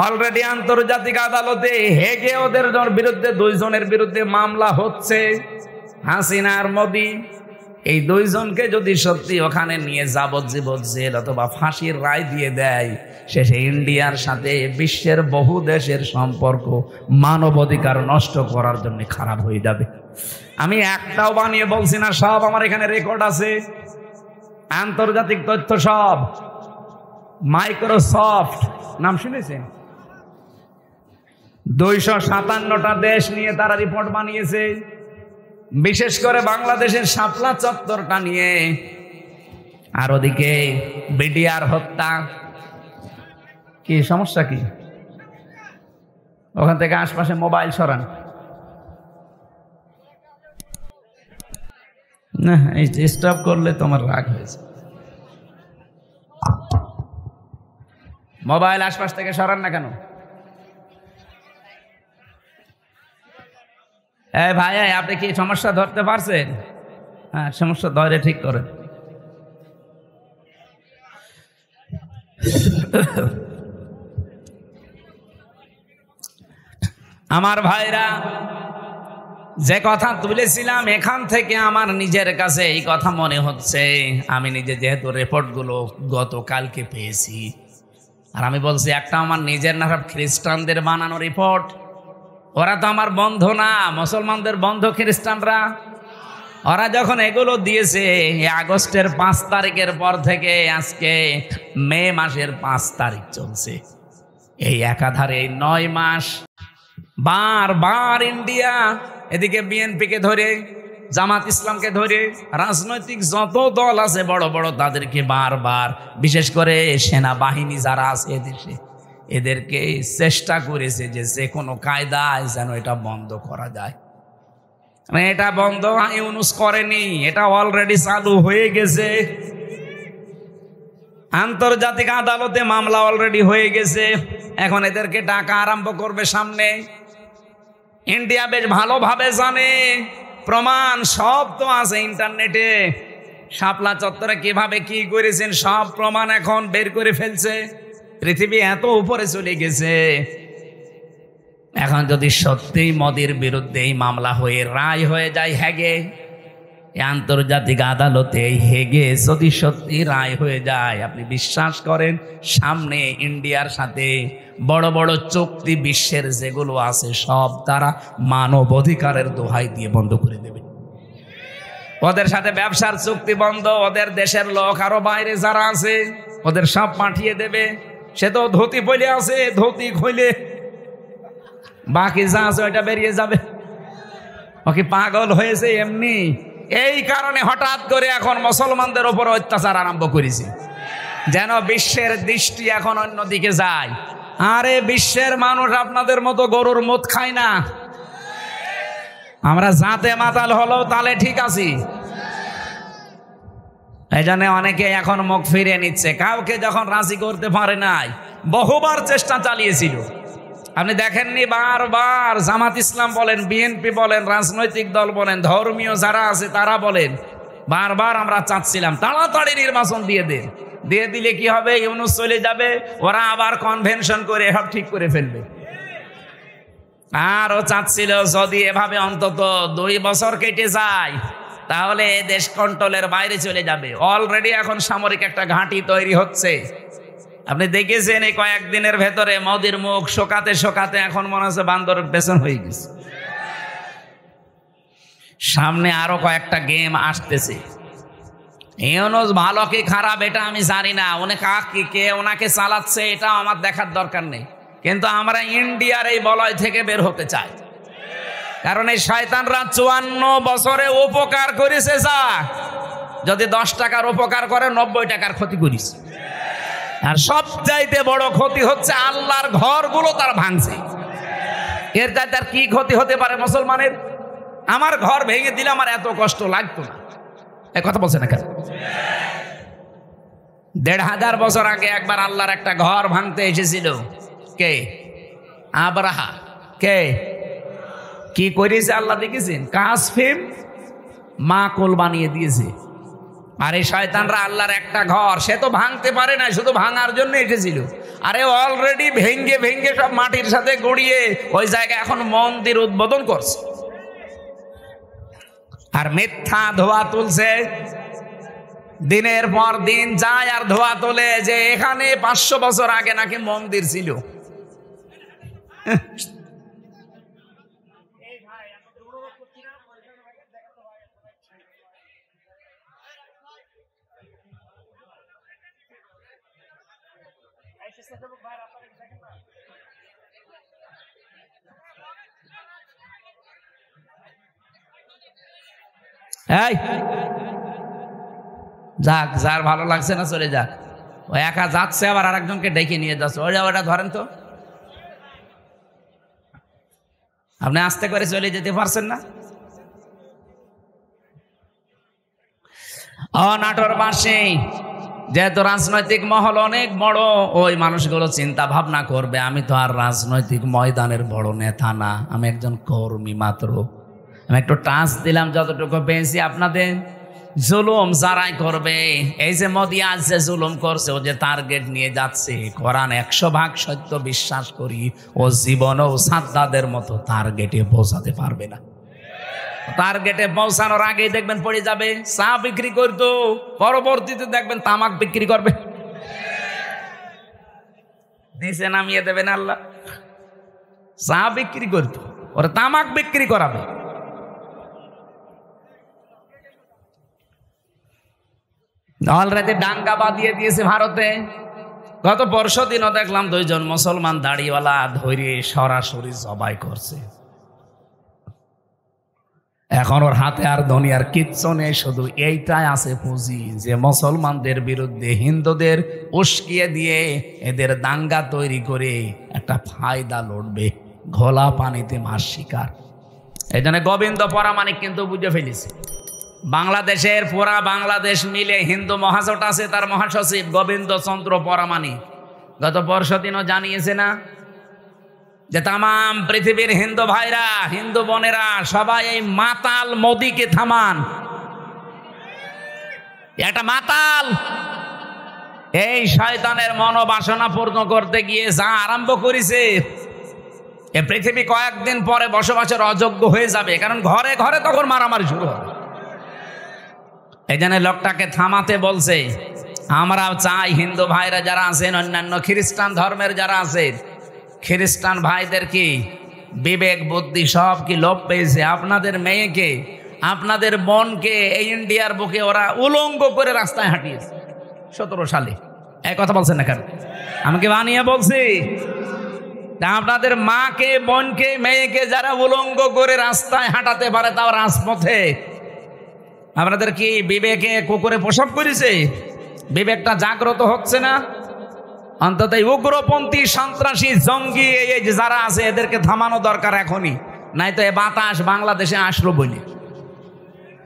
Already আন্তর্জাতিক আদালতে হেগে ওদের বিরুদ্ধে, দুইজনের বিরুদ্ধে মামলা হচ্ছে, হাসিনা আর মোদি। এই দুইজনকে যদি সত্যি ওখানে নিয়ে যাবজ্জীবন জেল অথবা ফাঁসির রায় দিয়ে দেয়, শেষে ইন্ডিয়ার সাথে বিশ্বের বহু দেশের সম্পর্ক মানবাধিকার নষ্ট করার জন্য খারাপ হয়ে যাবে। আমি একটাও বানিয়ে বলছি না, সব আমার এখানে রেকর্ড আছে, আন্তর্জাতিক তথ্য সব। মাইক্রোসফট নাম শুনেছেন? 257টা দেশ নিয়ে তারা রিপোর্ট বানিয়েছে, বিশেষ করে বাংলাদেশের শাপলা চত্বরটা নিয়ে। আর ওদিকে বিডিআর হত্যা। কি সমস্যা কি? ওখান থেকে আশপাশে মোবাইল সরান না, এই স্টপ করলে তোমার রাগ হয়েছে। মোবাইল আশপাশ থেকে সরান না কেন? ভাই আপনি কি সমস্যা ধরতে পারছেন? হ্যাঁ, সমস্যা ধরে ঠিক করেন। আমার ভাইরা, যে কথা তুলেছিলাম এখান থেকে আমার নিজের কাছে এই কথা মনে হচ্ছে, আমি নিজে যেহেতু রিপোর্টগুলো গতকালকে পেয়েছি, আর আমি বলছি একটা আমার নিজের না, খ্রিস্টানদের বানানো রিপোর্ট। ওরা তো আমার বন্ধু না, মুসলমানদের বন্ধু খ্রিস্টানরা। ওরা যখন এগুলো দিয়েছে আগস্টের 5 তারিখের পর থেকে আজকে মে মাসের 5 তারিখ চলছে, এই একাধারে 9 মাস বারবার ইন্ডিয়া এদিকে বিএনপিকে ধরে, জামাত ইসলামকে ধরে, রাজনৈতিক যত দল আছে বড় বড় তাদেরকে বারবার, বিশেষ করে সেনাবাহিনী যারা আছে এদেশে, এদেরকে চেষ্টা করেছে যে কোনো কায়দায় যেন এটা বন্ধ করা যায়। এটা বন্ধ ইউনুস করেনি, এটা অলরেডি চালু হয়ে গেছে। আন্তর্জাতিক আদালতে মামলা অলরেডি হয়ে গেছে, এখন এদেরকে ডাকা আরম্ভ করবে সামনে। ইন্ডিয়া বেশ ভালোভাবে জানে, প্রমাণ সব তো আছে ইন্টারনেটে। শাপলা চত্বরে কিভাবে কি করেছেন সব প্রমাণ এখন বের করে ফেলছে। পৃথিবী এত উপরে চলে গেছে। এখন যদি সত্যিই মোদির বিরুদ্ধে এই মামলা হয়ে রায় হয়ে যায় হেগে, আন্তর্জাতিক আদালতে হেগে যদি সত্যি রায় হয়ে যায়, আপনি বিশ্বাস করেন সামনে ইন্ডিয়ার সাথে বড় বড় চুক্তি বিশ্বের যেগুলো আছে সব তারা মানব অধিকারের দোহাই দিয়ে বন্ধ করে দেবে। ওদের সাথে ব্যবসার চুক্তি বন্ধ, ওদের দেশের লোক আরো বাইরে যারা আছে ওদের সব পাঠিয়ে দেবে। সে তো ধুতি পরে আছে, ধুতি খুলে বাকি যা আছে ওইটা বেরিয়ে যাবে। ও কি পাগল হয়েছে এমনি? এই কারণে হঠাৎ করে এখন মুসলমানদের উপর অত্যাচার আরম্ভ করেছে, যেন বিশ্বের দৃষ্টি এখন অন্যদিকে যায়। আরে বিশ্বের মানুষ আপনাদের মতো গরুর মদ খায় না, আমরা জাতে মাতাল হলেও তাহলে ঠিক আছি। এই জন্য অনেকে এখন মুখ ফিরিয়ে নিচ্ছে, কাউকে যখন রাজি করতে পারে নাই, বহুবার চেষ্টা চালিয়েছিল। আপনি দেখেননি বারবার জামাত ইসলাম বলেন, বিএনপি বলেন, রাজনৈতিক দল বলেন, ধর্মীয় যারা আছে তারা বলেন, বারবার আমরা চাচ্ছিলাম তাড়াতাড়ি নির্বাচন দিয়ে দেন, দিয়ে দিলে কি হবে, ইউনুস চলে যাবে, ওরা আবার কনভেনশন করে সব ঠিক করে ফেলবে। আর ও চাচ্ছিল যদি এভাবে অন্তত 2 বছর কেটে যায় তাহলে দেশ কন্ট্রোলের বাইরে চলে যাবে। অলরেডি এখন সামরিক একটা ঘাঁটি তৈরি হচ্ছে। আপনি দেখেছেন এই কয়েকদিনের ভেতরে মোদির মুখ শোকাতে শোকাতে এখন মনে হচ্ছে বান্দরের পেছন হয়ে গেছে। সামনে আরো কয়েকটা গেম আসতেছে। ইউনুস ভালো কি খারাপ এটা আমি জানি না, কে ওনাকে চালাচ্ছে এটা আমার দেখার দরকার নেই, কিন্তু আমরা ইন্ডিয়ার এই বলয় থেকে বের হতে চাই। কারণ এই শয়তানরা 54 বছরে উপকার করেছে, যা যদি 10 টাকার উপকার করে 90 টাকার ক্ষতি করেছে। আর সবচাইতে বড় ক্ষতি হচ্ছে আল্লাহর ঘরগুলো তার ভাঙছে। এর চাইতে আর কি ক্ষতি হতে পারে মুসলমানের? আমার ঘর ভেঙে দিলে আমার এত কষ্ট লাগতো না। এই কথা বলছে না কেন? 1500 বছর আগে একবার আল্লাহর একটা ঘর ভাঙতে এসেছিল। কে? আব্রাহা। কে কি করেছে আল্লাহ দেখেছেন? কাসফিম মাকুল বানিয়ে দিয়েছে। আর এই শয়তানরা আল্লাহর একটা ঘর সে তো ভাঙতে পারে না, শুধু ভাঙার জন্য এসেছিল। আরে অলরেডি ভেঙ্গে ভেঙ্গে সব মাটির সাথে গড়িয়ে ওই জায়গায় এখন মন্দির উদ্বোধন করছে, আর মিথ্যা ধোয়া তুলছে। দিনের পর দিন যায় আর ধোয়া তোলে যে এখানে 500 বছর আগে নাকি মন্দির ছিল। এই যাক, যার ভালো লাগছে না চলে যাক। ও একা যাচ্ছে আবার আরেকজনকে ডেকে নিয়ে যাচ্ছে। ওটা ধরেন তো, আপনি আস্তে করে চলে যেতে পারছেন না? নাটোর বাসী যেহেতু রাজনৈতিক মহল অনেক বড়, ওই মানুষগুলো চিন্তা ভাবনা করবে আমি তো আর রাজনৈতিক ময়দানের বড় নেতা না, আমি একজন কর্মী মাত্র। আমি একটু টাচ দিলাম, যতটুকু পেয়েছি আপনাদের। জুলুম যারাই করবে, এই যে মোদি আজ যে জুলুম করছে, ও যে টার্গেট নিয়ে যাচ্ছে, কোরআন 100% সত্য বিশ্বাস করি, ও জীবনেও সাদ্দাদের মতো টার্গেটে পৌঁছাতে পারবে না। টার্গেটে পৌঁছানোর আগেই দেখবেন পড়ে যাবে। চা বিক্রি করতো, পরবর্তীতে দেখবেন তামাক বিক্রি করবে, নিচে নামিয়ে দেবেন আল্লাহ। চা বিক্রি করতো, ওরা তামাক বিক্রি করাবে। অলরেডি ডাঙ্গা বাঁধিয়ে দিয়েছে ভারতে। গত পরশু দিনও দেখলাম 2 জন মুসলমান দাড়িওয়ালা ধরে সরাসরি জবাই করছে। এখন ওর হাতে আর দুনিয়ার কিচ্ছু নেই, শুধু এইটাই আছে পুঁজি যে মুসলমানদের বিরুদ্ধে হিন্দুদের উস্কিয়ে দিয়ে এদের দাঙ্গা তৈরি করে একটা ফায়দা লড়বে, ঘোলা পানিতে মাছ শিকার। এই জন্য গোবিন্দ পরামানিক কিন্তু বুঝে ফেলেছে। বাংলাদেশের পুরা বাংলাদেশ মিলে হিন্দু মহাজোট আছে, তার মহাসচিব গোবিন্দ চন্দ্র পরামানিক গত পরশু দিনও জানিয়েছে না যে তামাম পৃথিবীর হিন্দু ভাইরা, হিন্দু বোনেরা সবাই এই মাতাল মোদিকে থামান। এটা মাতাল, এই শয়তানের মনোবাসনা পূর্ণ করতে গিয়ে যা আরম্ভ করেছে, এ পৃথিবী কয়েকদিন পরে বসবাসের অযোগ্য হয়ে যাবে, কারণ ঘরে ঘরে তখন মারামারি শুরু হবে। এই জন্য লোকটাকে থামাতে বলছে। আমরাও চাই হিন্দু ভাইরা যারা আছেন, অন্যান্য খ্রিস্টান ধর্মের যারা আছেন, খ্রিস্টান ভাইদের কি বিবেক বুদ্ধি সব কি লোপ পেয়েছে? আপনাদের মেয়েকে, আপনাদের বোনকে এই ইন্ডিয়ার বুকে ওরা উলঙ্গ করে রাস্তায় হাঁটিয়েছে 17 সালে। এই কথা বলছেন না কেন? আমাকে বানিয়ে বলছি। আপনাদের মাকে, বোনকে, মেয়েকে যারা উলঙ্গ করে রাস্তায় হাঁটাতে পারে, তাও রাজপথে, আপনাদের কি বিবেকে কুকুরে প্রসব করেছে? বিবেকটা জাগ্রত হচ্ছে না? অন্তত উগ্রপন্থী, সন্ত্রাসী, জঙ্গি এই যারা আছে এদেরকে থামানো দরকার এখনই, নাই তো এ বাতাস বাংলাদেশে আসলো বলে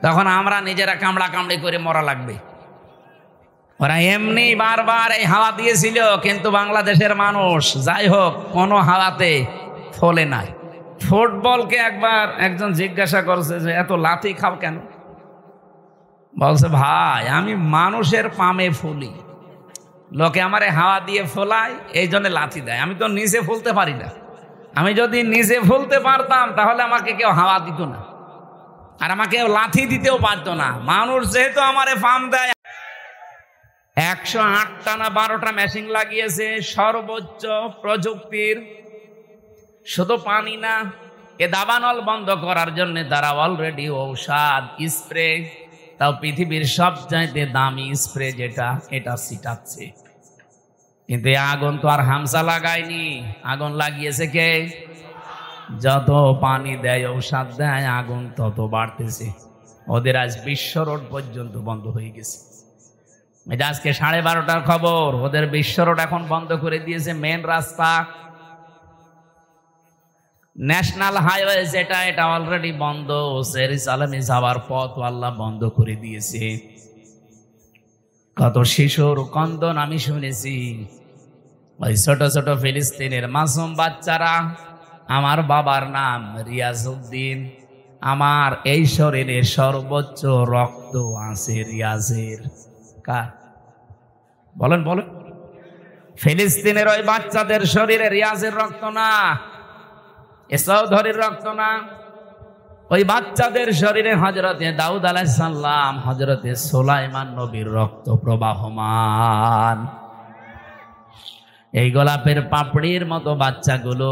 তখন আমরা নিজেরা কামড়া কামড়ি করে মরা লাগবে। ওরা এমনি বারবার এই হাওয়া দিয়েছিল, কিন্তু বাংলাদেশের মানুষ যাই হোক কোনো হাওয়াতে ফলে নাই। ফুটবলকে একবার একজন জিজ্ঞাসা করছে যে এত লাথি খাও কেন? বলছে ভাই আমি মানুষের পামে ফুলি, লোকে আমারে হাওয়া দিয়ে ফোলায়, এই জন্য লাথি দেয়। আমি তো নিজে ফুলতে পারি না, আমি যদি নিজে ফুলতে পারতাম তাহলে আমাকে কেউ হাওয়া দিত না, আর আমাকে লাথি দিতেও পারতো না। মানুষ যেহেতু আমারে পাম দেয়, 108টা না 12টা মেশিন লাগিয়েছে সর্বোচ্চ প্রযুক্তির। শুধু পানি না, এ দাবানল বন্ধ করার জন্য তারা অলরেডি ঔষধ স্প্রে, তাও পৃথিবীর সবচাইতে দামি স্প্রে যেটা, এটা ছিটাচ্ছে। কিন্তু এই আগুন তো আর হামসা লাগায়নি, আগুন লাগিয়েছে কে? যত পানি দেয়, ঔষধ দেয়, আগুন তত বাড়তেছে। ওদের আজ বিশ্ব রোড পর্যন্ত বন্ধ হয়ে গেছে। এটা আজকে 12:30টার খবর, ওদের বিশ্ব রোড এখন বন্ধ করে দিয়েছে। মেন রাস্তা, ন্যাশনাল হাইওয়ে যেটা, এটা অলরেডি বন্ধ। জেরুজালেমে যাওয়ার পথ আল্লাহ বন্ধ করে দিয়েছে। কত শিশুর কন্দন আমি শুনেছি, ওই ছোট ছোট ফিলিস্তিনের মাসুম বাচ্চারা। আমার বাবার নাম রিয়াজউদ্দিন, আমার এই শরীরে সর্বোচ্চ রক্ত আছে রিয়াজের। কার? বলেন বলেন। ফিলিস্তিনের ওই বাচ্চাদের শরীরে রিয়াজের রক্ত না, এ চৌধুরীর রক্ত না, ওই বাচ্চাদের শরীরে হযরতে দাউদ আলাইহিস সালাম, হযরতে সুলাইমান নবীর রক্ত প্রবাহমান। এই গোলাপের পাপড়ির মতো বাচ্চাগুলো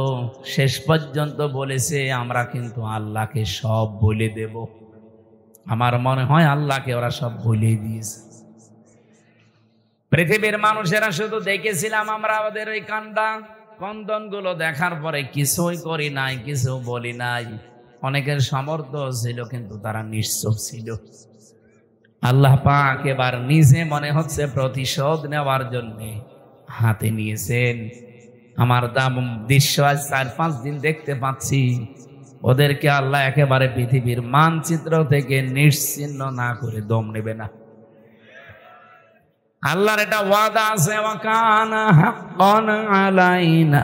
শেষ পর্যন্ত বলেছে আমরা কিন্তু আল্লাহকে সব বলে দেব। আমার মনে হয় আল্লাহকে ওরা সব বলে দিয়েছে। পৃথিবীর মানুষেরা শুধু দেখেছিলাম আমরা, আমাদের ওই কান্দা কন্দন গুলো দেখার পরে কিছুই করি নাই, কিছু বলি নাই। অনেকের সামর্থ্য ছিল কিন্তু তারা নিশ্চুপ ছিল। আল্লাহ পাক এবার নিজে মনে হচ্ছে প্রতিশোধ নেওয়ার জন্য হাতে নিয়েছেন। আমার দাম দৃশ্য আজ 4-5 দিন দেখতে পাচ্ছি, ওদেরকে আল্লাহ একেবারে পৃথিবীর মানচিত্র থেকে নিশ্চিহ্ন না করে দম নেবে না। আল্লাহর এটা ওয়াদা আছে, ওয়া কানা হাক্কান আলাইনা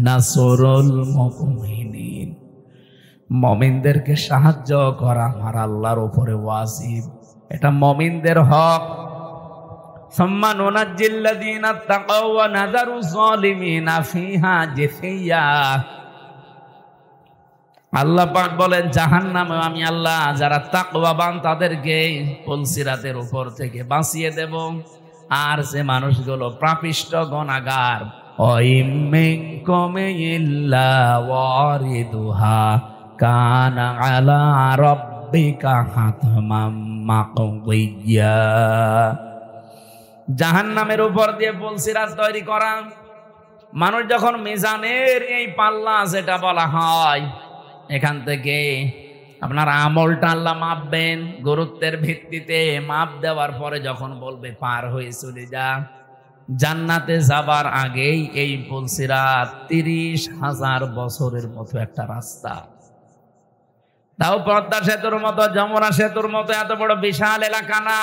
নাসরুল মুমিনিন। মুমিনদেরকে সাহায্য করা আমার আল্লাহর উপরে ওয়াজিব, এটা মুমিনদের হক। সুম্মা নুনাজ্জিল্লাযীনা তাকাও ওয়া নাযারু যালিমিনা ফিহা জিসিয়া। আল্লাহ পাক বলেন জাহান্নামে আমি আল্লাহ যারা তাকওয়াবান তাদেরকে পুলসিরাতের উপর থেকে বাঁচিয়ে দেব। আর যে মানুষগুলো পাপিষ্ঠ গুনাহগার, ওয়াইম মিনকুম ইল্লা ওয়ারিদুহা কানা আলা রাব্বিকা হাতমাম মাকদিয়া। জাহান্নামের উপর দিয়ে পুলসিরাত তৈরি করা। মানুষ যখন মিজানের এই পাল্লা যেটা বলা হয়, এখান থেকে আপনার আমলটা আল্লাহ মাপবেন গুরুত্বের ভিত্তিতে। মাপ দেওয়ার পরে যখন বলবে পার হয়ে চলে যা, জান্নাতে যাবার আগেই এই পুলসিরাত 30,000 বছরের মতো একটা রাস্তা। তাও পদ্মা সেতুর মতো, যমুনা সেতুর মতো এত বড় বিশাল এলাকা না,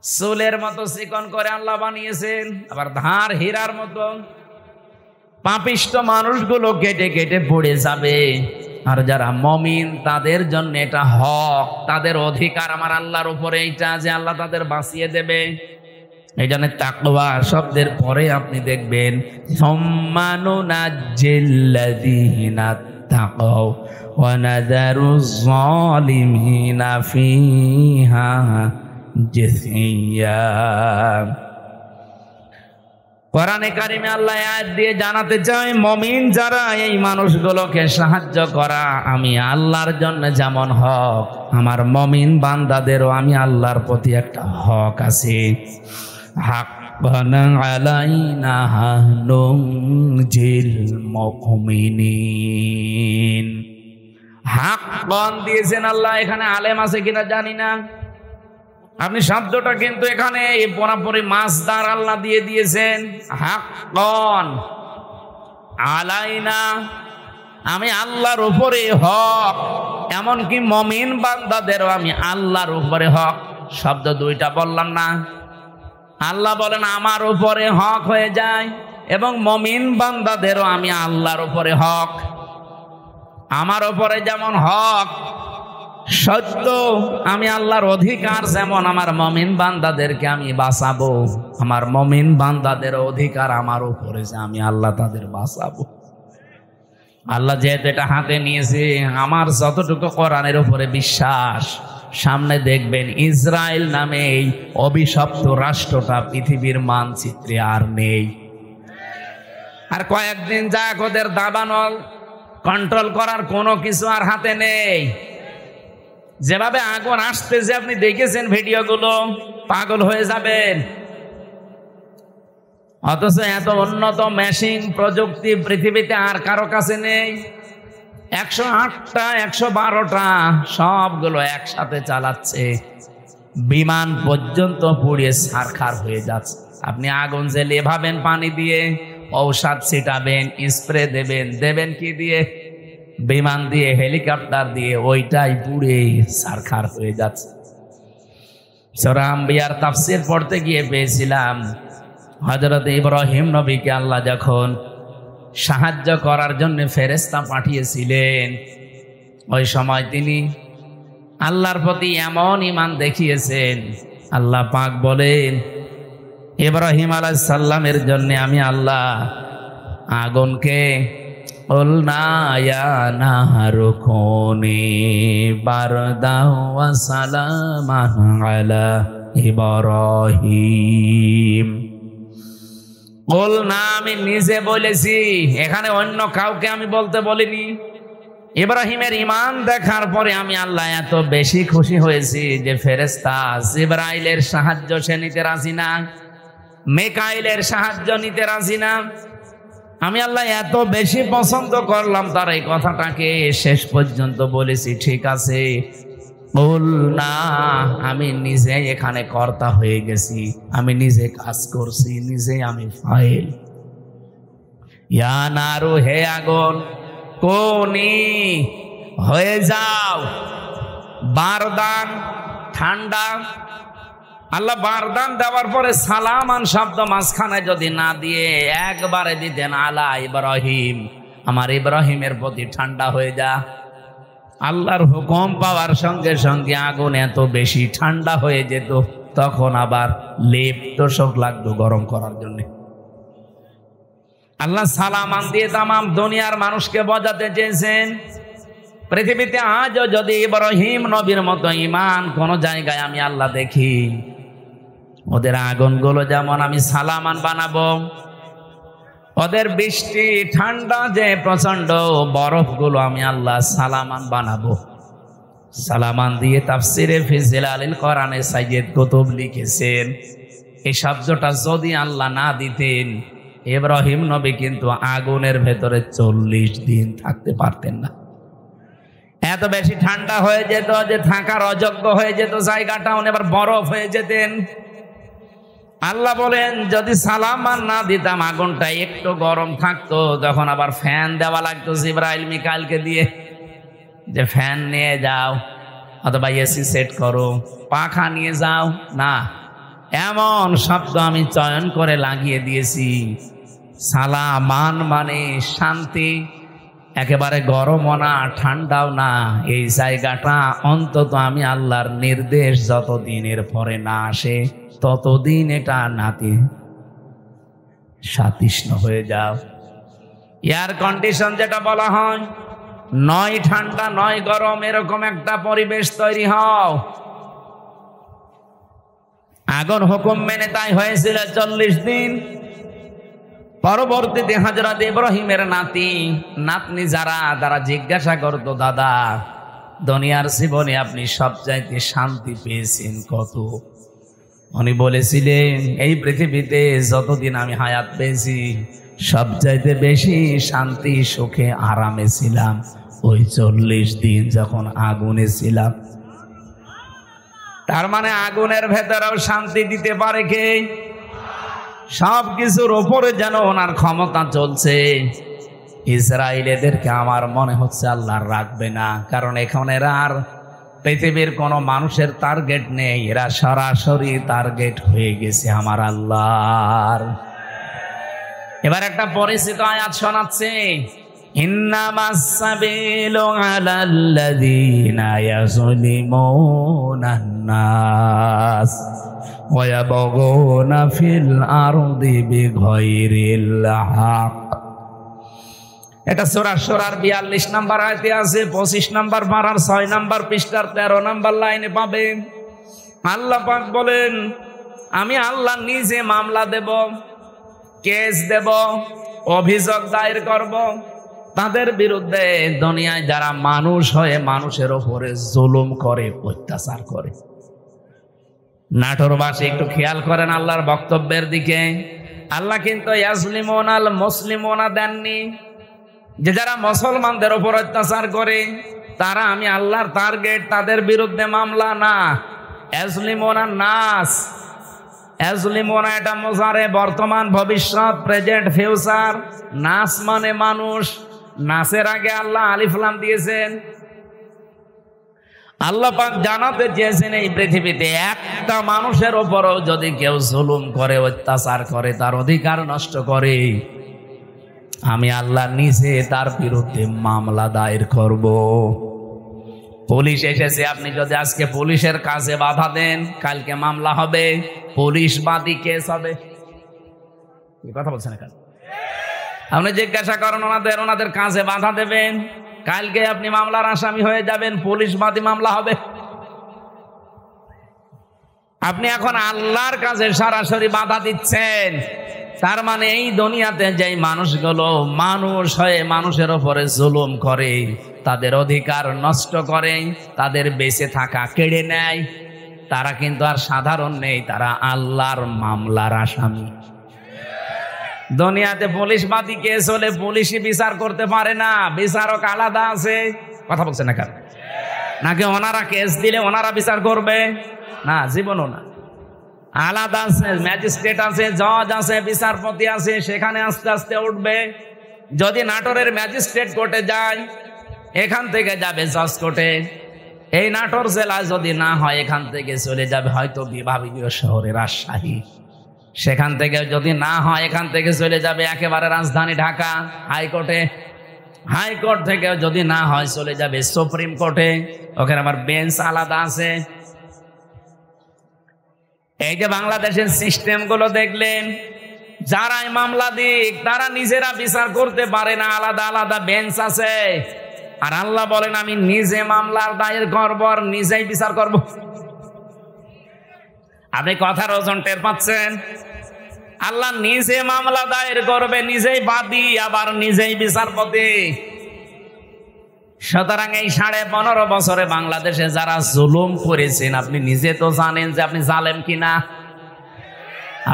চুলের মতো চিকন করে আল্লাহ বানিয়েছেন। আবার ধার হীরার মতো। পাপিষ্ঠ মানুষগুলো কেটে কেটে পড়ে যাবে, আর যারা মুমিন তাদের জন্য এটা হক, তাদের অধিকার আমার আল্লাহর উপরে এইটা যে আল্লাহ তাদের বাঁচিয়ে দেবে। এই জন্য তাকওয়া শব্দের পরে আপনি দেখবেন সুম্মা নুনাজ্জিল্লাযীনা তাকাও ওয়া নাযারুজ যালিমিনা ফিহা জিসিয়া। কোরআনে কারিমে আল্লাহ আয়াত দিয়ে জানাতে চাই, মুমিন যারা এই মানুষগুলোকে সাহায্য করা আমি আল্লাহর জন্য যেমন হক, আমার মুমিন বান্দাদেরও আমি আল্লাহর প্রতি একটা হক আছে। হাক্কান আলাইনা নুনজিল মুমিনিন। হাক্কান দিয়েছেন আল্লাহ। এখানে আলেম আছে কিনা জানি না, আপনি শব্দটা কিন্তু এখানে পুরোপুরি মাসদার আল্লাহ দিয়ে দিয়েছেন। হাক্কান আলাইনা, আমি আল্লাহর উপরে হক, এমনকি মুমিন বান্দাদেরও আমি আল্লাহর উপরে হক। শব্দ দুইটা বললাম না? আল্লাহ বলেন আমার উপরে হক হয়ে যায়, এবং মুমিন বান্দাদেরও আমি আল্লাহর উপরে হক। আমার উপরে যেমন হক সত্য, আমি আল্লাহর অধিকার যেমন আমার মুমিন বান্দাদেরকে আমি বাঁচাবো, আমার মুমিন বান্দাদের অধিকার আমার উপরে যে আমি আল্লাহ তাদের বাঁচাবো। আল্লাহ যেহেতু এটা হাতে নিয়েছে, আমার যতটুকু কোরআনের উপরে বিশ্বাস, সামনে দেখবেন ইসরায়েল নামে এই অভিশপ্ত রাষ্ট্রটা পৃথিবীর মানচিত্রে আর নেই। আর কয়েকদিন যাক ওদের দাবানল কন্ট্রোল করার কোনো কিছু আর হাতে নেই। যেভাবে আগুন আসতেছে আপনি দেখেছেন ভিডিওগুলো, পাগল হয়ে যাবেন। অথচ এত উন্নত মেশিন প্রযুক্তি পৃথিবীতে আর কারো কাছে নেই। 108টা 112টা সবগুলো একসাথে চালাচ্ছে, বিমান পর্যন্ত পুড়িয়ে ছারখার হয়ে যাচ্ছে। আপনি আগুন জ্বেলে ভাবেন পানি দিয়ে, ঔষধ ছিটাবেন, স্প্রে দেবেন, দেবেন কি দিয়ে? বিমান দিয়ে, হেলিকপ্টার দিয়ে, ওইটাই পুড়ে ছারখার হয়ে যাচ্ছে। সূরা আম্বিয়ার তাফসীর পড়তে গিয়ে পেয়েছিলাম, হযরত ইব্রাহিম নবীকে আল্লাহ যখন সাহায্য করার জন্য ফেরেশতা পাঠিয়েছিলেন, ওই সময় তিনি আল্লাহর প্রতি এমন ঈমান দেখিয়েছেন, আল্লাহ পাক বলেন ইব্রাহিম আলাইহিস সালামের জন্য আমি আল্লাহ আগুনকে কুলনা ইয়া নারু কুনি বারদাও ওয়া সালামান আলা ইব্রাহিম। কুলনা আমি নিজে বলেছি, এখানে অন্য কাউকে আমি বলতে বলিনি। ইব্রাহিমের ঈমান দেখার পরে আমি আল্লাহ এত বেশি খুশি হয়েছি যে ফেরেশতা জিবরাইলের সাহায্য সে নিতে রাজি না, মিকাইলের সাহায্য নিতে রাজি না। আমি আল্লাহ এত বেশি পছন্দ করলাম তার এই কথাটাকে, শেষ পর্যন্ত বলেছি ঠিক আছে বল না, আমি নিজে এখানে কর্তা হয়ে গেছি, আমি নিজে কাজ করছি, নিজে আমি ফাইল। ইয়া নারু হে আগুন কোনি হয়ে যাও বারদান ঠান্ডা। আল্লাহ বারদান দেওয়ার পরে সালামান শব্দ মাঝখানে যদি না দিয়ে একবারে দিতেন আলা ইব্রাহিম, আমার ইব্রাহিমের প্রতি ঠান্ডা হয়ে যা। আল্লাহর হুকুম পাওয়ার সঙ্গে সঙ্গে আগুন এত বেশি ঠান্ডা হয়ে যেত, তখন আবার লেপ তোষক লাগতো গরম করার জন্য। আল্লাহ সালামান দিয়ে তামাম দুনিয়ার মানুষকে বোঝাতে চেয়েছেন পৃথিবীতে আজও যদি ইব্রাহিম নবীর মতো ঈমান কোন জায়গায় আমি আল্লাহ দেখি, ওদের আগুনগুলো যেমন আমি সালামান বানাবো, ওদের বৃষ্টি ঠান্ডা যে প্রচন্ড বরফগুলো আমি আল্লাহ সালামান বানাবো। সালামান দিয়ে তাফসিরে ফি জিলালিল কোরআনে সাইয়্যিদ কুতুব লিখেছেন, এই শব্দটা যদি আল্লাহ না দিতেন ইব্রাহিম নবী কিন্তু আগুনের ভেতরে 40 দিন থাকতে পারতেন না। এত বেশি ঠান্ডা হয়ে যেত যে থাকার অযোগ্য হয়ে যেত জায়গাটা, উনি আবার বরফ হয়ে যেতেন। আল্লাহ বলেন যদি সালামান না দিতাম আগুনটা একটু গরম থাকতো, তখন আবার ফ্যান দেওয়া লাগতো জিবরাইল মিকাইলকে দিয়ে, যে ফ্যান নিয়ে যাও অথবা এসি সেট করো, পাখা নিয়ে যাও না, এমন শব্দ আমি চয়ন করে লাগিয়ে দিয়েছি। সালামান মানে শান্তি, একেবারে গরমও না ঠান্ডাও না, এই জায়গাটা অন্তত আমি আল্লাহর নির্দেশ যতদিনের পরে না আসে ততদিন এটা নাতি সাতৃষ্ণ হয়ে যাও। এয়ার কন্ডিশন যেটা বলা হয়, নয় ঠান্ডা নয় গরম, এরকম একটা পরিবেশ তৈরি হও। আগুন হুকুম মেনে তাই হয়েছিল 40 দিন। পরবর্তীতে হযরত ইব্রাহিমের নাতনি যারা জিজ্ঞাসা করতো, দাদা দুনিয়ার জীবনে আপনি সবচাইতে শান্তি পেয়েছেন কত? উনি বলেছিলেন এই পৃথিবীতে যতদিন আমি হায়াত পেয়েছি সবচাইতে বেশি শান্তি সুখে আরামে ছিলাম ওই 40 দিন যখন আগুনে ছিলাম। তার মানে আগুনের ভেতরেও শান্তি দিতে পারে কে? সব কিছুর ওপরে যেন ওনার ক্ষমতা চলছে। ইসরায়েলিদেরকে আমার মনে হচ্ছে আল্লাহ রাখবে না, কারণ এখন এরা আর পৃথিবীর কোন মানুষের টার্গেট নেই, এরা সরাসরি টার্গেট হয়ে গেছে আমার আল্লাহর। এবার একটা পরিচিত আয়াত শোনাচ্ছে, ইন্নামাস সাবিলু আলাল্লাযীনা ইয়াযলিমুনান নাস ওয়া ইয়াবগুনা ফিল আরদি বিগাইরিল হক। এটা সূরা সূরার 42 নম্বর আয়াতে আছে, 25 নম্বর পারার 6 নম্বর পৃষ্ঠার 13 নম্বর লাইনে পাবেন। আল্লাহ পাক বলেন আমি আল্লাহ নিজে মামলা দেব, কেস দেব, অভিযোগ দায়ের করব তাদের বিরুদ্ধে দুনিয়ায় যারা মানুষ হয়ে মানুষের উপরে জুলুম করে, অত্যাচার করে। নাটোরবাসী একটু খেয়াল করেন আল্লাহর বক্তব্যের দিকে। আল্লাহ কিন্তু ইয়াজলিমুনাল মুসলিমুনা দেননি, যে যারা মুসলমানদের উপর অত্যাচার করে তারা আমি আল্লাহর টার্গেট, তাদের বিরুদ্ধে মামলা না। ইয়াজলিমুনা নাস, ইয়াজলিমুনা এটা মুজারে, বর্তমান ভবিষ্যৎ, প্রেজেন্ট ফিউচার। নাস মানে মানুষ, নাসের আগে আল্লাহ আলিফ লাম দিয়েছেন। আল্লাহ পাক জানাতে চেয়েছেন এই পৃথিবীতে একটা মানুষের উপরও যদি কেউ জুলুম করে, অত্যাচার করে, তার অধিকার নষ্ট করে, আমি আল্লাহ নিজে তার বিরুদ্ধে মামলা দায়ের করব। পুলিশ এসেছে, আপনি যদি আজকে পুলিশের কাজে বাধা দেন, কালকে মামলা হবে, পুলিশ বাদী কেস হবে। কি কথা বলছেন এখানে? আপনি জিজ্ঞাসা করেন ওনাদের কাজে বাধা দেবেন, কালকে আপনি মামলার আসামি হয়ে যাবেন, পুলিশ বাদী মামলা হবে। আপনি এখন আল্লাহর কাজে সরাসরি বাধা দিচ্ছেন। তার মানে এই দুনিয়াতে যেই মানুষগুলো মানুষ হয়ে মানুষের উপরে জুলুম করে, তাদের অধিকার নষ্ট করে, তাদের বেঁচে থাকা কেড়ে নেয়, তারা কিন্তু আর সাধারণ নেই, তারা আল্লাহর মামলার আসামি। দুনিয়াতে পুলিশ বাদী কেস হলে পুলিশই বিচার করতে পারে না, বিচারক আলাদা আছে। কথা বলছেন না কেন? নাকি ওনারা কেস দিলে ওনারা বিচার করবে? না, জীবনও না। আলাদা আছে, ম্যাজিস্ট্রেট আছে, জজ আছে, বিচারপতি আছে, সেখানে আস্তে আস্তে উঠবে। যদি নাটোরের ম্যাজিস্ট্রেট কোর্টে যায়, এখান থেকে যাবে জজ কোর্টে। এই নাটোর জেলা যদি না হয়, এখান থেকে চলে যাবে হয়তো বিভাগীয় শহরে রাজশাহী। সেখান থেকে যদি না হয়, এখান থেকে চলে যাবে একেবারে রাজধানী ঢাকা হাইকোর্টে। হাইকোর্ট থেকে যদি না হয়, চলে যাবে সুপ্রিম কোর্টে। ওখানে আবার বেঞ্চ আলাদা আছে। এই যে বাংলাদেশের সিস্টেম গুলো দেখলেন, যারাই মামলা দিক তারা নিজেরা বিচার করতে পারে না, আলাদা আলাদা বেঞ্চ আছে। আর আল্লাহ বলেন আমি নিজে মামলার দায়ের করব আর নিজেই বিচার করব। আপনি কথার ওজন টের পাচ্ছেন? আল্লাহ নিজে মামলা দায়ের করবে, নিজেই বাদী, আবার নিজেই বিচারপতি। সুতরাং এই 15.5 বছরে বাংলাদেশে যারা জুলুম করেছেন, আপনি নিজে তো জানেন যে আপনি জালেম কিনা।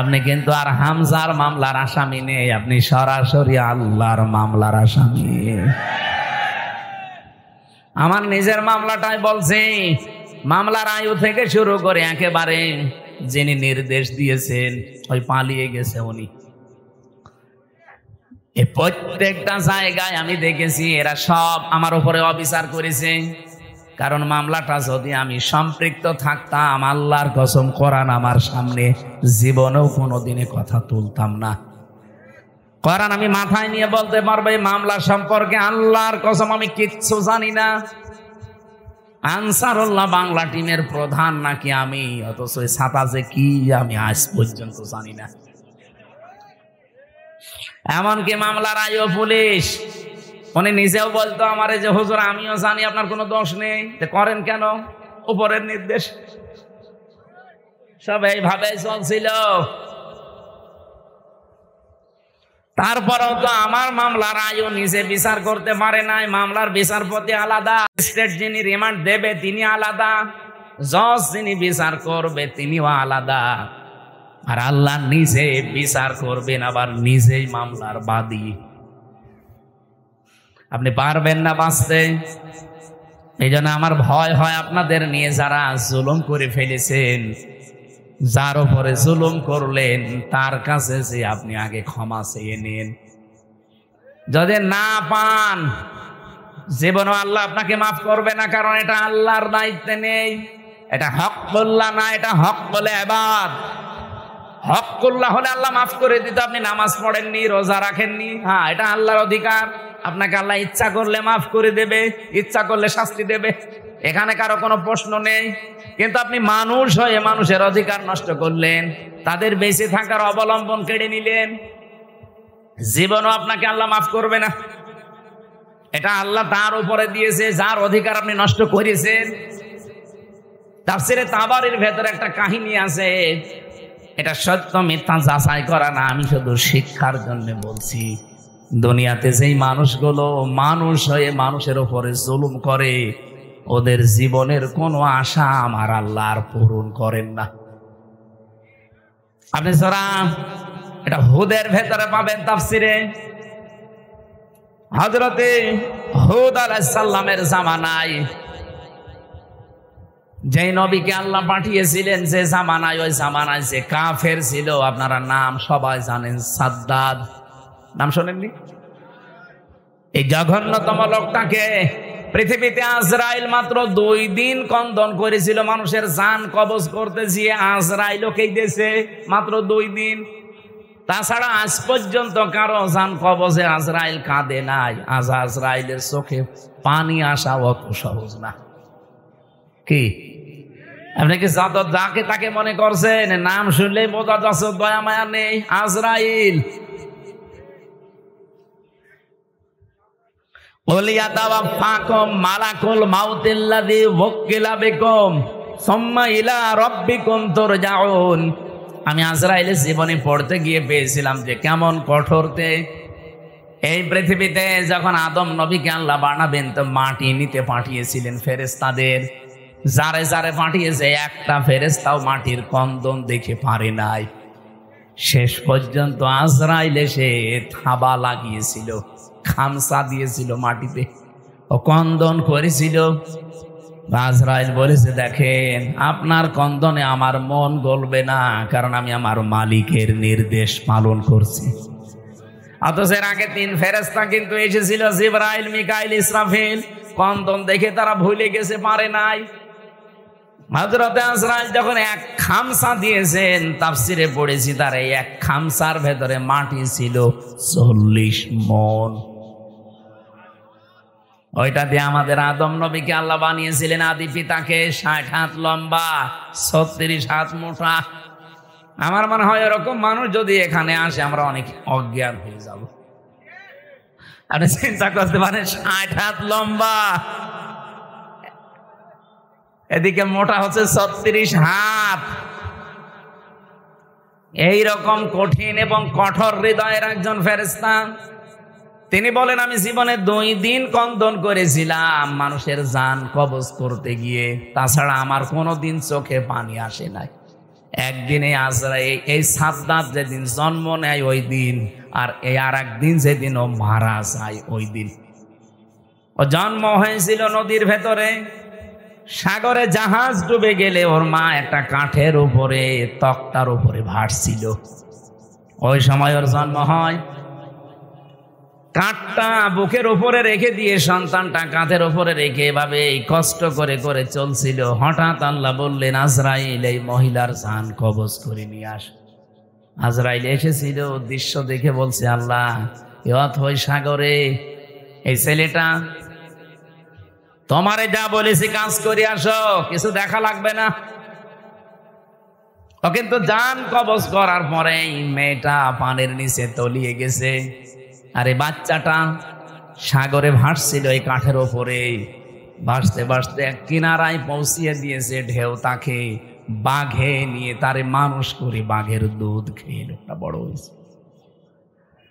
আপনি কিন্তু আর হামজার মামলার আসামি নেই, আপনি সরাসরি আল্লাহর মামলার আসামি। আমার নিজের মামলাটাই বলছি, মামলার আয়ু থেকে শুরু করে একেবারে যিনি নির্দেশ দিয়েছেন ওই পালিয়ে গেছে উনি, এই প্রত্যেকটা জায়গায় আমি দেখেছি এরা সব আমার উপরে অবিচার করেছে। কারণ মামলাটা যদি আমি সম্পৃক্ত থাকতাম, আল্লাহর কসম কোরআন আমার সামনে, জীবনেও কোনোদিনে কথা তুলতাম না। কোরআন আমি মাথায় নিয়ে বলতে পারবো এই মামলা সম্পর্কে আল্লাহর কসম আমি কিচ্ছু জানি না। আনসারুল্লাহ বাংলা টিমের প্রধান নাকি আমি, অথচ ছাতা যে কি আমি আজ পর্যন্ত জানি না। এমনকি মামলার আইও পুলিশ উনি নিজেও বলতো আমারে যে হুজুর আমিও জানি আপনার কোনো দোষ নেই, করেন কেন? উপরের নির্দেশ। সব এইভাবে চলছিল। তারপরেও তো আমার মামলার আইও নিজে বিচার করতে পারে নাই। মামলার বিচারপতি আলাদা, স্টেট যিনি রিমান্ড দেবে তিনি আলাদা, জজ যিনি বিচার করবে তিনিও আলাদা। আর আল্লাহ নিজে বিচার করবেন, আবার নিজেই মামলার বাদী। আপনি পারবেন না বাঁচতে। এই জন্য আমার ভয় হয় আপনাদের নিয়ে, যারা জুলুম করে ফেলেছেন, যার উপরে জুলুম করলেন তার কাছে যে আপনি আগে ক্ষমা চেয়ে নিন। যদি না পান, জীবনও আল্লাহ আপনাকে মাফ করবে না, কারণ এটা আল্লাহর দায়িত্বে নেই। এটা হককুল্লাহ না, এটা হক বলে ইবাদ। হককুল্লাহ হলে আল্লাহ মাফ করে দিত। আপনি নামাজ পড়েননি, রোজা রাখেননি, হ্যাঁ এটা আল্লাহর অধিকার। আপনাকে আল্লাহ ইচ্ছা করলে মাফ করে দেবে, ইচ্ছা করলে শাস্তি দেবে, এখানে কারো কোনো প্রশ্ন নেই। কিন্তু আপনি মানুষ হয়ে মানুষের অধিকার নষ্ট করলেন, তাদের বেঁচে থাকার অবলম্বন কেড়ে নিলেন, জীবনও আপনাকে আল্লাহ মাফ করবে না। এটা আল্লাহ তার উপরে দিয়েছে যার অধিকার আপনি নষ্ট করেছেন। তাফসীরে তাবারীর ভেতরে একটা কাহিনী আছে, এটা সত্য মিথ্যা যাচাই করা না, আমি শুধু শিক্ষার জন্য বলছি। দুনিয়াতে যেই মানুষগুলো মানুষ হয়ে মানুষের উপরে জুলুম করে, ওদের জীবনের কোনো আশা আমার আল্লাহ আর পূরণ করেন না। আপনি সূরা এটা হুদের ভেতরে পাবেন তাফসীরে। হযরতে হুদ আলাইহিস সালামের জামানায় যে নবীকে আল্লাহ পাঠিয়েছিলেন, যে জামানায়, ওই জামানায় যে কাফের ছিল, আপনারা নাম সবাই জানেন, সাদ্দাদ। নাম শোনেননি? এই জঘন্যতম লোকটাকে পৃথিবীতে আজরাইল মাত্র 2 দিন কন্দন করেছিল মানুষের জান কবজ করতে, গিয়ে আজরাইলও কেঁদেছে মাত্র 2 দিন। তাছাড়া আজ পর্যন্ত কারো জান কবজে আজরাইল কাঁদে নাই। আজরাইলের চোখে পানি আসা অত সহজ না। কি আপনি কি যত যাকে তাকে মনে করছেন? নাম শুনলেই বোঝা যাচ্ছে দয়া মায়া নেই। আজরাইল মালাকুল মাউতিল্লাযী ওয়াক্কিলা বিকুম সুম্মা ইলা রাব্বিকুম তুরজাউন। আমি আজরাইলের জীবনী পড়তে গিয়ে পেয়েছিলাম যে কেমন কঠোরতে। এই পৃথিবীতে যখন আদম নবীকে আল্লাহ বানাবেন তো মাটি নিতে পাঠিয়েছিলেন ফেরেশতাদের। যারে যারে পাঠিয়েছে একটা ফেরেশতাও মাটির কন্দন দেখে পারে নাই। শেষ পর্যন্ত আজরাইল এসে থাবা লাগিয়েছিল, খামসা দিয়েছিল মাটিতে, ও কন্দন করেছিল। আজরাইল বলেছে, দেখেন আপনার কন্দনে আমার মন গলবে না, কারণ আমি আমার মালিকের নির্দেশ পালন করছি। অথচ এর আগে 3 ফেরেশতা কিন্তু এসেছিল, জিবরাইল, মিকাইল, ইসরাফিল। কন্দন দেখে তারা ভুলে গেছে, পারে নাই। হযরত আজরাইল যখন এক খামসা দিয়েছেন, তাফসিরে পড়েছি তার এই এক খামসার ভেতরে মাটি ছিল 40 মণ। ওইটা দিয়ে আমাদের আদম নবীকে আল্লাহ বানিয়েছিলেন, আদি পিতাকে। 60 হাত লম্বা, 36 হাত মোটা। আমার মনে হয় এরকম মানুষ যদি এখানে আসে আমরা অনেক অজ্ঞান হয়ে যাব। আপনি চিন্তা করতে পারেন, 60 হাত লম্বা, এদিকে মোটা হচ্ছে 36 হাত। এইরকম কঠিন এবং কঠোর হৃদয়ের একজন ফেরেশতা। তিনি বলেন, আমি জীবনে 2 দিন কন্দন করেছিলাম মানুষের জান কবজ করতে গিয়ে, তাছাড়া আমার কোনোদিন চোখে পানি আসে নাই। একদিনে আজরাইল এই সাদ্দাত যেদিন জন্ম নেয় ওই দিন, আর এই আর একদিন যেদিন ও মারা যায় ওই দিন। ও জন্ম হয়েছিল নদীর ভেতরে। সাগরে জাহাজ ডুবে গেলে ওর মা একটা কাঠের উপরে, তক্তার উপরে ভাসছিল। ওই সময় ওর জন্ম হয়। কাঠটা বুকের উপরে রেখে দিয়ে সন্তানটা কাঁধের উপরে রেখে এভাবে কষ্ট করে করে চলছিল। হঠাৎ আল্লাহ বললেন, আজরাইল এই মহিলার জান কবজ করে নিয়ে আস। আজরাইল এসেছিল, দৃশ্য দেখে বলছে, আল্লাহ ওই সাগরে এই ছেলেটা, তোমারে যা বলেছি কাজ করে আসো, কিছু দেখা লাগবে না। ও কিন্তু জান কবজ করার পরে মেয়েটা পানির নিচে তলিয়ে গেছে, আর এই বাচ্চাটা সাগরে ভাসছিল এই কাঠের ওপরে। ভাসতে ভাসতে এক কিনারায় পৌঁছিয়ে দিয়েছে ঢেউ তাকে। বাঘে নিয়ে তারে মানুষ করে বাঘের দুধ খেয়ে লোকটা বড় হয়েছে।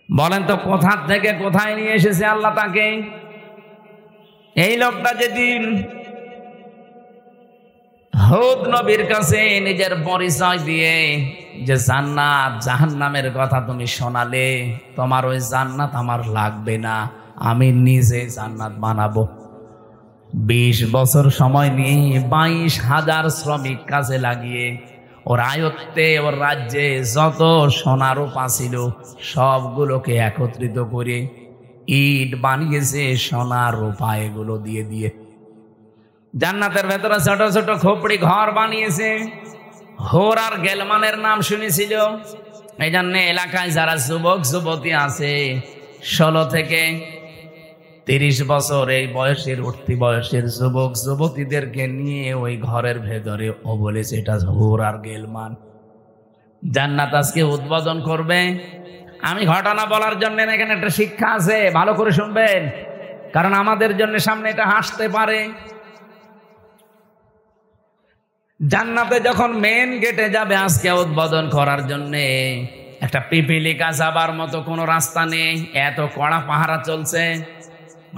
বলেন তো কোথা থেকে কোথায় নিয়ে এসেছে আল্লাহ তাকে? এই লোকটা যেদিন হুদ নবীর কাছে নিজের পরিচয় দিয়ে যে জান্নাত জাহান্নামের কথা তুমি শোনালে, তোমার ওই জান্নাত আমার লাগবে না, আমি নিজে জান্নাত বানাবো। 20 বছর সময় নিয়ে 22,000 শ্রমিক কাজে লাগিয়ে ওর আয়ত্তে, ওর রাজ্যে যত সোনা রূপা ছিল সবগুলোকে একত্রিত করে ইট বানিয়েছে সোনা রূপা এগুলো দিয়ে দিয়ে। জান্নাতের ভেতরে ছোট ছোট খোপড়ি ঘর বানিয়েছে। হোর আর গেলমানের নাম শুনেছিল। এই জন্য এলাকায় যারা যুবক যুবতী আছে 16 থেকে 30 বছর এই বয়সের উঠতি বয়সের যুবক যুবতীদেরকে নিয়ে ওই ঘরের ভেতরে ও বলেছে এটা হোর আর গেলমান। জান্নাত আজকে উদ্বোধন করবে। আমি ঘটনা বলার জন্য এখানে একটা শিক্ষা আছে, ভালো করে শুনবেন, কারণ আমাদের জন্য সামনে এটা হাসতে পারে। জান্নাতে যখন মেন গেটে যাবে আজকে উদ্বোধন করার জন্য, একটা পিপিলিকা যাবার মতো কোনো রাস্তা নেই, এত কড়া পাহারা চলছে।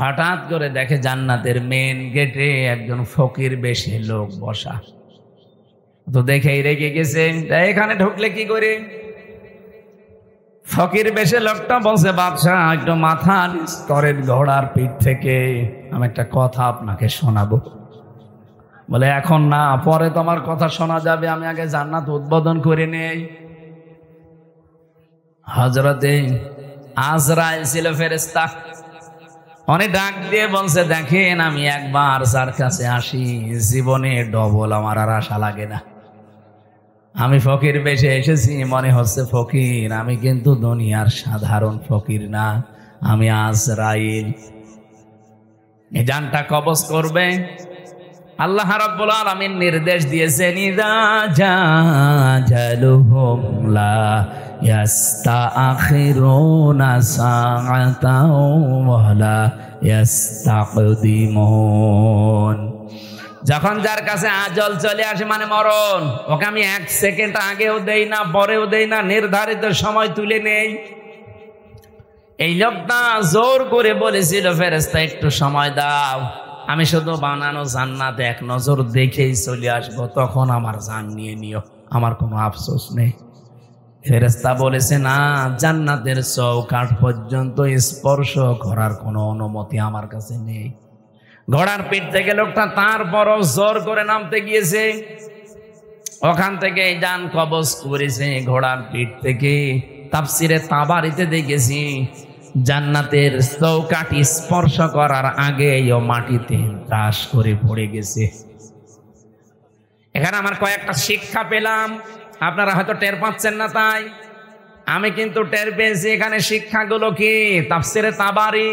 হঠাৎ করে দেখে জান্নাতের মেন গেটে একজন ফকির বেশে লোক বসা। তো দেখেই রেগে গেছে, এখানে ঢুকলে কি করে? ফকির বেশে লোকটা বলছে, বাদশাহ একটু মাথা নিচ করেন ঘোড়ার পিঠ থেকে, আমি একটা কথা আপনাকে শোনাবো। বলে এখন না, পরে তোমার কথা শোনা যাবে, আমি আগে জান্নাত উদ্বোধন করে নেই। হযরতে আজরাইল ছিল ফেরেশতা। উনি ডাক দিয়ে বলছে, দেখেন আমি একবার যার কাছে আসি জীবনে ডবল আমার আর আশা লাগে না। আমি ফকির বেশে এসেছি, মনে হচ্ছে ফকির, আমি কিন্তু দুনিয়ার সাধারণ ফকির না, আমি আজরাইল। এই জানটা কবজ করবে। আল্লাহ রাব্বুল আলামিন নির্দেশ দিয়েছেন ইযা জাজালুহুম লা ইয়াস্তাখিরুনা সাআতাও ওয়া লা ইয়াস্তাকদিমুন। যখন যার কাছে আজল চলে আসে মানে মরণ, ওকে আমি 1 সেকেন্ড আগেও দেই না পরেও দেই না, নির্ধারিত সময় তুলে নেই। এই লোকটা জোর করে বলেছিল ফেরেশতা একটু সময় দাও, আমি শুধু বানানো জান্নাত এক নজর দেখেই চলে আসবো, তখন আমার জান নিয়ে নিও, আমার কোনো আফসোস নেই। ফেরেশতা বলেছে না, জান্নাতের চৌকাঠ পর্যন্ত স্পর্শ করার কোনো অনুমতি আমার কাছে নেই। ঘোড়ার পিঠ থেকে লোকটা তারপরও জোর করে নামতে গিয়েছে, ওখান থেকে জান কবজ করেছে ঘোড়ার পিঠ থেকে। তাফসিরে তাবারিতে দেখেছি জান্নাতের চৌকাঠি স্পর্শ করার আগে ও মাটিতে ত্রাস করে পড়ে গেছে। এখানে আমার কয়েকটা শিক্ষা পেলাম, আপনারা হয়তো টের পাচ্ছেন না, তাই আমি কিন্তু টের পেয়েছি। এখানে শিক্ষাগুলো কি? তাফসিরে তাবারি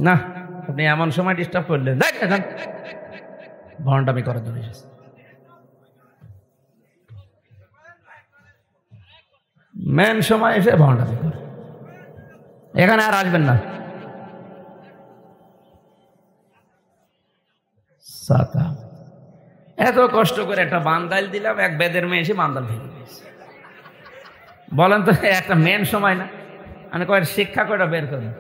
না, আপনি এমন সময় ডিস্টার্ব করলেন, দেখেন ভণ্ডামি করার জন্য মেন সময় এসে ভণ্ডামি করে, এখানে আর আসবেন না। এত কষ্ট করে একটা বান্দাইল দিলাম, এক বেদের মেয়ে এসে বান্দাল ভেঙে দিয়েছে। বলেন তো একটা মেন সময় না? মানে কয়েক শিক্ষা কয়টা বের করুন।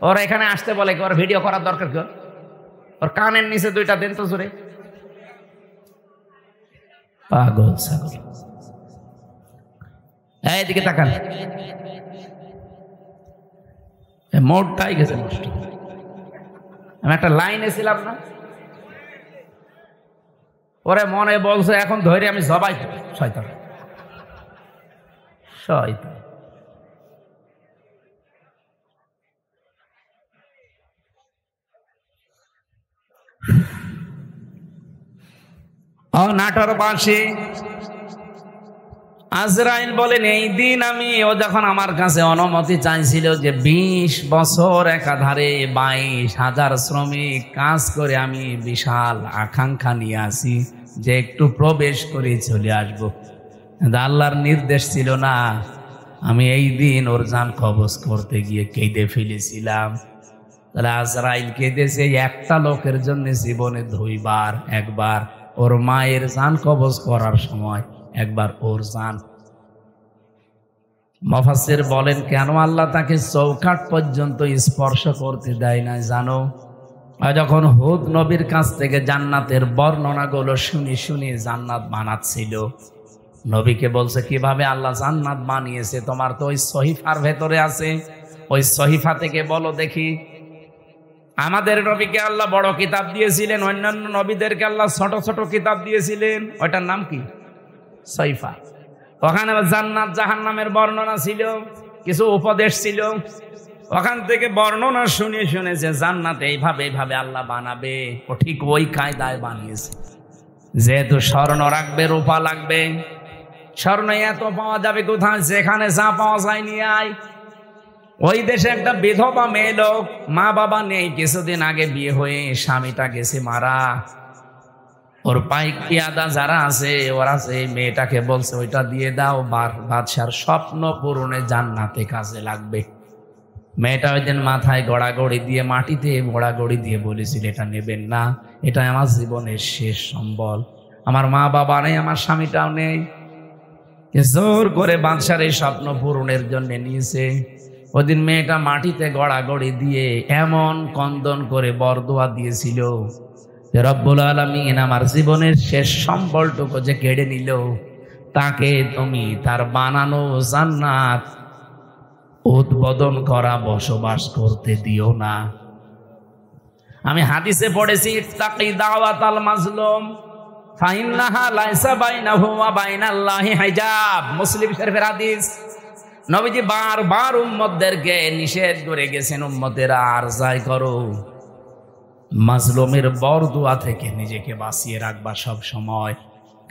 ওরা এখানে আসতে বলে কি ওর ভিডিও করার দরকার কি? ওর কানের নিচে 2টা দেন তো জোরে। পাগল ছাগল, এইদিকে তাকান, মোটটাই গেছে নষ্ট। আমি একটা লাইনে ছিলাম না, ওরে মনে বলছে এখন ধরে আমি জবাই করি। শয়তান শয়তান। নাটোর বাসী আজরাইল বলেন এই দিন ও যখন আমার কাছে অনুমতি চাইছিল যে 20 বছর একাধারে 22,000 শ্রমিক কাজ করে, আমি বিশাল আকাঙ্ক্ষা নিয়ে আসি যে একটু প্রবেশ করে চলে আসবো, আল্লাহর নির্দেশ ছিল না। আমি এই দিন ওর জান কবজ করতে গিয়ে কেঁদে ফেলেছিলাম। তাহলে আজরাইল কেঁদেছে একটা লোকের জন্য জীবনে 2 বার, একবার ওর মায়ের জান কবজ করার সময়, একবার ওর জান। মুফাসসির বলেন কেন আল্লাহ তাকে চৌকাঠ পর্যন্ত স্পর্শ করতে দেয় না জানো? যখন হুদ নবীর কাছ থেকে জান্নাতের বর্ণনাগুলো শুনি জান্নাত বানাচ্ছিল, নবীকে বলছে কিভাবে আল্লাহ জান্নাত বানিয়েছে, তোমার তো ওই সহিফার ভেতরে আছে, ওই সহিফা থেকে বলো দেখি। আমাদের নবীকে আল্লাহ বড় কিতাব দিয়েছিলেন, অন্যান্য নবীদেরকে আল্লাহ ছোট ছোট কিতাব দিয়েছিলেন, ওইটার নাম কি? সহিফা। ওখানে জান্নাত জাহান্নামের বর্ণনা ছিল, কিছু উপদেশ ছিল। ওখান থেকে বর্ণনা শুনেছে জান্নাত এইভাবে আল্লাহ বানাবে, ও ঠিক ওই কায়দায় বানিয়েছে। যেহেতু স্বর্ণ রাখবে, রূপা লাগবে, স্বর্ণ এত পাওয়া যাবে কোথায়? যেখানে যা পাওয়া যায় নিয়ে আয়। ওই দেশে একটা বিধবা মেয়ে লোক, মা বাবা নেই, কিছুদিন আগে বিয়ে হয়ে স্বামীটা গেছে মারা। ওর পাইক পিয়াদা যারা আছে ওরা সেই মেয়েটাকে বলছে ওইটা দিয়ে দাও, বাদশার স্বপ্ন পূরণে জান্নাতে কাজে লাগবে। মেয়েটা ওই দিন মাথায় গড়াগড়ি দিয়ে, মাটিতে গড়াগড়ি দিয়ে বলেছিল এটা নেবেন না, এটা আমার জীবনের শেষ সম্বল, আমার মা বাবা নেই, আমার স্বামীটাও নেই। জোর করে বাদশার এই স্বপ্ন পূরণের জন্য নিয়েছে। ওদিন মেয়েটা মাটিতে গড়াগড়ি দিয়ে এমন কন্দন করে বরদোয়া দিয়েছিল, রব্বুল আলামিন আমার জীবনের শেষ সম্বলটুকু যে কেড়ে নিল, তাকে তুমি তার বানানো জান্নাত উদ্বোধন করা বসবাস করতে দিও না। আমি হাদিসে পড়েছি ইত্তাকি দাওয়াতাল মাজলুম ফাইন্নাহা লাইসা বাইনাহু ওয়া বাইনাল্লাহি হিজাব, মুসলিম শরীফের হাদিস। নবীজি বারবার উম্মতদেরকে নিষেধ করে গেছেন, উম্মতেরা আর যাই করো, মাজলুমের বরদোয়া থেকে নিজেকে বাঁচিয়ে রাখবা সব সময়,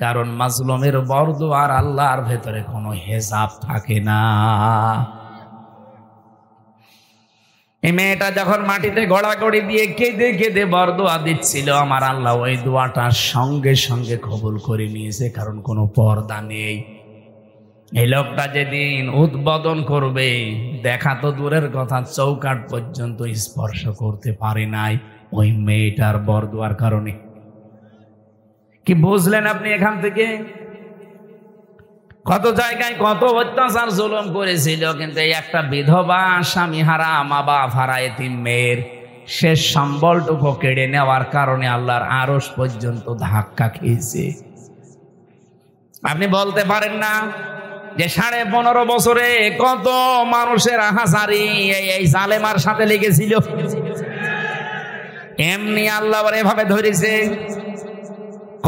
কারণ মাজলুমের বরদোয়া আর আল্লাহর ভেতরে কোনো হেজাব থাকে না। এই মেয়েটা যখন মাটিতে গড়াগড়ি দিয়ে কেঁদে কেঁদে বরদোয়া দিচ্ছিল, আমার আল্লাহ ওই দোয়াটা সঙ্গে সঙ্গে কবুল করে নিয়েছে, কারণ কোনো পর্দা নেই। এই লোকটা যেদিন উদ্বোধন করবে, দেখা তো দূরের কথা, চৌকাঠ পর্যন্ত স্পর্শ করতে পারে নাই ওই মেয়েটার বরদোয়ার কারণে। কি বুঝলেন আপনি এখান থেকে? কত জায়গায় কত অত্যাচার জুলুম করেছিল, কিন্তু এই একটা বিধবা, স্বামী হারা, মা বাপ হারা এতিম মেয়ের শেষ সম্বলটুকু কেড়ে নেওয়ার কারণে আল্লাহর আরশ পর্যন্ত ধাক্কা খেয়েছে। আপনি বলতে পারেন না যে 15.5 বছরে কত মানুষের হাজারি এই জালেমার সাথে লেগেছিল, এমনি আল্লাহ এভাবে ধরেছে,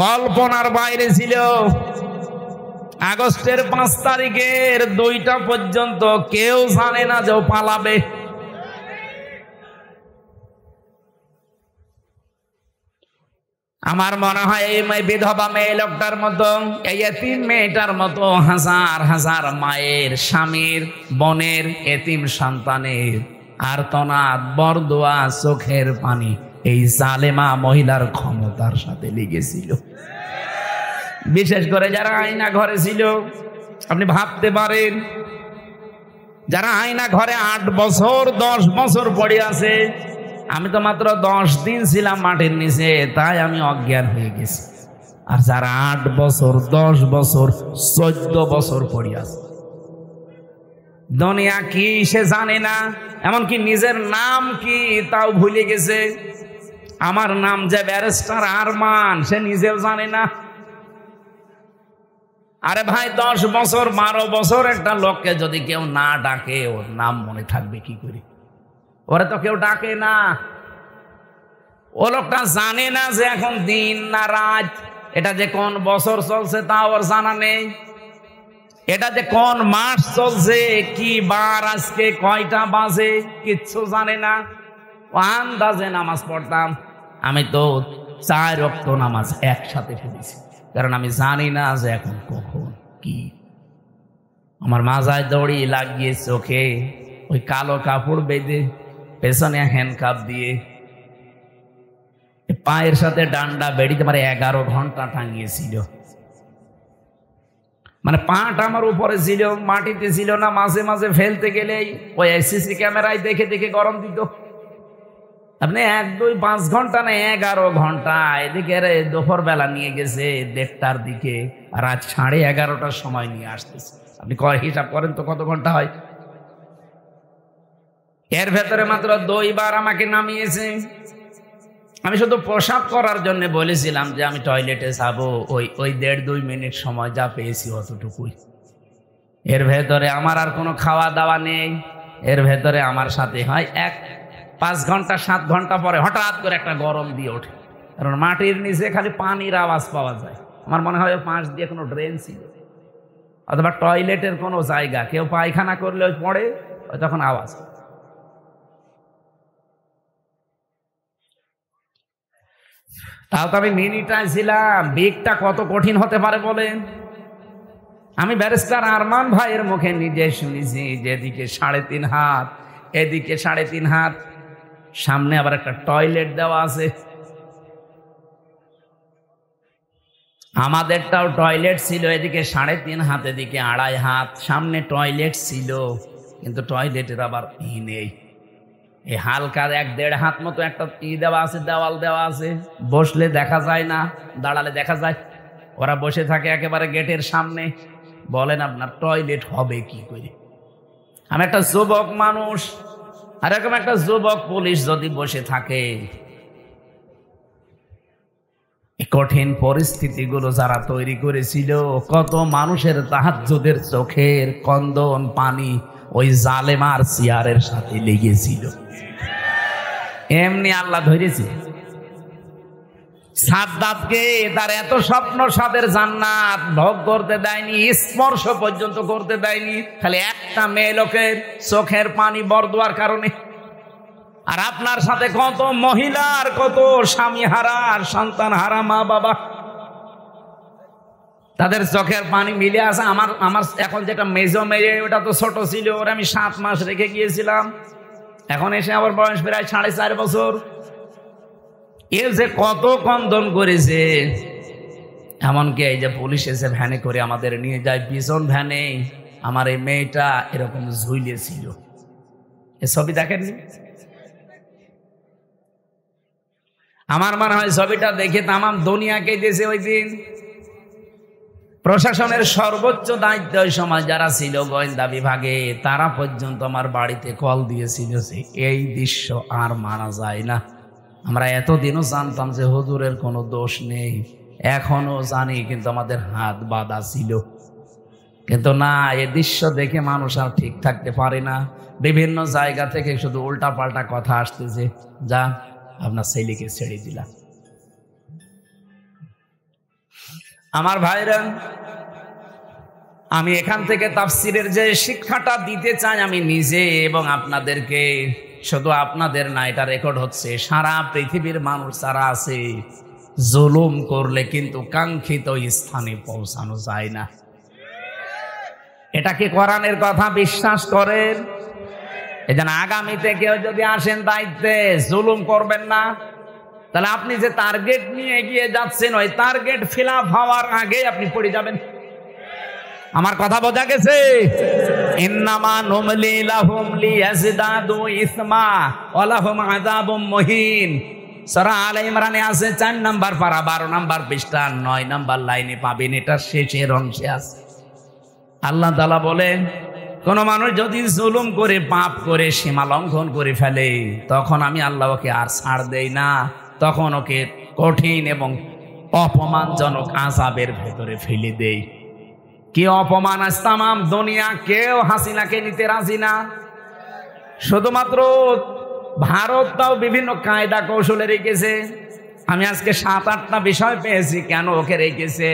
কল্পনার বাইরে ছিল। আগস্টের 5 তারিখের 2টা পর্যন্ত কেউ জানে না যে ও পালাবে। আমার মনে হয় এই বিধবা মেয়ে লোকটার মতো, এই এতিম মেয়েটার মতো হাজার হাজার মায়ের, স্বামীর, বোনের, এতিম সন্তানের আর্তনাদ, বরদোয়া, চোখের পানি এই জালেমা মহিলার ক্ষমতার সাথে লেগেছিল। বিশেষ করে যারা আয়না ঘরে ছিল, আপনি ভাবতে পারেন, যারা আয়না ঘরে 8 বছর 10 বছর পড়ে আছে। আমি তো মাত্র 10 দিন ছিলাম মাটির নিচে, তাই আমি অজ্ঞান হয়ে গেছি। আর যারা 8 বছর 10 বছর 14 বছর পড়ে আছে, দুনিয়া কি সে জানে না, এমনকি নিজের নাম কি তাও ভুলে গেছে। আমার নাম যে ব্যারিস্টার আরমান, সে নিজেও জানে না। আরে ভাই, 10 বছর 12 বছর একটা লোককে যদি কেউ না ডাকে, ওর নাম মনে থাকবে কি করে? ওরা তো কেউ ডাকে না। ও লোকটা জানে না যে এখন দিন না রাত, এটা যে কোন বছর চলছে তা ওর জানা নেই, এটা যে কোন মাস চলছে, কি বার আজকে, কয়টা বাজে, কিচ্ছু জানে না। ও আন্দাজে নামাজ পড়তাম। আমি তো 4 ওয়াক্ত নামাজ একসাথে পড়েছি, কারণ আমি জানি না যে এখন কখন কি। আমার মাজায় দড়ি লাগিয়ে, চোখে ওই কালো কাপড় বেঁধে, পেছনে হ্যান্ডকাপ দিয়ে, পায়ের সাথে ডান্ডা বেড়িতে মানে 11 ঘন্টা টাঙিয়েছিল। মানে পাটা আমার উপরে ছিল, মাটিতে ছিল না। মাঝে মাঝে ফেলতে গেলেই ওই সিসি ক্যামেরায় দেখে দেখে গরম দিত। আপনি 1, 2, 5 ঘন্টা না, 11 ঘন্টা। এদিকে দুপুর বেলা নিয়ে গেছে 1:30টার দিকে, রাত 11:30টার সময় নিয়ে আসতেছে। আপনি হিসাব করেন তো কত ঘন্টা হয়। এর ভেতরে মাত্র 2 বার আমাকে নামিয়েছে। আমি শুধু প্রসাব করার জন্য বলেছিলাম যে আমি টয়লেটে যাবো, ওই 1.5-2 মিনিট সময় যা পেয়েছি অতটুকুই। এর ভেতরে আমার আর কোনো খাওয়া দাওয়া নেই। এর ভেতরে আমার সাথে হয় 5 ঘন্টা 7 ঘন্টা পরে হঠাৎ করে একটা গরম দিয়ে ওঠে, কারণ মাটির নিচে খালি পানির আওয়াজ পাওয়া যায়। আমার মনে হয় পাশ দিয়ে কোনো ড্রেন ছিল, অথবা টয়লেটের কোনো জায়গা, কেউ পায়খানা করলে ওই পড়ে, তখন আওয়াজ। তাও তো আমি মিনিটায় ছিলাম। বিগটা কত কঠিন হতে পারে বলেন? আমি ব্যারিস্টার আরমান ভাইয়ের মুখে নিজে শুনেছি, যেদিকে 3.5 হাত, এদিকে 3.5 হাত, সামনে আবার একটা টয়লেট দেওয়া আছে। আমাদেরটাও টয়লেট ছিল, এদিকে 3.5 হাত, এদিকে 2.5 হাত, সামনে টয়লেট ছিল, কিন্তু টয়লেটের আবার নেই। এই হালকা 1-1.5 হাত মতো একটা দেওয়া আছে, দেওয়াল দেওয়া আছে। বসলে দেখা যায় না, দাঁড়ালে দেখা যায়। ওরা বসে থাকে একেবারে গেটের সামনে। বলেন আপনার টয়লেট হবে কি করে? আমি একটা যুবক মানুষ, আর এরকম একটা যুবক পুলিশ যদি বসে থাকে, কঠিন পরিস্থিতিগুলো যারা তৈরি করেছিল, কত মানুষের তাহাজ্জুদের চোখের কন্দন পানি ওই জালেমার চেয়ারের সাথে লেগেছিল। এমনি আল্লাহ ধরেছে। সাদ্দাতকে তার এত স্বপ্ন সাদের জান্নাত ভোগ করতে দেয়নি, স্পর্শ পর্যন্ত করতে দেয়নি, খালি একটা মেয়ে লোকের চোখের পানি বরদোয়ার কারণে। আর আপনার সাথে কত মহিলার, কত স্বামী হারা, সন্তান হারা মা বাবা, তাদের চোখের পানি মিলে আছে। আমার এখন যেটা মেজো মেয়ে, ওটা তো ছোট ছিল, ওরা আমি 7 মাস রেখে গিয়েছিলাম। এখন এসে আমার বয়স প্রায় 4.5 বছর। এর যে কত কন্দন করেছে, এমনকি এই যে পুলিশ এসে ভ্যানে করে আমাদের নিয়ে যায়, পিছন ভ্যানে আমার এই মেয়েটা এরকম ঝুলিয়েছিল। এ ছবি দেখেননি? আমার মনে হয় ছবিটা দেখে তামাম দুনিয়াকে দিয়েছে ওই দিন। প্রশাসনের সর্বোচ্চ দায়িত্ব ওই সময় যারা ছিল গোয়েন্দা বিভাগে, তারা পর্যন্ত আমার বাড়িতে কল দিয়েছিল যে এই দৃশ্য আর মানা যায় না। আমরা এতদিনও জানতাম যে হুজুরের কোনো দোষ নেই, এখনো জানি, কিন্তু আমাদের হাত বাঁধা ছিল। কিন্তু না, এই দৃশ্য দেখে মানুষ আর ঠিক থাকতে পারে না। বিভিন্ন জায়গা থেকে শুধু উল্টা পাল্টা কথা আসতেছে, যা আপনার ছেলেকে ছেড়ে দিলাম। আমার ভাইরা, আমি এখান থেকে তাফসিরের যে শিক্ষাটা দিতে চাই আমি নিজে এবং আপনাদেরকে, শুধু আপনাদের না, এটা রেকর্ড হচ্ছে, সারা পৃথিবীর মানুষ যারা আছে, জুলুম করলে কিন্তু কাঙ্ক্ষিত স্থানে পৌঁছানো যায় না। এটা কি কোরআনের কথা বিশ্বাস করেন? এই জন্য আগামীতে কেউ যদি আসেন দায়িত্বে, জুলুম করবেন না। তাহলে আপনি যে টার্গেট নিয়ে এগিয়ে যাচ্ছেন, ওই টার্গেট ফিল আপ হওয়ার আগে আপনি পড়ে যাবেন। আমার কথা বোঝা গেছে? ইন্নামা নুমলি লাহুম লিয়াজদাদু ইসমা ওয়া লাহুম আযাবুম মুহিন। সূরা আলে ইমরানে আছে 4 নাম্বার পারা 12 নাম্বার পৃষ্ঠা 9 নাম্বার লাইনে পাবেন, এটা শেষের অংশে আছে। আল্লাহ তাআলা বলেন, কোন মানুষ যদি জুলুম করে, পাপ করে, সীমা লঙ্ঘন করে ফেলে, তখন আমি আল্লাহ ওকে আর ছাড় দেই না, তখন ওকে কঠিন এবং অপমানজনক আযাবের ভেতরে ফেলে দেই। কি অপমান! আজ তামাম দুনিয়া কেউ হাসিনাকে নিতে রাজি না। শুধুমাত্র ভারত তাও বিভিন্ন কায়দা কৌশলে রেখেছে। আমি আজকে 7-8টা বিষয় পেয়েছি কেন ওকে রেখেছে।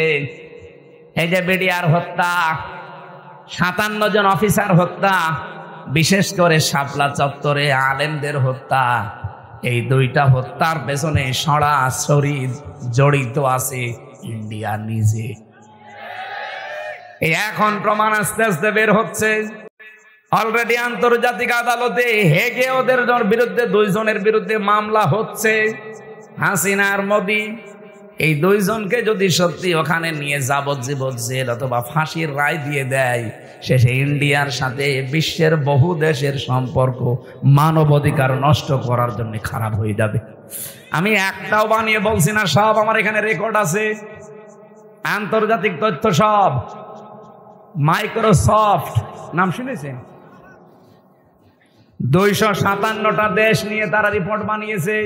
এই যে বিডিআর হত্যা, 57 জন অফিসার হত্যা, বিশেষ করে শাপলা চত্বরে আলেমদের হত্যা, এই 2টা হত্যার পেছনে সরাসরি জড়িত আছে ইন্ডিয়া নিজে। এখন প্রমাণ আস্তে আস্তে বের হচ্ছে। অলরেডি আন্তর্জাতিক আদালতে হেগে ওদের বিরুদ্ধে 2 জনের বিরুদ্ধে মামলা হচ্ছে, হাসিনা আর মোদি। এই 2 জনকে যদি সত্যি ওখানে নিয়ে যাবজ্জীবন জেল অথবা ফাঁসির রায় দিয়ে দেয়, শেষে ইন্ডিয়ার সাথে বিশ্বের বহু দেশের সম্পর্ক মানবাধিকার নষ্ট করার জন্য খারাপ হয়ে যাবে। আমি একটাও বানিয়ে বলছি না, সব আমার এখানে রেকর্ড আছে, আন্তর্জাতিক তথ্য সব। মাইক্রোসফট নাম শুনেছেন? 257টা দেশ নিয়ে তারা রিপোর্ট বানিয়েছে,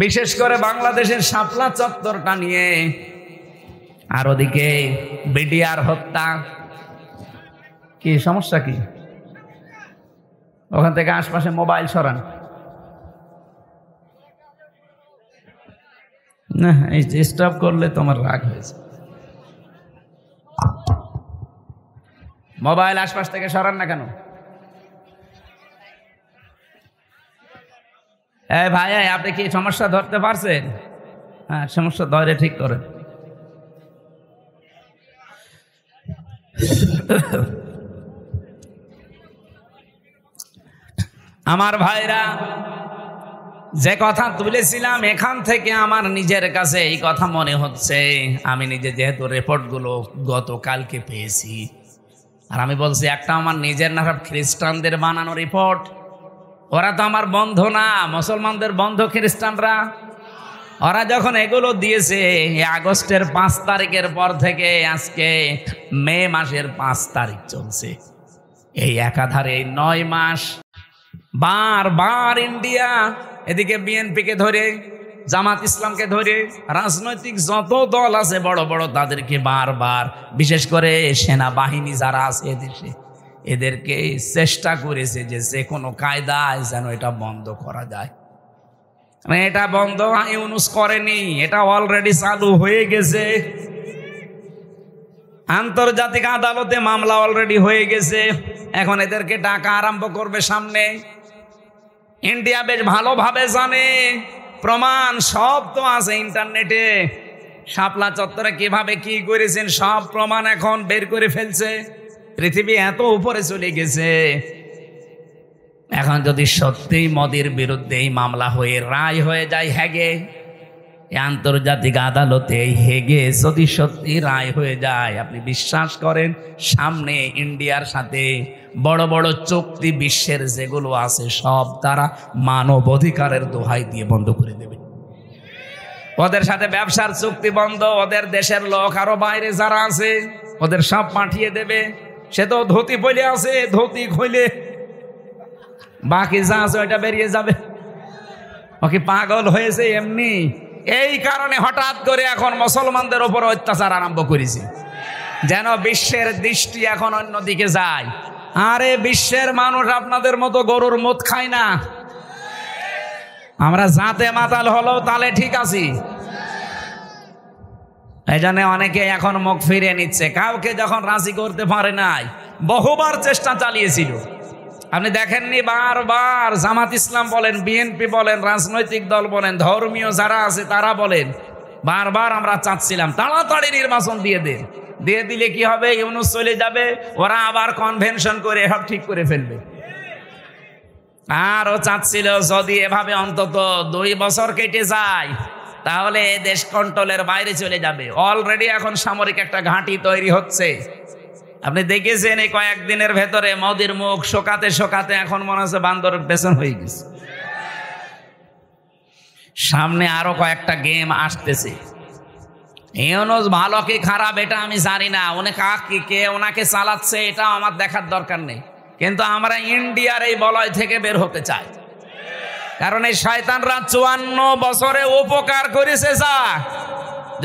বিশেষ করে বাংলাদেশের শাপলা চত্বরটা নিয়ে। আর ওদিকে বিডিআর হত্যা। কি সমস্যা? কি ওখান থেকে আশপাশে মোবাইল সরান না, এই স্টপ করলে তোমার রাগ হয়েছে। মোবাইল আশপাশ থেকে সরান না কেন? ভাই, আপনি কি সমস্যা ধরতে পারছেন? হ্যাঁ, সমস্যা ধরে ঠিক করেন। আমার ভাইরা, যে কথা তুলেছিলাম, এখান থেকে আমার নিজের কাছে এই কথা মনে হচ্ছে, আমি নিজে যেহেতু রিপোর্টগুলো গতকালকে পেয়েছি, আর আমি বলছি একটা আমার নিজের না, খ্রিস্টানদের বানানো রিপোর্ট। ওরা তো আমার বন্ধু না, মুসলমানদের বন্ধু খ্রিস্টানরা। ওরা যখন এগুলো দিয়েছে আগস্টের 5 তারিখের পর থেকে আজকে মে মাসের 5 তারিখ চলছে, এই একাধারে এই 9 মাস বারবার ইন্ডিয়া এদিকে বিএনপিকে ধরে, জামাত ইসলামকে ধরে, রাজনৈতিক যত দল আছে বড় বড়, তাদেরকে বারবার, বিশেষ করে সেনাবাহিনী যারা আছে এদেশে, এদেরকে চেষ্টা করেছে যে কোনো কায়দায় যেন এটা বন্ধ করা যায়। এটা বন্ধ ইউনুস করেনি, এটা অলরেডি চালু হয়ে গেছে। আন্তর্জাতিক আদালতে মামলা অলরেডি হয়ে গেছে, এখন এদেরকে ডাকা আরম্ভ করবে সামনে। ইন্ডিয়া বেশ ভালোভাবে জানে, প্রমাণ সব তো আছে ইন্টারনেটে। শাপলা চত্বরে কিভাবে কি করেছেন সব প্রমাণ এখন বের করে ফেলছে। পৃথিবী এত উপরে চলে গেছে, এখন যদি সত্যিই মোদির বিরুদ্ধে এই মামলা হয়ে রায় হয়ে যায় হেগে, আন্তর্জাতিক আদালতে হেগে যদি সত্যি রায় হয়ে যায়, আপনি বিশ্বাস করেন সামনে ইন্ডিয়ার সাথে বড় বড় চুক্তি বিশ্বের যেগুলো আছে সব তারা মানব অধিকারের দোহাই দিয়ে বন্ধ করে দেবে। ওদের সাথে ব্যবসার চুক্তি বন্ধ, ওদের দেশের লোক আরো বাইরে যারা আছে ওদের সব পাঠিয়ে দেবে। সে তো ধুতি পইলে আছে, ধুতি খুলে বাকি যা আছে ওইটা বেরিয়ে যাবে। ও কি পাগল হয়েছে এমনি? এই কারণে হঠাৎ করে এখন মুসলমানদের উপর অত্যাচার আরম্ভ করেছে, যেন বিশ্বের দৃষ্টি এখন অন্যদিকে যায়। আরে বিশ্বের মানুষ আপনাদের মতো গরুর মদ খায় না, আমরা জাতে মাতাল হলেও তাহলে ঠিক আছি। এই জন্য অনেকে এখন মুখ ফিরিয়ে নিচ্ছে, কাউকে যখন রাজি করতে পারে নাই, বহুবার চেষ্টা চালিয়েছিল। আপনি দেখেননি বারবার জামাত ইসলাম বলেন, বিএনপি বলেন, রাজনৈতিক দল বলেন, ধর্মীয় যারা আছে তারা বলেন, বারবার আমরা চাচ্ছিলাম তাড়াতাড়ি নির্বাচন দিয়ে দেন, দিয়ে দিলে কি হবে, ইউনূস চলে যাবে, ওরা আবার কনভেনশন করে সব ঠিক করে ফেলবে। আর ও চাচ্ছিল যদি এভাবে অন্তত 2 বছর কেটে যায় তাহলে দেশ কন্ট্রোলের বাইরে চলে যাবে। অলরেডি এখন সামরিক একটা ঘাঁটি তৈরি হচ্ছে। আপনি দেখেছেন এই কয়েকদিনের ভেতরে মোদির মুখ শোকাতে শোকাতে এখন মনে হচ্ছে বান্দরের পেছন হয়ে গেছে। সামনে আরো কয়েকটা গেম আসতেছে। ইউনূস ভালো কি খারাপ এটা আমি জানি না, কে ওনাকে চালাচ্ছে এটা আমার দেখার দরকার নেই, কিন্তু আমরা ইন্ডিয়ার এই বলয় থেকে বের হতে চাই। কারণ এই শয়তানরা 54 বছরে উপকার করেছে, যা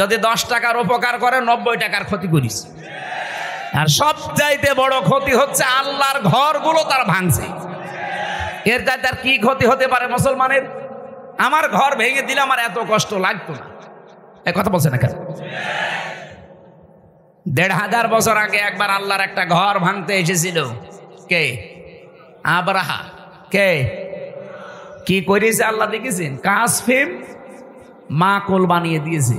যদি 10 টাকার উপকার করে 90 টাকার ক্ষতি করেছে। আর সবচাইতে বড় ক্ষতি হচ্ছে আল্লাহর ঘরগুলো তার ভাঙছে। এর চাইতে আর কি ক্ষতি হতে পারে মুসলমানের? আমার ঘর ভেঙে দিলে আমার এত কষ্ট লাগতো না। এই কথা বলছে না কেন? 1500 বছর আগে একবার আল্লাহর একটা ঘর ভাঙতে এসেছিল। কে? আব্রাহা। কে কি করেছে আল্লাহ দেখেছেন? কাসফিম মাকুল বানিয়ে দিয়েছে।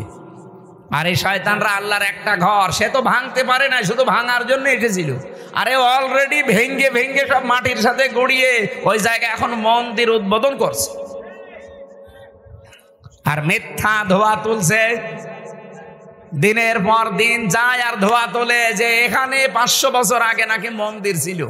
আর এই শয়তানরা আল্লাহর একটা ঘর সে তো ভাঙতে পারে না, শুধু ভাঙার জন্য এসেছিল। আরে অলরেডি ভেঙ্গে ভেঙ্গে সব মাটির সাথে গড়িয়ে ওই জায়গায় এখন মন্দির উদ্বোধন করছে। আর মিথ্যা ধোয়া তুলছে, দিনের পর দিন যায় আর ধোয়া তোলে যে এখানে 500 বছর আগে নাকি মন্দির ছিল।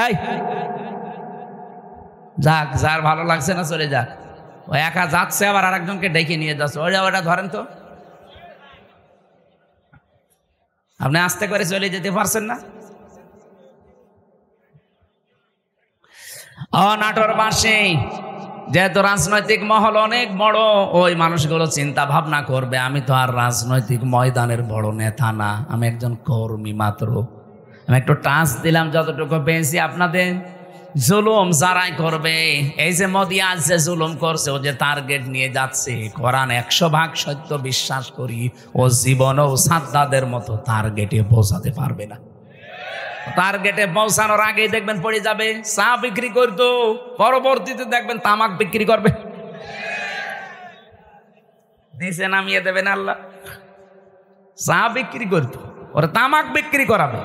এই যাক, যার ভালো লাগছে না চলে যাক। ও একা যাচ্ছে আবার আরেকজনকে ডেকে নিয়ে যাচ্ছে, ওটা ধরেন তো। আপনি আস্তে করে চলে যেতে পারছেন না? নাটোরবাসী যেহেতু রাজনৈতিক মহল অনেক বড়, ওই মানুষগুলো চিন্তা ভাবনা করবে আমি তো আর রাজনৈতিক ময়দানের বড় নেতা না, আমি একজন কর্মী মাত্র। আমি একটু টাচ দিলাম যতটুকু পেয়েছি আপনাদের। জুলুম যারাই করবে, এই যে মোদি আজ যে জুলুম করছে, ও যে টার্গেট নিয়ে যাচ্ছে, কোরআন 100% সত্য বিশ্বাস করি, ও জীবনেও সাদ্দাদের মতো টার্গেটে পৌঁছাতে পারবে না। টার্গেটে পৌঁছানোর আগেই দেখবেন পড়ে যাবে। চা বিক্রি করতো, পরবর্তীতে দেখবেন তামাক বিক্রি করবে, নিচে নামিয়ে দেবেন আল্লাহ। চা বিক্রি করতো, ওরা তামাক বিক্রি করাবে।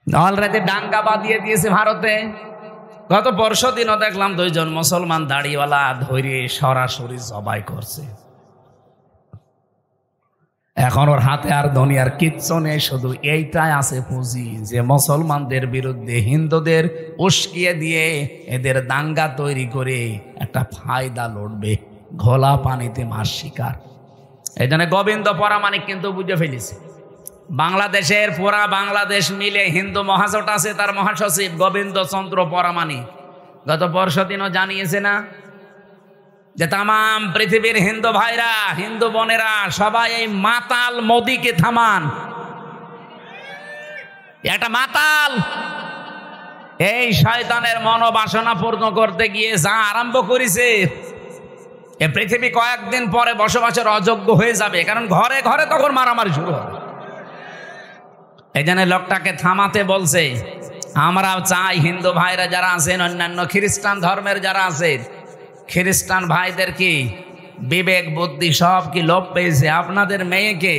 অলরেডি ডাঙ্গা বাঁধিয়ে দিয়েছে ভারতে। গত পরশুদিনও দেখলাম 2 জন মুসলমান দাড়িওয়ালা ধরে সরাসরি জবাই করছে। এখন ওর হাতে আর দুনিয়ার কিচ্ছু নেই, শুধু এইটাই আছে পুঁজি যে মুসলমানদের বিরুদ্ধে হিন্দুদের উস্কিয়ে দিয়ে এদের দাঙ্গা তৈরি করে একটা ফায়দা লড়বে, ঘোলা পানিতে মাছ শিকার। এই জন্য গোবিন্দ পরামানিক কিন্তু বুঝে ফেলেছে, বাংলাদেশের পুরা বাংলাদেশ মিলে হিন্দু মহাজোট আছে, তার মহাসচিব গোবিন্দ চন্দ্র পরামানিক গত পরশুদিনও জানিয়েছে না যে তামাম পৃথিবীর হিন্দু ভাইরা, হিন্দু বোনেরা সবাই এই মাতাল মোদিকে থামান। একটা মাতাল এই শয়তানের মনোবাসনা পূর্ণ করতে গিয়ে যা আরম্ভ করেছে, এ পৃথিবী কয়েকদিন পরে বসবাসের অযোগ্য হয়ে যাবে, কারণ ঘরে ঘরে তখন মারামারি শুরু হবে। এই জন্য লোকটাকে থামাতে বলছে। আমরা চাই হিন্দু ভাইরা যারা আছেন, অন্যান্য খ্রিস্টান ধর্মের যারা আছেন, খ্রিস্টান ভাইদের কি বিবেক বুদ্ধি সব কি লোপ পেয়েছে? আপনাদের মেয়েকে,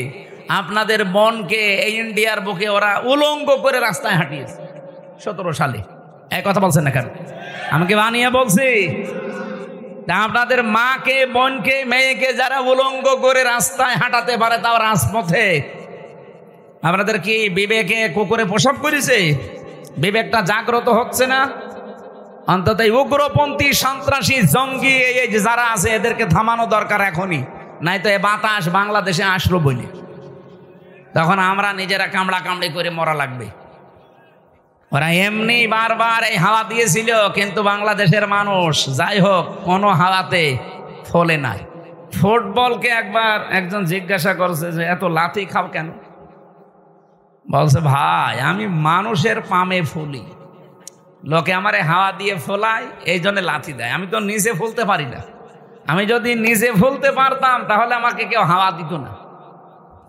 আপনাদের বোনকে এই ইন্ডিয়ার বুকে ওরা উলঙ্গ করে রাস্তায় হাঁটিয়েছে 17 সালে। এই কথা বলছেন না কেন? আমাকে বানিয়ে বলছি। আপনাদের মাকে, বোনকে, মেয়েকে যারা উলঙ্গ করে রাস্তায় হাঁটাতে পারে, তাও রাজপথে, আপনাদের কি বিবেকে কুকুরে প্রসব করেছে? বিবেকটা জাগ্রত হচ্ছে না? অন্তত উগ্রপন্থী, সন্ত্রাসী, জঙ্গি এই যে যারা আছে এদেরকে থামানো দরকার এখনই, নাই তো এ বাতাস বাংলাদেশে আসলো বলে তখন আমরা নিজেরা কামড়া কামড়ি করে মরা লাগবে। ওরা এমনি বারবার এই হাওয়া দিয়েছিল, কিন্তু বাংলাদেশের মানুষ যাই হোক কোনো হাওয়াতে ফলে নাই। ফুটবলকে একবার একজন জিজ্ঞাসা করছে যে এত লাথি খাও কেন? বলছে ভাই আমি মানুষের পামে ফুলি, লোকে আমারে হাওয়া দিয়ে ফোলায়, এই জন্য লাথি দেয়। আমি তো নিজে ফুলতে পারি না। আমি যদি নিজে ফুলতে পারতাম তাহলে আমাকে কেউ হাওয়া দিত না,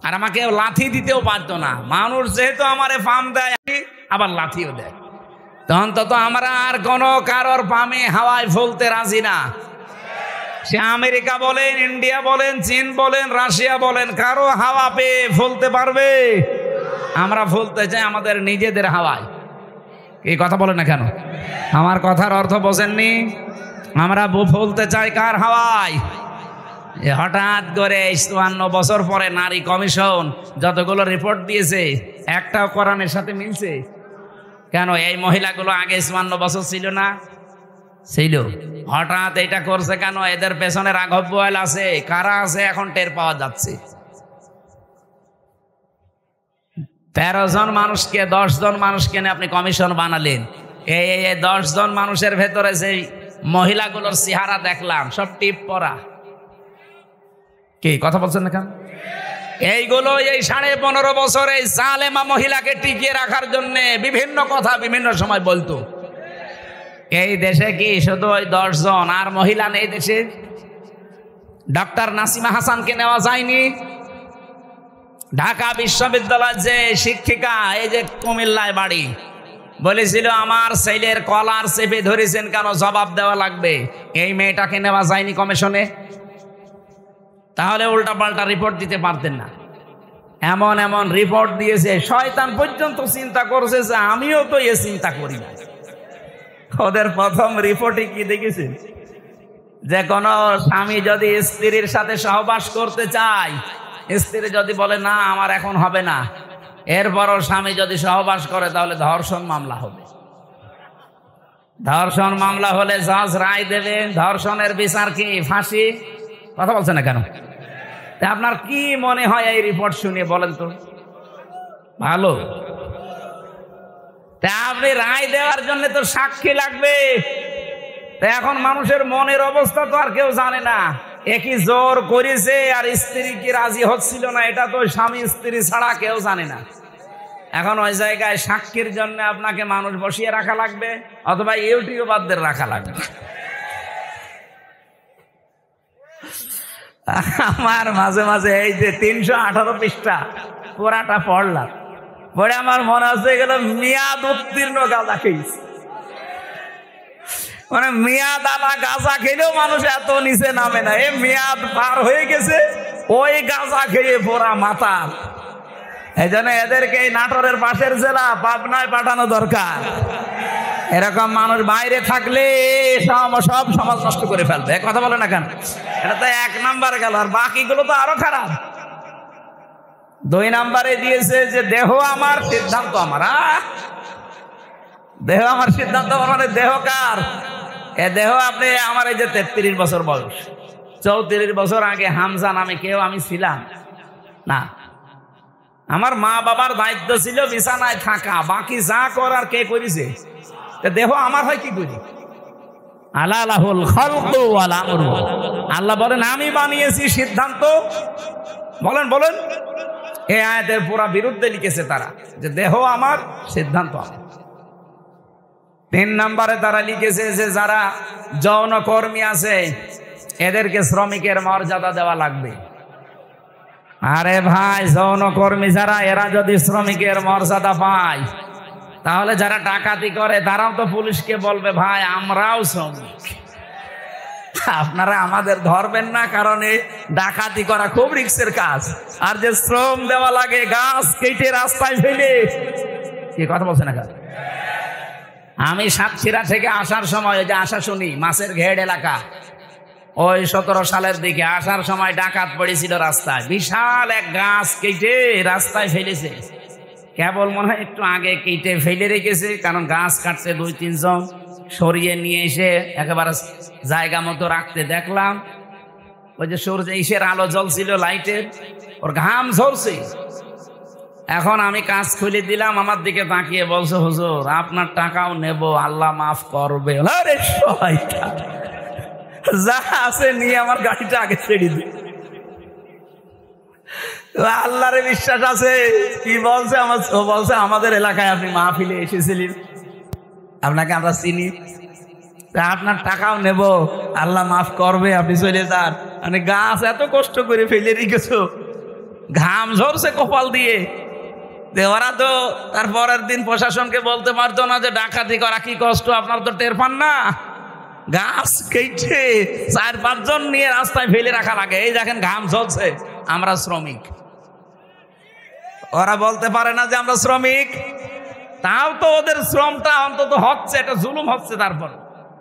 আর আমাকে কেউ লাথি দিতেও পারতো না। মানুষ যেহেতু আমারে পাম দেয়, আবার লাথিও দেয়, তখন তো আমরা আর কোনো কারোর পামে হাওয়ায় ফুলতে রাজি না। সে আমেরিকা বলেন, ইন্ডিয়া বলেন, চীন বলেন, রাশিয়া বলেন, কারো হাওয়া পেয়ে ফুলতে পারবে? আমরা ফুলতে চাই আমাদের নিজেদের হাওয়ায়। এই কথা বলেন না কেন? আমার কথার অর্থ বোঝেননি? আমরা ফুলতে চাই কার হাওয়ায়? হঠাৎ করে 54 বছর পরে নারী কমিশন যতগুলো রিপোর্ট দিয়েছে, একটাও কোরআনের সাথে মিলছে? কেন এই মহিলাগুলো আগে 54 বছর ছিল না? ছিল। হঠাৎ এটা করছে কেন? এদের পেছনে রাঘব বোয়াল আছে। কারা আছে এখন টের পাওয়া যাচ্ছে। 13 জন মানুষকে, 10 জন মানুষকে নিয়ে আপনি কমিশন বানালেন। এই 10 জন মানুষের ভেতরে যে মহিলাগুলোর চেহারা দেখলাম সব টিপ পরা। কি কথা বলছেন না কেন? এইগুলো এই 15.5 বছর এই জালেমা মহিলাকে টিকিয়ে রাখার জন্য বিভিন্ন কথা বিভিন্ন সময় বলতো। এই দেশে কি শুধু ওই 10 জন আর মহিলা নেই দেশে? ডক্টর নাসিমা হাসানকে নেওয়া যায়নি? ঢাকা বিশ্ববিদ্যালয়ের যে শিক্ষিকা, এই যে কুমিল্লায় বাড়ি, বলেছিল আমার ছেলের কলার চেপে ধরেছেন কেন, জবাব দেওয়া লাগবে। এই মেয়েটাকে নেওয়া যায়নি কমিশনে? তাহলে উল্টা পাল্টা রিপোর্ট দিতে পারতেন না? এমন এমন রিপোর্ট দিয়েছে, শয়তান পর্যন্ত চিন্তা করছে যে আমিও তো এ চিন্তা করি না। ওদের প্রথম রিপোর্টে কি দেখেছেন? যে কোনো স্বামী যদি স্ত্রীর সাথে সহবাস করতে চায়, স্ত্রী যদি বলে না আমার এখন হবে না, এরপরও স্বামী যদি সহবাস করে তাহলে ধর্ষণ মামলা হবে। ধর্ষণ মামলা হলে জজ রায় দেবে। ধর্ষণের বিচার কি? ফাঁসি। কথা বলছেন না কেন? আপনার কি মনে হয় এই রিপোর্ট শুনে? বলেন তো। ভালো। আপনি রায় দেওয়ার জন্য তো সাক্ষী লাগবে। এখন মানুষের মনের অবস্থা তো আর কেউ জানে না। একই জোর করেছে আর স্ত্রী কি রাজি হচ্ছিল না, এটা তো স্বামী স্ত্রী ছাড়া কেউ জানে না। এখন ওই জায়গায় সাক্ষীর জন্য আপনাকে মানুষ বসিয়ে রাখা লাগবে, অথবা ইউটিউবারদের রাখা লাগবে। আমার মাঝে মাঝে এই যে 318 পৃষ্ঠা পুরাটা পড়লাম, পড়ে আমার মনে হচ্ছে এগুলো মেয়াদ উত্তীর্ণ গাঁজা খেয়েছে। মানে মেয়াদ আলা গাঁজা খেলেও মানুষ এত নিচে নামে না। এই মেয়াদ পার হয়ে গেছে, ওই গাঁজা খেয়ে পোড়া মাতাল। এই জন্য এদেরকে এই নাটোরের পাশের জেলা পাবনায় পাঠানো দরকার। এরকম মানুষ বাইরে থাকলে সব সমাজ নষ্ট করে ফেলবে। কথা বলে না কেন? এটা তো 1 নাম্বার গেল, আর বাকিগুলো তো আরো খারাপ। 2 নাম্বারে দিয়েছে যে দেহ আমার সিদ্ধান্ত আমার। দেহ আমার সিদ্ধান্ত আমার মানে দেহ কার? এ দেহ আপনি আমার এই যে 33 বছর বয়স, 34 বছর আগে হামজা নামে কেউ আমি ছিলাম না। আমার মা বাবার দায়িত্ব ছিল বিছানায় থাকা, বাকি যা করার কে করেছে? দেহ আমার হয় কি করি? আলাহুল খালকু ওয়াল আমরু। আল্লাহ বলেন আমি বানিয়েছি, সিদ্ধান্ত। বলেন বলেন। এই আয়াতের পুরা বিরুদ্ধে লিখেছে তারা, যে দেহ আমার, সিদ্ধান্ত আমার। 3 নম্বরে তারা লিখেছে যে যারা যৌন কর্মী আছে, এদেরকে শ্রমিকের মর্যাদা দেওয়া লাগবে। আরে ভাই, যৌনকর্মী যারা, এরা যদি শ্রমিকের মর্যাদা পায়, তাহলে যারা ডাকাতি করে তারাও তো পুলিশকে বলবে, ভাই আমরাও শ্রমিক, আপনারা আমাদের ধরবেন না, কারণ এই ডাকাতি করা খুব রিস্কের কাজ। আর যে শ্রম দেওয়া লাগে, গাছ কেটে রাস্তায় ফেলে, কি কথা বলছে না? আমি সাতক্ষীরা থেকে আসার সময়, ওই যে আশা শুনি মাছের ঘেড় এলাকা, ওই 17 সালের দিকে আসার সময় ডাকাত পড়েছিল রাস্তায়, বিশাল এক গাছ কেটে রাস্তায় ফেলেছে। কেবল মনে হয় একটু আগে কেটে ফেলে রেখেছে, কারণ গাছ কাটছে 2-3 জন, সরিয়ে নিয়ে এসে একেবারে জায়গা মতো রাখতে দেখলাম। ওই যে সূর্য ইসের আলো জ্বলছিল লাইটের, ওর ঘাম ঝরছে। এখন আমি কাজ খুলে দিলাম, আমার দিকে তাকিয়ে বলছে, হুজুর আপনার টাকাও নেব, আল্লাহ মাফ করবে। আরে শয়তান, যা আছে নিয়ে আমার গাড়িটা আগে ছেড়ে দিই। আল্লাহরে বিশ্বাস আছে। কি বলছে? বলছে আমাদের এলাকায় আপনি মাহফিলে এসেছিলেন, আপনাকে আমরা চিনি, আপনার টাকাও নেব, আল্লাহ মাফ করবে, আপনি চলে যান। মানে গাছ এত কষ্ট করে ফেলে রেখেছো, ঘাম ঝরছে কপাল দিয়ে। ওরা তো তার পরের দিন প্রশাসনকে বলতে পারতো না যে ডাকাতি করা কি কষ্ট, আপনার তো টের পান না? গাছ কেটে 4-5 জন নিয়ে রাস্তায় ফেলে রাখা লাগে। এই দেখেন ঘাম ঝরছে, আমরা শ্রমিক। ওরা বলতে পারে না যে আমরা শ্রমিক, তাও তো ওদের শ্রমটা অন্তত হচ্ছে, এটা জুলুম হচ্ছে। তারপর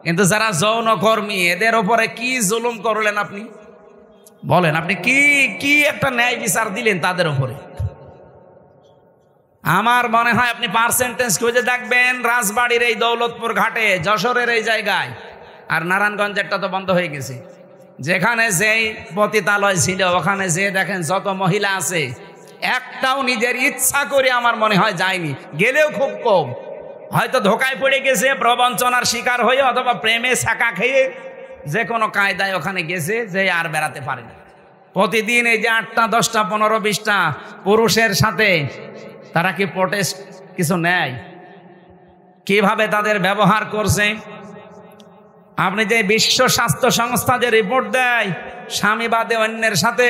কিন্তু যারা যৌনকর্মী, এদের ওপরে কি জুলুম করলেন আপনি? বলেন, আপনি কি একটা ন্যায় বিচার দিলেন তাদের উপরে? আমার মনে হয় আপনি পার্সেন্টেজ খুঁজে দেখবেন, রাজবাড়ির এই দৌলতপুর ঘাটে, যশোরের এই জায়গায়, আর নারায়ণগঞ্জেরটা তো বন্ধ হয়ে গেছে, যেখানে যেই পতিতালয় ছিল ওখানে যে দেখেন যত মহিলা আছে, একটাও নিজের ইচ্ছা করে আমার মনে হয় যায়নি, গেলেও খুব কম। হয়তো ধোকায় পড়ে গেছে, প্রবঞ্চনার শিকার হয়ে, অথবা প্রেমে ছাকা খেয়ে যে কোনো কায়দায় ওখানে গেছে, যে আর বেড়াতে পারে না। প্রতিদিন এই যে 8টা 10টা 15 20টা পুরুষের সাথে তারা কি প্রোটেস্ট কিছু নেয়? কিভাবে তাদের ব্যবহার করছে? আপনি যে বিশ্ব স্বাস্থ্য সংস্থা যে রিপোর্ট দেয়, স্বামী বাদে অন্যের সাথে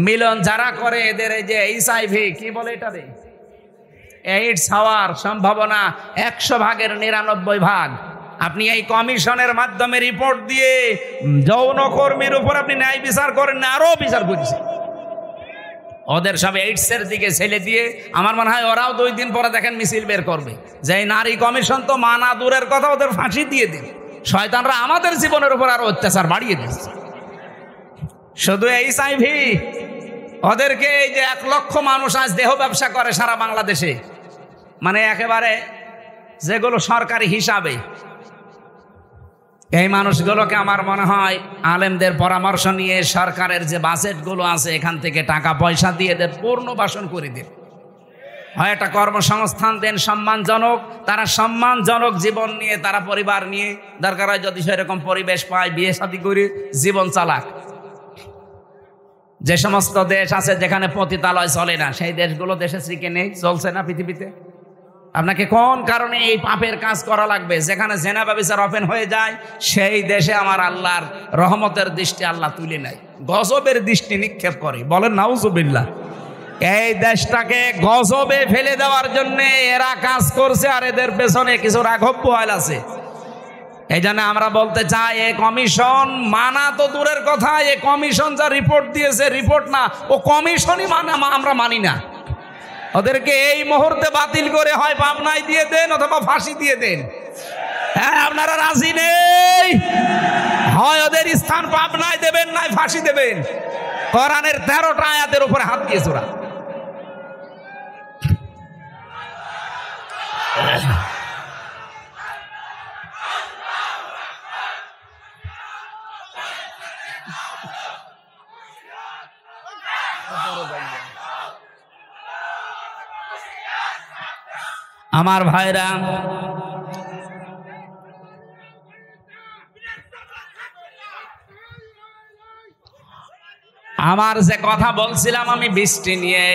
মিলন যারা করে, এদের এই যে HIV কি বলে এটারে, এইডস হওয়ার সম্ভাবনা 100 ভাগের 99 ভাগ। আপনি এই কমিশনের মাধ্যমে রিপোর্ট দিয়ে যৌনকর্মীর উপর আপনি ন্যায় বিচার করেন না, আরো বিচার করছেন। ওদের সব এইডসের দিকে ছেলে দিয়ে, আমার মনে হয় ওরাও 2 দিন পরে দেখেন মিছিল বের করবে যে নারী কমিশন তো মানা দূরের কথা, ওদের ফাঁসি দিয়ে দিন। শয়তানরা আমাদের জীবনের উপর আরো অত্যাচার বাড়িয়ে দিচ্ছে। শুধু HIV, ওদেরকে এই যে 1 লক্ষ মানুষ আজ দেহ ব্যবসা করে সারা বাংলাদেশে, মানে একেবারে যেগুলো সরকারি হিসাবে, এই মানুষগুলোকে আমার মনে হয় আলেমদের পরামর্শ নিয়ে সরকারের যে বাজেটগুলো আছে এখান থেকে টাকা পয়সা দিয়ে এদের পুনর্বাসন করে দিন, হয় একটা কর্মসংস্থান দেন সম্মানজনক, তারা সম্মানজনক জীবন নিয়ে, তারা পরিবার নিয়ে, দরকার হয় যদি সেরকম পরিবেশ পায় বিয়ে শাদী করে জীবন চালাক। যে সমস্ত দেশ আছে যেখানে পতিতালয় চলে না, সেই দেশগুলো দেশে শিখে নেই, চলছে না পৃথিবীতে। আপনাকে কোন কারণে এই পাপের কাজ করা লাগবে? যেখানে জেনা ব্যভিচার ওপেন হয়ে যায়, সেই দেশে আমার আল্লাহর রহমতের দৃষ্টি আল্লাহ তুলে নেয়, গজবের দৃষ্টি নিক্ষেপ করে। বলেন নাউজুবিল্লাহ। এই দেশটাকে গজবে ফেলে দেওয়ার জন্য এরা কাজ করছে, আর এদের পেছনে কিছু রাঘব পোয়াল আছে। এই জন্য আমরা বলতে চাই, এই কমিশন মানা তো দূরের কথা, এই কমিশন যা রিপোর্ট দিয়েছে, রিপোর্ট না, ও কমিশনই আমরা মানি না। ওদেরকে এই মুহূর্তে বাতিল করে হয় পাবনায় দিয়ে দেন অথবা ফাঁসি দিয়ে দেন। হ্যাঁ, আপনারা রাজি নেই? হয় ওদের স্থান পাবনায় দেবেন, নাই ফাঁসি দেবেন। কোরআনের 13টা আয়াতের উপরে হাত দিয়েছে ওরা। আমার ভাইরা, আমার যে কথা বলছিলাম আমি বৃষ্টি নিয়ে,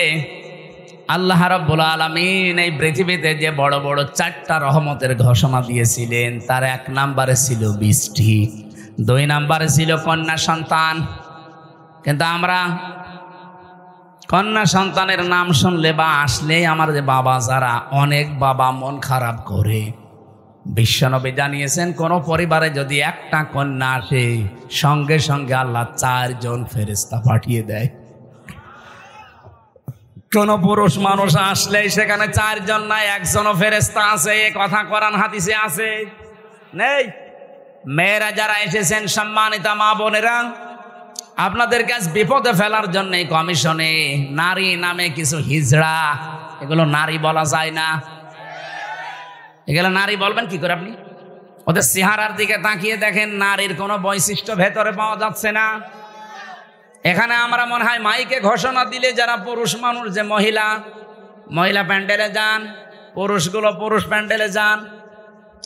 আল্লাহ রাব্বুল আলামিন এই পৃথিবীতে যে বড় বড় 4টা রহমতের ঘোষণা দিয়েছিলেন, তার 1 নম্বরে ছিল বৃষ্টি। 2 নম্বরে ছিল কন্যা সন্তান। কিন্তু আমরা কন্যা সন্তানের নাম শুনলে বা আসলে আমার যে বাবা যারা, অনেক বাবা মন খারাপ করে। বিশ্বনবী জানিয়েছেন কোন পরিবারে যদি একটা কন্যা আসে সঙ্গে সঙ্গে আল্লাহ 4 জন ফেরেশতা পাঠিয়ে দেয়। কোন পুরুষ মানুষ আসলে সেখানে 4 জন নাই, 1 জনও ফেরেশতা আছে। এ কথা কোরআন হাদিসে আছে নেই? মেয়েরা যারা এসেছেন, সম্মানিতা মা বোনেরা, আপনাদের কাছে বিপদে ফেলার জন্য এই কমিশনে নারী নামে কিছু হিজড়া, এগুলো নারী বলা যায় না। এগুলো নারী বলবেন কি করে আপনি? ওদের চেহারার দিকে তাকিয়ে দেখেন, নারীর কোনো বৈশিষ্ট্য ভেতরে পাওয়া যাচ্ছে না। এখানে আমরা মনে হয় মাইকে ঘোষণা দিলে যারা পুরুষ মানুষ, যে মহিলা মহিলা প্যান্ডেলে যান, পুরুষগুলো পুরুষ প্যান্ডেলে যান,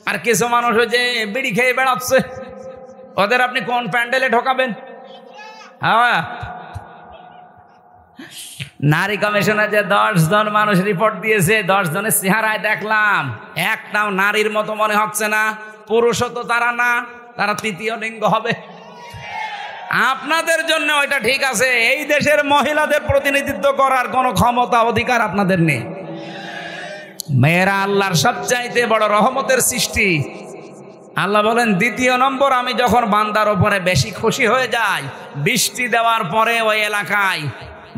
আর কিছু মানুষ ওই যে বিড়ি খেয়ে বেড়াচ্ছে, ওদের আপনি কোন প্যান্ডেলে ঢোকাবেন? হ্যাঁ, নারী কমিশনে যে 10 জন মানুষ রিপোর্ট দিয়েছে, 10 জনের চেহারায় দেখলাম একটাও নারীর মতো মনে হচ্ছে না। পুরুষও তো তারা না, তারা তৃতীয় লিঙ্গ হবে। আপনাদের জন্য ওইটা ঠিক আছে, এই দেশের মহিলাদের প্রতিনিধিত্ব করার কোনো ক্ষমতা অধিকার আপনাদের নেই। মেয়েরা আল্লাহর সবচাইতে বড় রহমতের সৃষ্টি। আল্লাহ বলেন, 2 নম্বর, আমি যখন বান্দার উপরে বেশি খুশি হয়ে যাই, বৃষ্টি দেওয়ার পরে ওই এলাকায়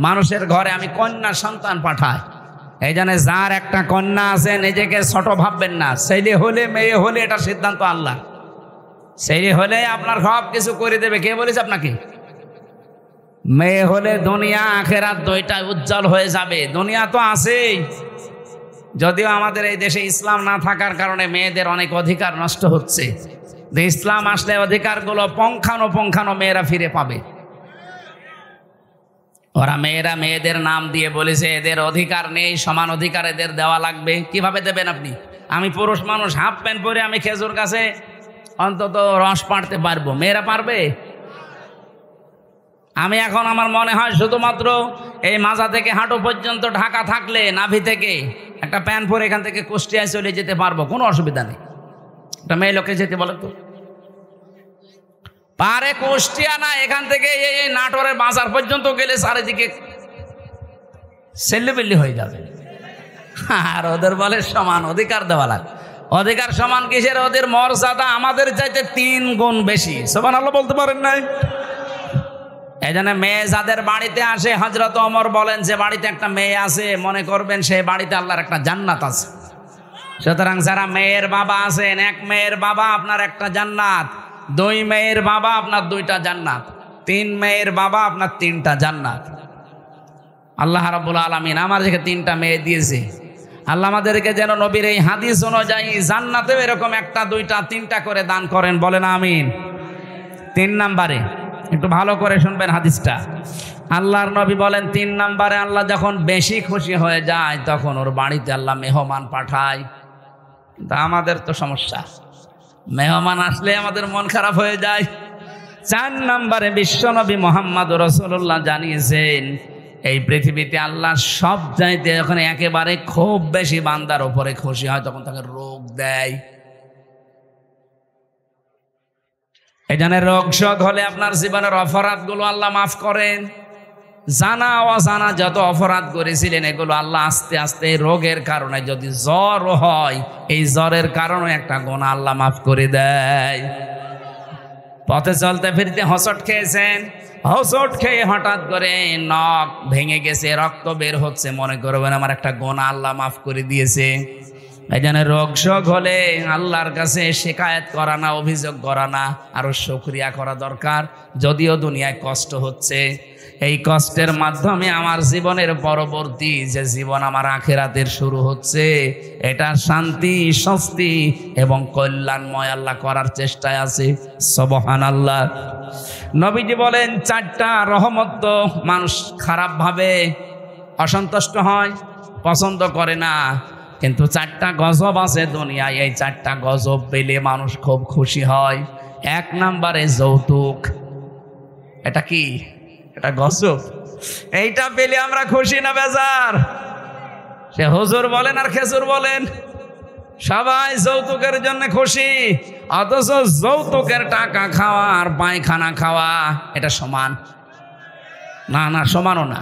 মানুষের ঘরে আমি কন্যা সন্তান পাঠাই। এই জন্য যার একটা কন্যা আছে নিজেকে ছোট ভাববেন না। ছেলে হলে মেয়ে হলে এটা সিদ্ধান্ত আল্লাহ। ছেলে হলে আপনার সব কিছু করে দেবে, কে বলেছে আপনাকে? মেয়ে হলে দুনিয়া আখেরাত দুইটাই উজ্জ্বল হয়ে যাবে। দুনিয়া তো আছেই, যদিও আমাদের এই দেশে ইসলাম না থাকার কারণে মেয়েদের অনেক অধিকার নষ্ট হচ্ছে। ইসলাম আসলে অধিকারগুলো পঙ্খানো মেয়েরা ফিরে পাবে। ওরা মেয়েরা মেয়েদের নাম দিয়ে বলেছে এদের অধিকার নেই, সমান অধিকার এদের দেওয়া লাগবে। কিভাবে দেবেন আপনি? আমি পুরুষ মানুষ, হাফ প্যান্ট পরে আমি খেজুর গাছে অন্তত রস পাড়তে পারবো, মেয়েরা পারবে? আমি এখন আমার মনে হয় শুধুমাত্র এই মাজা থেকে হাঁটু পর্যন্ত ঢাকা থাকলে, নাভি থেকে একটা প্যান্ট পরে এখান থেকে কুষ্টিয়ায় চলে যেতে পারবো, কোনো অসুবিধা নেই। একটা মেয়ে লোকে যেতে বলে তো পারে? কুষ্টিয়া না, এখান থেকে এই নাটোরের বাজার পর্যন্ত গেলে চারিদিকে সেল্লিবিল্লি হয়ে যাবে। আর ওদের বলে সমান অধিকার দেওয়া লাগে। অধিকার সমান কিসের? ওদের মর্যাদা আমাদের চাইতে 3 গুণ বেশি। সুবহানাল্লাহ বলতে পারেন নাই? এই জন্য মেয়ে যাদের বাড়িতে আসে, হযরত ওমর বলেন, যে বাড়িতে একটা মেয়ে আছে মনে করবেন সেই বাড়িতে আল্লাহর একটা জান্নাত আছে। সুতরাং যারা মেয়ের বাবা আছেন, 1 মেয়ের বাবা আপনার একটা জান্নাত, 2 মেয়ের বাবা আপনার 2টা জান্নাত, 3 মেয়ের বাবা আপনার 3টা জান্নাত। আল্লাহ রাব্বুল আলামিন আমাদেরকে 3টা মেয়ে দিয়েছে। আল্লাহ আমাদেরকে যেন নবীর এই হাদিস অনুযায়ী জান্নাতেও এরকম 1টা 2টা 3টা করে দান করেন, বলেন আমিন। 3 নম্বরে একটু ভালো করে শুনবেন হাদিসটা। আল্লাহর নবী বলেন 3 নম্বরে আল্লাহ যখন বেশি খুশি হয়ে যায় তখন ওর বাড়িতে আল্লাহ মেহমান পাঠায়। কিন্তু আমাদের তো সমস্যা, মেহমান আসলে আমাদের মন খারাপ হয়ে যায়। 4 নম্বরে বিশ্বনবী মুহাম্মদ রাসূলুল্লাহ জানিয়েছেন, এই পৃথিবীতে আল্লাহ সব চাইতে যখন একেবারে খুব বেশি বান্দার উপরে খুশি হয় তখন তাকে রোগ দেয়। এই জন্য রোগ শোক হলে আপনার জীবনের অপরাধগুলো আল্লাহ মাফ করেন। জানা অজানা যত অপরাধ করেছিলেন এগুলো আল্লাহ আস্তে আস্তে রোগের কারণে, যদি জ্বর হয় এই জ্বরের কারণে একটা গুনাহ আল্লাহ মাফ করে দেয়। পথে চলতে ফিরতে হোঁচট খেয়েছেন, হোঁচট খেয়ে হঠাৎ করে নখ ভেঙে গেছে, রক্ত বের হচ্ছে, মনে করবেন আমার একটা গুনাহ আল্লাহ মাফ করে দিয়েছে। এই জন্য রোগ শোক হলে আল্লাহর কাছে শিকায়েত করা না, অভিযোগ করা না, আরো শুকরিয়া করা দরকার। যদিও দুনিয়ায় কষ্ট হচ্ছে, এই কষ্টের মাধ্যমে আমার জীবনের পরবর্তী যে জীবন আমার আখিরাতের শুরু হচ্ছে, এটা শান্তি, স্বস্তি এবং কল্যাণময় আল্লাহ করার চেষ্টায় আছে। সুবহানাল্লাহ। নবীজি বলেন 4টা রহমত তো মানুষ খারাপ ভাবে অসন্তুষ্ট হয়, পছন্দ করে না, কিন্তু 4টা গজব আছে দুনিয়ায়। এই 4টা গজব পেলে মানুষ খুব খুশি হয়। 1 নম্বরে যৌতুক। এটা কি? এটা গজব। এইটা পেলে আমরা খুশি না বেজার? সে হুজুর বলেন আর খেজুর বলেন, সবাই যৌতুকের জন্য খুশি, অথচ যৌতুকের টাকা খাওয়া আর পায়খানা খাওয়া এটা সমান না? না, সমানও না।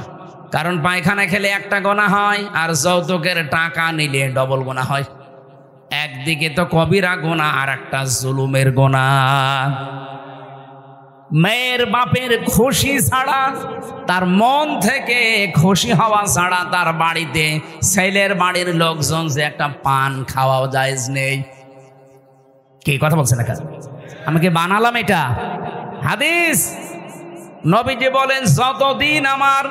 কারণ পায়খানা খেলে একটা গোনা হয়, আর যৌতুকের টাকা নিলে ডবল গোনা হয়। একদিকে তো কবিরা গোনা, আর একটা জুলুমের গোনা। মেয়ের বাপের খুশি ছাড়া, তার মন থেকে খুশি হওয়া ছাড়া তার বাড়িতে ছেলের বাড়ির লোকজন যে একটা পান খাওয়াও জায়েজ নেই। কি কথা বলছেন না? আমি কি বানালাম এটা? হাদিস। নবীজি বলেন, যতদিন আমার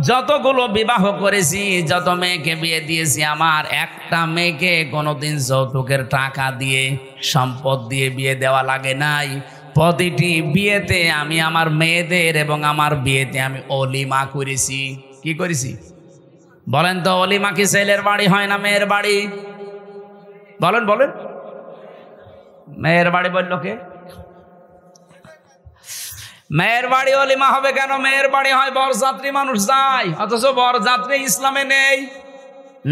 যতগুলো বিবাহ করেছি, যত মেয়েকে বিয়ে দিয়েছি, আমার একটা মেয়েকে কোনোদিন যৌতুকের টাকা দিয়ে, সম্পদ দিয়ে বিয়ে দেওয়া লাগে নাই। প্রতিটি বিয়েতে আমি আমার মেয়েদের এবং আমার বিয়েতে আমি অলিমা করেছি। কি করেছি বলেন তো? অলিমা কি ছেলের বাড়ি হয় না মেয়ের বাড়ি? বলেন বলেন। মেয়ের বাড়ি বললো কে? মেয়ের বাড়ি অলিমা হবে কেন? মেয়ের বাড়ি হয় বরযাত্রী মানুষ যায়, অথচ বরযাত্রী ইসলামে নেই।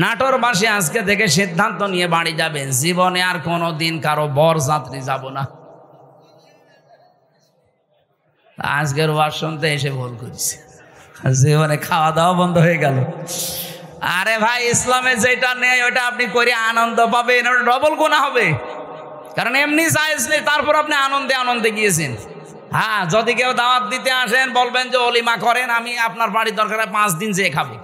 নাটোরবাসী আজকে থেকে সিদ্ধান্ত নিয়ে বাড়ি যাবেন, জীবনে আর কোনোদিন কারো বরযাত্রী যাব না। আজকের ওয়াজ শুনতে এসে ভুল করেছে, জীবনে খাওয়া দাওয়া বন্ধ হয়ে গেল। আরে ভাই, ইসলামে যেটা নেই ওটা আপনি করে আনন্দ পাবেন, ওটা ডবল গুনাহ হবে। কারণ এমনি জায়েজ নেই, তারপর আপনি আনন্দে আনন্দে গিয়েছেন। হ্যাঁ, যদি কেউ দাওয়াত দিতে আসেন বলবেন যে অলিমা করেন, আমি আপনার বাড়ির দরকার 5 দিন যেয়ে খাবো।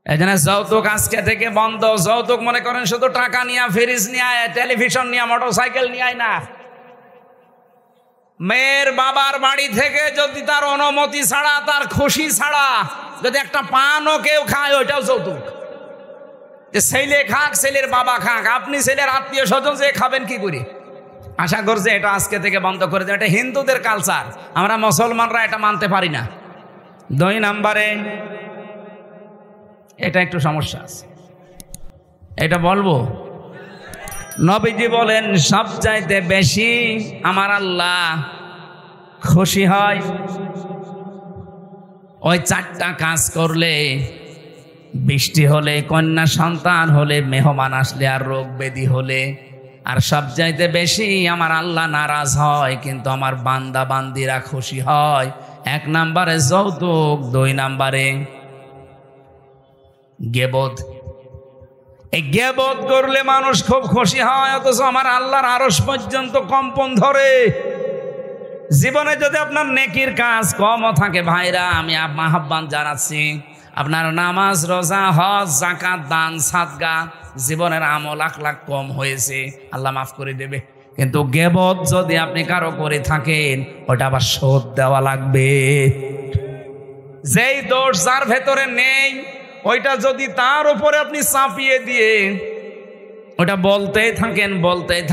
এই জন্য যৌতুক আজকে থেকে বন্ধ। যৌতুক মনে করেন শুধু টাকা নিয়ে, ফ্রিজ নিয়ে, টেলিভিশন নিয়ে, মোটরসাইকেল নিয়ে না। মেয়ের বাবার বাড়ি থেকে যদি তার অনুমতি ছাড়া, তার খুশি ছাড়া যদি একটা পানও কেউ খায়, ওইটাও যৌতুক। যে ছেলে খাক, ছেলের বাবা খাক, আপনি ছেলের আত্মীয় স্বজন যে খাবেন কি করে? আশা করছে এটা আজকে থেকে বন্ধ করে দেয়। এটা হিন্দুদের কালচার, আমরা মুসলমানরা এটা মানতে পারি না। 2 নম্বরে এটা একটু সমস্যা আছে, এটা বলবো। নবীজি বলেন, সবচাইতে বেশি আমার আল্লাহ খুশি হয় ওই 4টা কাজ করলে: বৃষ্টি হলে, কন্যা সন্তান হলে, মেহমান আসলে, আর রোগ ব্যাধি হলে। আর সবচাইতে বেশি আমার আল্লাহ নারাজ হয়, কিন্তু আমার বান্দা বান্দিরা খুশি হয়। 1 নম্বরে যৌতুক, 2 নম্বরে গীবত। এই গীবত করলে মানুষ খুব খুশি হয়, অথচ আমার আল্লাহর আরশ পর্যন্ত কম্পন ধরে। জীবনে যদি আপনার নেকির কাজ কমও থাকে, ভাইরা আমি আহ্বান জানাচ্ছি, আপনার নামাজ, রোজা, হজ, যাকাত, দান, সাদকা, জীবনের আমল আখলাক কম হয়েছে, আল্লাহ মাফ করে দেবে। কিন্তু গীবত যদি আপনি কারো করে থাকেন, ওটা আবার শোধ দেওয়া লাগবে। যেই দোষ যার ভেতরে নেই, ওইটা যদি তার উপরে আপনি চাপিয়ে দিয়ে ওটা বলতেই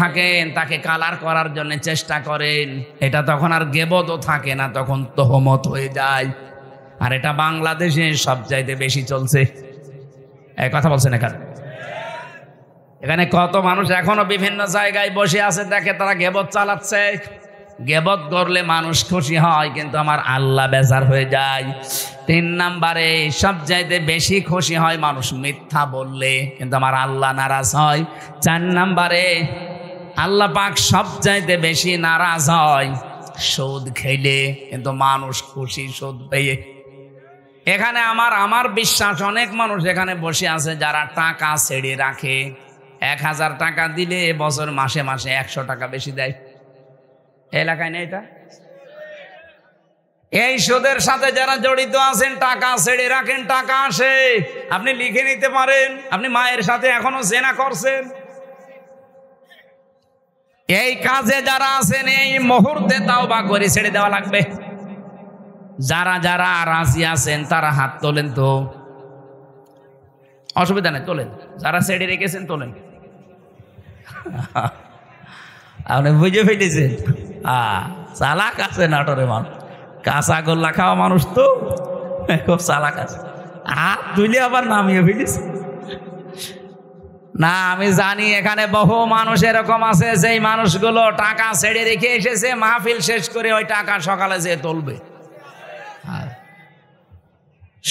থাকেন, তাকে কালার করার জন্য চেষ্টা করেন, এটা তখন আর গীবতও থাকে না, তখন তোহমত হয়ে যায়। আর এটা বাংলাদেশে সবচাইতে বেশি চলছে। এই কথা বলছেন এখানে কত মানুষ এখনো বিভিন্ন জায়গায় বসে আছে, দেখে তারা গীবত চালাচ্ছে। গীবত করলে মানুষ খুশি হয়, কিন্তু আমার আল্লাহ বেজার হয়ে যায়। 3 নম্বরে সবচাইতে বেশি খুশি হয় মানুষ মিথ্যা বললে, কিন্তু আমার আল্লাহ নারাজ হয়। 4 নম্বরে আল্লাহ পাক সবচাইতে বেশি নারাজ হয় সুদ খেলে, কিন্তু মানুষ খুশি সুদ পেয়ে। এখানে আমার বিশ্বাস অনেক মানুষ এখানে বসে আছে যারা টাকা ছেড়ে রাখে। 1000 টাকা দিলে বছর মাসে মাসে 100 টাকা বেশি দেয়। এলাকায় নেই এটা? এই সুদের সাথে যারা জড়িত আছেন, টাকা ছেড়ে রাখেন, টাকা আসে, আপনি লিখে নিতে পারেন আপনি মায়ের সাথে এখনো জেনা করছেন। এই কাজে যারা আছেন, এই মুহূর্তে তাওবা করে ছেড়ে দেওয়া লাগবে। যারা যারা রাজি আছেন তারা হাত তোলেন তো, অসুবিধা নেই, তোলেন। যারা ছেড়ে রেখেছেন তোলেন। আপনি বুঝে ফেলেছেন? চালাক আছে নাটোরে মানুষ, কাঁচা গোল্লা খাওয়া মানুষ তো খুব চালাক আছে। হাত তুলে আবার নামিয়ে ফেলেছে। না, আমি জানি এখানে বহু মানুষ এরকম আছে, যেই মানুষগুলো টাকা ছেড়ে রেখে এসেছে, মাহফিল শেষ করে ওই টাকা সকালে যেয়ে তুলবে।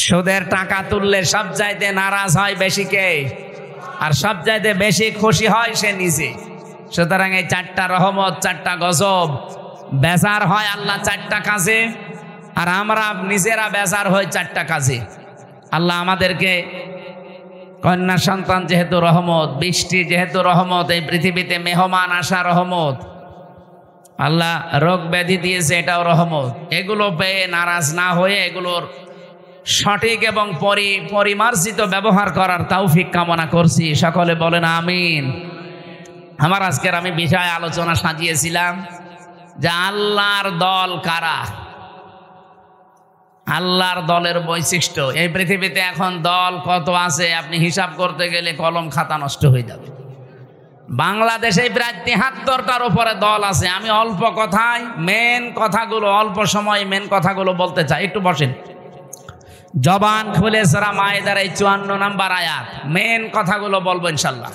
সুদের টাকা তুললে সবচাইতে নারাজ হয় বেশি কে? আর সবচাইতে বেশি খুশি হয় সে নিজে। সুতরাং এই 4টা রহমত, 4টা গজব বেজার হয় আল্লাহ 4টা কাজে, আর আমরা নিজেরা বেজার হই 4টা কাজে। আল্লাহ আমাদেরকে কন্যা সন্তান যেহেতু রহমত, বৃষ্টি যেহেতু রহমত, এই পৃথিবীতে মেহমান আসা রহমত, আল্লাহ রোগ ব্যাধি দিয়েছে এটাও রহমত। এগুলো পেয়ে নারাজ না হয়ে এগুলোর সঠিক এবং পরিমার্জিত ব্যবহার করার তৌফিক কামনা করছি। সকলে বলেন আমিন। আমার আজকের আমি বিষয় আলোচনা সাজিয়েছিলাম যে আল্লাহর দল কারা, আল্লাহর দলের বৈশিষ্ট্য। এই পৃথিবীতে এখন দল কত আছে আপনি হিসাব করতে গেলে কলম খাতা নষ্ট হয়ে যাবে। বাংলাদেশে প্রায় 73টার উপরে দল আছে। আমি অল্প কথায় মেন কথাগুলো, অল্প সময় মেন কথাগুলো বলতে চাই। একটু বসেন, জবান খুলে সূরা মায়েদার এই 54 নম্বর আয়াত মেন কথাগুলো বলবো ইনশাল্লাহ।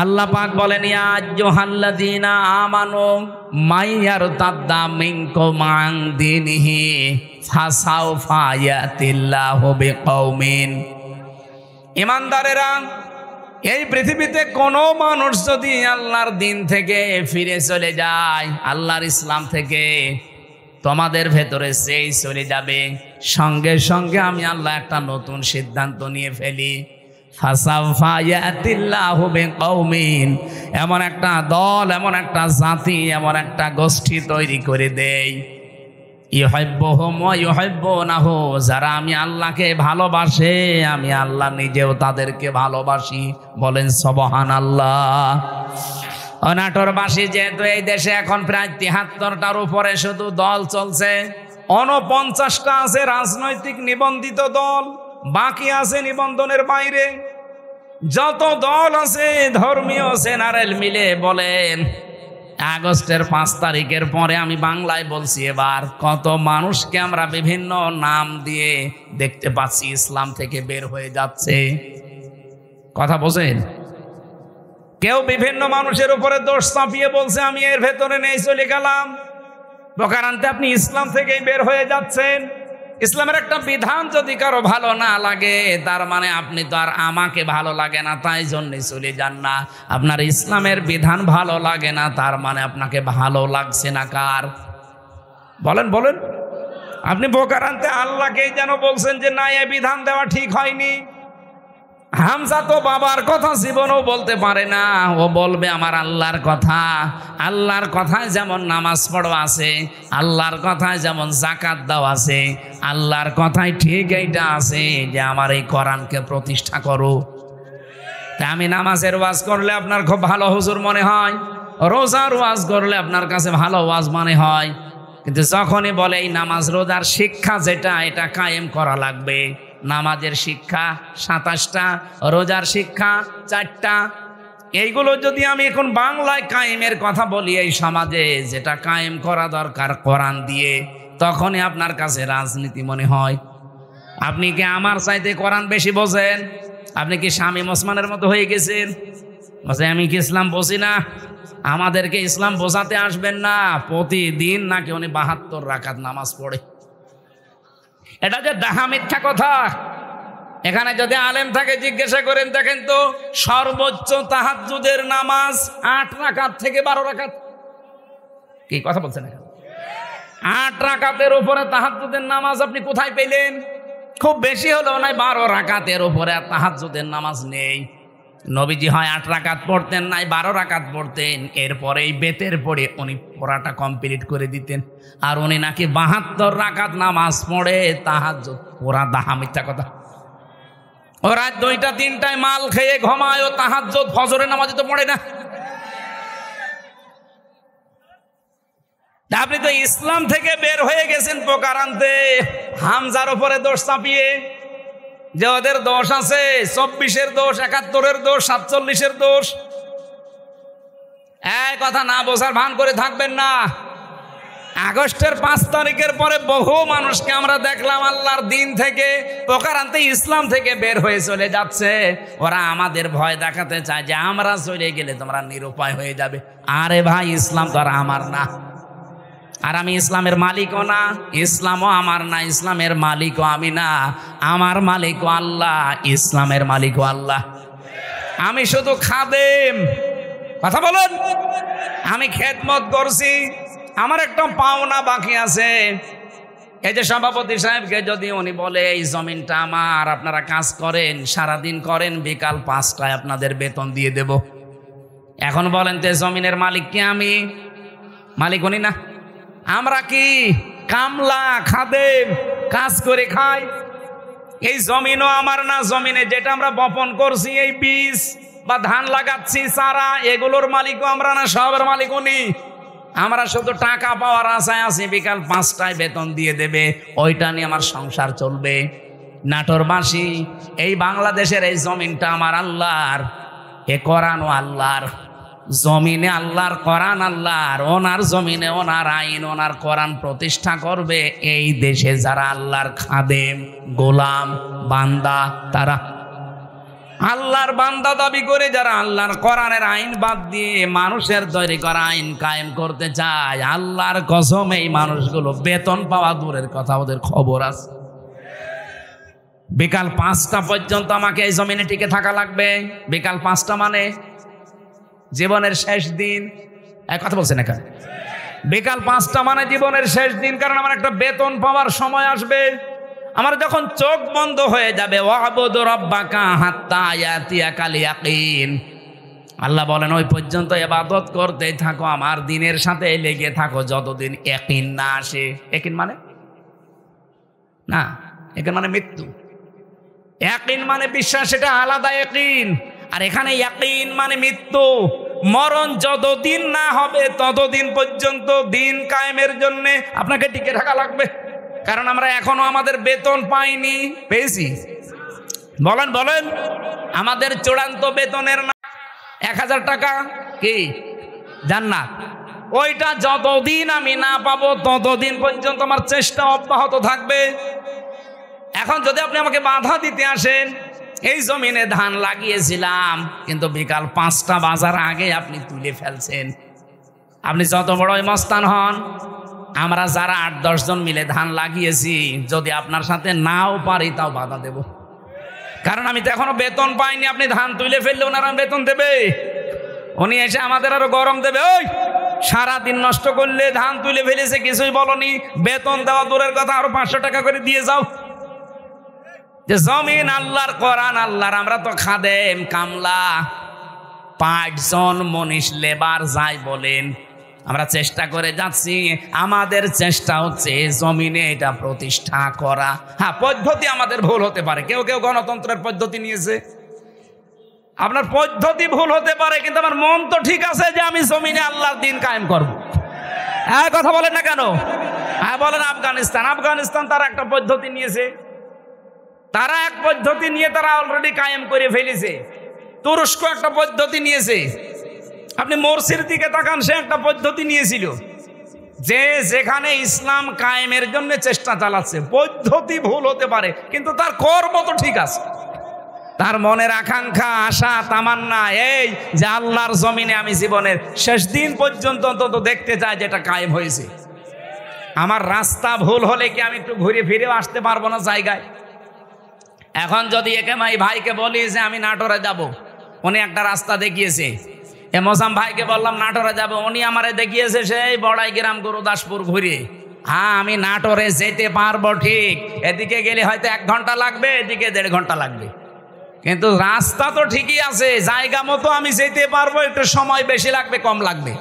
আল্লাহ পাক বলেন, ইয়া আইয়ুহাল্লাযীনা আমানু মাইয়ারতাদ্দা মিনকুম আন দীনিহি ফাসাউফা ইয়াতিল্লাহু বিকওমিন। ঈমানদারেরা, এই পৃথিবীতে কোনো মানুষ যদি আল্লাহর দিন থেকে ফিরে চলে যায়, আল্লাহর ইসলাম থেকে, তোমাদের ভেতরে সেই চলে যাবে, সঙ্গে সঙ্গে আমি আল্লাহ একটা নতুন সিদ্ধান্ত নিয়ে ফেলি। ফাসাউফা ইয়াতিল্লাহু বিকওমিন, এমন একটা দল, এমন একটা জাতি, এমন একটা গোষ্ঠী তৈরি করে দেই, ইউহিব্বুহুম ওয়া ইউহিব্বুনাহু, যারা আমি আল্লাহকে ভালোবাসে, আমি আল্লাহ নিজেও তাদেরকে ভালোবাসি। বলেন সুবহানাল্লাহ। অনাটোরবাসী যেহেতু এই দেশে এখন প্রায় 73টার উপরে শুধু দল চলছে, 49টা আছে রাজনৈতিক নিবন্ধিত দল, বাকি আছে নিবন্ধনের বাইরে। যত দল আছে ধর্মীয় জেনারেল মিলে বলেন, আগস্টের 5 তারিখের পরে আমি বাংলায় বলছি, এবার কত মানুষকে আমরা বিভিন্ন নাম দিয়ে দেখতে পাচ্ছি ইসলাম থেকে বের হয়ে যাচ্ছে। কথা বোঝেন? কেউ বিভিন্ন মানুষের উপরে দোষ চাপিয়ে বলছে আমি এর ভেতরে নেই, চলে গেলাম। প্রকারান্তে আপনি ইসলাম থেকেই বের হয়ে যাচ্ছেন। ইসলামের একটা বিধান যদি কারো ভালো না লাগে, তার মানে আপনি তো আর আমাকে ভালো লাগে না তাই জন্যে চলে যান না। আপনার ইসলামের বিধান ভালো লাগে না, তার মানে আপনাকে ভালো লাগছে না কার? বলেন বলেন। আপনি প্রকারান্তে আল্লাহকেই যেন বলছেন যে না, এই বিধান দেওয়া ঠিক হয়নি। হামজা তো বাবার কথা জীবনেও বলতে পারে না, ও বলবে আমার আল্লাহর কথা। আল্লাহর কথায় যেমন নামাজ পড়ো আছে, আল্লাহর কথায় যেমন যাকাত দাও আছে, আল্লাহর কথায় ঠিক এইটা আছে যে আমার এই কোরআনকে প্রতিষ্ঠা করো। তাই আমি নামাজের ওয়াজ করলে আপনার খুব ভালো হুজুর মনে হয়, রোজার ওয়াজ করলে আপনার কাছে ভালো ওয়াজ মনে হয়, কিন্তু যখনই বলে এই নামাজ রোজার শিক্ষা যেটা, এটা কায়েম করা লাগবে। নামাজের শিক্ষা 27টা, রোজার শিক্ষা 4টা। এইগুলো যদি আমি এখন বাংলায় কায়েমের কথা বলি এই সমাজে, যেটা কায়েম করা দরকার কোরআন দিয়ে, তখনই আপনার কাছে রাজনীতি মনে হয়। আপনি কি আমার চাইতে কোরআন বেশি বোঝেন? আপনি কি শামীম ওসমানের মতো হয়ে গেছেন? বলছে আমি কি ইসলাম বুঝি না? আমাদেরকে ইসলাম বোঝাতে আসবেন না। প্রতিদিন নাকি উনি 72 রাকাত নামাজ পড়ে। এটা যে ডাহা মিথ্যা কথা। এখানে যদি আলেম থাকে জিজ্ঞাসা করেন, দেখেন তো সর্বোচ্চ তাহাজ্জুদের নামাজ 8 রাকাত থেকে 12 রাকাত। কি কথা বলছেন? 8 রাকাতের উপরে তাহাজ্জুদের নামাজ আপনি কোথায় পেলেন? খুব বেশি হলেও নাই 12 রাকাতের উপরে তাহাজ্জুদের নামাজ নেই। নবীজি হয় 8 রাকাত পড়তেন, নাই 12 রাকাত পড়তেন। এরপরে এই বেতের পড়ে উনি পড়াটা কমপ্লিট করে দিতেন। আর উনি নাকি 72 রাকাত নামাজ পড়ে তাহাজ্জুদ। ওরা দাহা মিথ্যা কথা। ওরা 2টা 3টায় মাল খেয়ে ঘুমায়, ও তাহাজ্জুদ ফজরের নামাজ তো পড়ে না। আপনি তো ইসলাম থেকে বের হয়ে গেছেন প্রকারান্তে হামজার উপরে দোষ চাপিয়ে, যে ওদের দোষ আছে, 24-এর দোষ, 71-এর দোষ, 47-এর দোষ। এই কথা না বোঝার ভান করে থাকবেন না। আগস্টের 5 তারিখের পরে বহু মানুষকে আমরা দেখলাম আল্লাহর দিন থেকে প্রকারান্তে ইসলাম থেকে বের হয়ে চলে যাচ্ছে। ওরা আমাদের ভয় দেখাতে চায় যে আমরা চলে গেলে তোমরা নিরুপায় হয়ে যাবে। আরে ভাই, ইসলাম তো আর আমার না, আর আমি ইসলামের মালিকও না, ইসলামও আমার না, ইসলামের মালিকও আমি না। আমার মালিকও আল্লাহ, ইসলামের মালিকও আল্লাহ। আমি শুধু খাদেম। কথা বলুন, আমি খেদমত করছি, আমার একটা পাওনা বাকি আছে। এই যে সভাপতি সাহেবকে যদি উনি বলে এই জমিনটা আমার, আপনারা কাজ করেন, সারাদিন করেন, বিকাল 5টায় আপনাদের বেতন দিয়ে দেব। এখন বলেন তো জমিনের মালিক কি? আমি মালিক উনি না, আমরা কি কামলা খাদেম, কাজ করে খাই। এই জমিনও আমার না, জমিনে যেটা আমরা বপন করছি, এই বীজ বা ধান লাগাচ্ছি, চারা, এগুলোর মালিকও আমরা না, সবের মালিক উনি। আমরা শুধু টাকা পাওয়ার আশায় আছি, বিকাল 5টায় বেতন দিয়ে দেবে, ওইটা নিয়ে আমার সংসার চলবে। নাটোরবাসী, এই বাংলাদেশের এই জমিনটা আমার আল্লাহর, এ কোরআনও আল্লাহর, জমিনে আল্লাহর, কোরআন আল্লাহর, ওনার জমিনে ওনার আইন, ওনার কোরআন প্রতিষ্ঠা করবে। এই দেশে যারা আল্লাহর খাদেম, গোলাম, বান্দা, তারা আল্লাহর বান্দা দাবি করে যারা আল্লাহর কোরআনের আইন বাদ দিয়ে মানুষের তৈরি করা আইন কায়েম করতে চায়, আল্লাহর কসম এই মানুষগুলো বেতন পাওয়া দূরের কথা, ওদের খবর আছে। বিকাল 5টা পর্যন্ত আমাকে এই জমিনে টিকে থাকা লাগবে। বিকাল 5টা মানে জীবনের শেষ দিন। এক কথা বলছেন এখানে, বিকাল 5টা মানে জীবনের শেষ দিন, কারণ আমার একটা বেতন পাওয়ার সময় আসবে। আমার যখন চোখ বন্ধ হয়ে যাবে, ওয়াবুদু রাব্বাকা হাত্তা ইয়াতিয়াকাল ইয়াকিন, আল্লাহ বলেন ওই পর্যন্ত ইবাদত করতে থাকো, আমার দিনের সাথে লেগে থাকো, যতদিন ইয়াকিন না আসে। ইয়াকিন মানে না, ইয়াকিন মানে মৃত্যু। ইয়াকিন মানে বিশ্বাস, এটা আলাদা ইয়াকিন। আর এখানে ইয়াকিন মানে মৃত্যু, মরণ যতদিন না হবে ততদিন পর্যন্ত দিন কায়েমের জন্য আপনাকে টিকে থাকা লাগবে। কারণ আমরা এখনো আমাদের বেতন পাইনি, পেয়েছি? বলেন বলেন, আমাদের চূড়ান্ত বেতনের না 1000 টাকা কি জান্নাত, ওইটা যতদিন আমি না পাবো ততদিন পর্যন্ত আমার চেষ্টা অব্যাহত থাকবে। এখন যদি আপনি আমাকে বাধা দিতে আসেন, এই জমিনে ধান লাগিয়েছিলাম কিন্তু বিকাল 5টা বাজার আগে আপনি তুলে ফেলছেন, আপনি যত বড়ই মস্তান হন, আমরা যারা 8-10 জন মিলে ধান লাগিয়েছি, যদি আপনার সাথে নাও পারি তাও বাধা দেব। কারণ আমি তো এখনো বেতন পাইনি। আপনি ধান তুলে ফেললে ওনারা বেতন দেবে, উনি এসে আমাদের আরো গরম দেবে। ওই সারাদিন নষ্ট করলে, ধান তুলে ফেলেছে কিছুই বলনি, বেতন দেওয়া দূরের কথা, আরো 500 টাকা করে দিয়ে যাও। যে জমিন আল্লাহর, কোরআন আল্লাহর, আমরা তো খাদেম, কামলা, 5 জন মনীষ, লেবার যাই বলেন, আমরা চেষ্টা করে যাচ্ছি। আমাদের চেষ্টা হচ্ছে জমিনে এটা প্রতিষ্ঠা করা। হ্যাঁ, পদ্ধতি আমাদের ভুল হতে পারে, কেউ কেউ গণতন্ত্রের পদ্ধতি নিয়েছে, আপনার পদ্ধতি ভুল হতে পারে, কিন্তু আমার মন তো ঠিক আছে যে আমি জমিনে আল্লাহর দিন কায়েম করব। হ্যাঁ, কথা বলেন না কেন? হ্যাঁ বলেন। আফগানিস্তান তারা একটা পদ্ধতি নিয়েছে, তারা এক পদ্ধতি নিয়ে তারা অলরেডি কায়েম করে ফেলেছে। তুরস্ক একটা পদ্ধতি নিয়েছে, আপনি মোরসির দিকে তাকান, সে একটা পদ্ধতি নিয়েছিল, যে যেখানে ইসলাম কায়েমের জন্য চেষ্টা চালাচ্ছে। পদ্ধতি ভুল হতে পারে কিন্তু তার কর্ম তো ঠিক আছে, তার মনের আকাঙ্ক্ষা, আশা, তামান্না এই যে আল্লাহর জমিনে আমি জীবনের শেষ দিন পর্যন্ত অন্তত দেখতে চাই যেটা কায়েম হয়েছে। আমার রাস্তা ভুল হলে কি আমি একটু ঘুরে ফিরেও আসতে পারবো না জায়গায়? এখন যদি একে ভাইকে বলি যে আমি নাটোরে যাব, উনি একটা রাস্তা দেখিয়েছে, মোসাম ভাইকে বললাম নাটোরে যাব, উনি আমারে দেখিয়েছে সেই বড়াই গ্রাম গুরুদাসপুর ঘুরে। হ্যাঁ, আমি নাটোরে যেতে পারবো ঠিক, এদিকে গেলে হয়তো 1 ঘন্টা লাগবে, এদিকে 1.5 ঘন্টা লাগবে, কিন্তু রাস্তা তো ঠিকই আছে, জায়গা মতো আমি যেতে পারবো। একটু সময় বেশি লাগবে, কম লাগবে।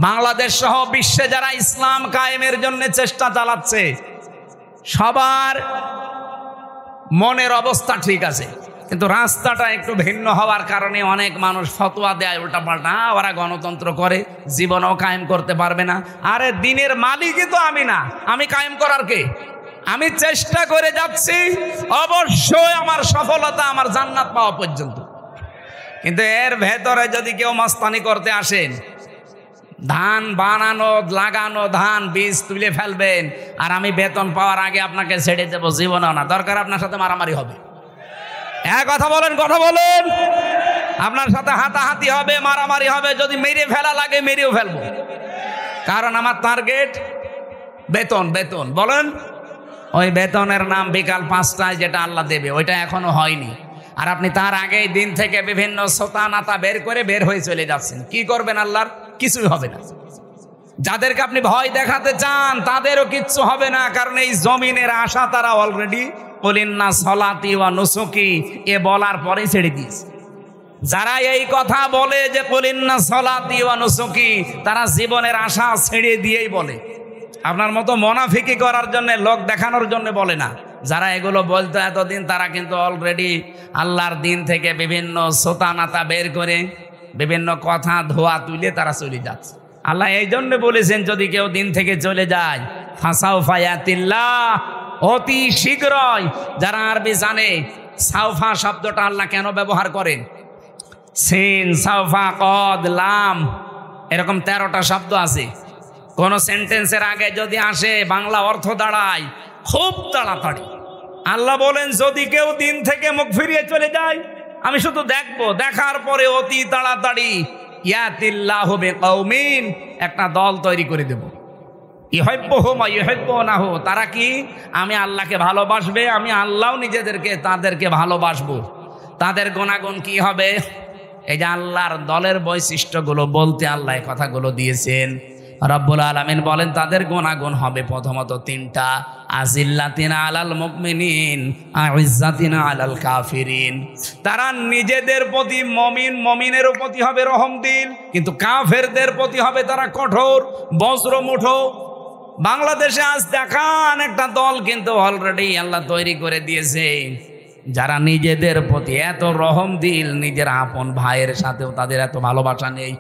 বাংলাদেশ সহ বিশ্বে যারা ইসলাম কায়েমের জন্য চেষ্টা চালাচ্ছে, সবার মনের অবস্থা ঠিক আছে, কিন্তু রাস্তাটা একটু ভিন্ন হওয়ার কারণে অনেক মানুষ ফতোয়া দেয় উল্টাপাল্টা, ওরা গণতন্ত্র করে, জীবনও কায়েম করতে পারবে না। আরে দিনের মালিকই তো আমি না, আমি কায়েম করার কে? আমি চেষ্টা করে যাচ্ছি, অবশ্যই আমার সফলতা আমার জান্নাত পাওয়া পর্যন্ত। কিন্তু এর ভেতরে যদি কেউ মাস্তানি করতে আসেন, ধান বানানো, লাগানো, ধান বীজ তুলে ফেলবেন, আর আমি বেতন পাওয়ার আগে আপনাকে ছেড়ে দেবো, জীবনও না, দরকার আপনার সাথে মারামারি হবে। এক কথা বলেন, কথা বলেন, আপনার সাথে হাতাহাতি হবে, মারামারি হবে, যদি মেরে ফেলা লাগে মেরেও ফেলবো, কারণ আমার টার্গেট বেতন। বেতন বলেন, ওই বেতনের নাম বিকাল 5টায় যেটা আল্লাহ দেবে, ওইটা এখনো হয়নি। আর আপনি তার আগেই দিন থেকে বিভিন্ন সোতা নাতা বের করে বের হয়ে চলে যাচ্ছেন। কি করবেন? আল্লাহর কিছুই হবে না। যাদেরকে আপনি ভয় দেখাতে চান তাদেরও কিচ্ছু হবে না, কারণ এই জমিনের আশা তারা অলরেডি কুলিন্না সলাতি ওয়া নুসুকি এ বলার পরে ছেড়ে দিয়েছে। যারা এই কথা বলে যে কুলিন্না সলাতি ওয়া নুসুকি, তারা জীবনের আশা ছেড়ে দিয়েই বলে। আপনার মতো মুনাফিকি করার জন্য, লোক দেখানোর জন্য বলে না। যারা এগুলো বলতো এতদিন, তারা কিন্তু অলরেডি আল্লাহর দিন থেকে বিভিন্ন সোতা নাতা বের করে বিভিন্ন কথা ধোয়া তুলে তারা চলে যাচ্ছে। আল্লাহ এই জন্য বলেছেন, যদি কেউ দিন থেকে চলে যায় ফাসাউফা ইয়াতিল্লাহ, অতি শীঘ্রই। যারা আরবি জানে, সাউফা শব্দটা আল্লাহ কেন ব্যবহার করেন? সিন, সাউফা, কদ, লাম, এরকম 13টা শব্দ আছে। কোন সেন্টেন্সের আগে যদি আসে বাংলা অর্থ দাঁড়ায় খুব তাড়াতাড়ি। আল্লাহ বলেন, যদি কেউ দিন থেকে মুখ ফিরিয়ে চলে যায়, আমি শুধু দেখবো, দেখার পরে অতি তাড়াতাড়ি ইয়াতিল্লাহু বিকওমিন, একটা দল তৈরি করে দেব। ইউহিব্বুহুম ওয়া ইউহিব্বুনাহু, তারা কি? আমি আল্লাহকে ভালোবাসবে, আমি আল্লাহও তাদেরকে ভালোবাসবো। তাদের গুণাগুণ কি হবে? এই যে আল্লাহর দলের বৈশিষ্ট্যগুলো বলতে আল্লাহ এই কথাগুলো দিয়েছেন। রব্বুল আলামিন বলেন, তাদের গুণাগুণ হবে প্রথমত 3টা। আজিল্লাতিনা আলাল মুমিনিন, আইজ্জাতিনা আলাল কাফিরিন। তারা নিজেদের প্রতি মমিনের প্রতি হবে রহমদিল, কিন্তু কাফেরদের প্রতি হবে তারা কঠোর, বজ্রমুঠো। বাংলাদেশে আজ দেখান একটা দল কিন্তু অলরেডি আল্লাহ তৈরি করে দিয়েছে, যারা নিজেদের প্রতি এত রহমদিল, নিজের আপন ভাইয়ের সাথেও তাদের এত ভালোবাসা নেই।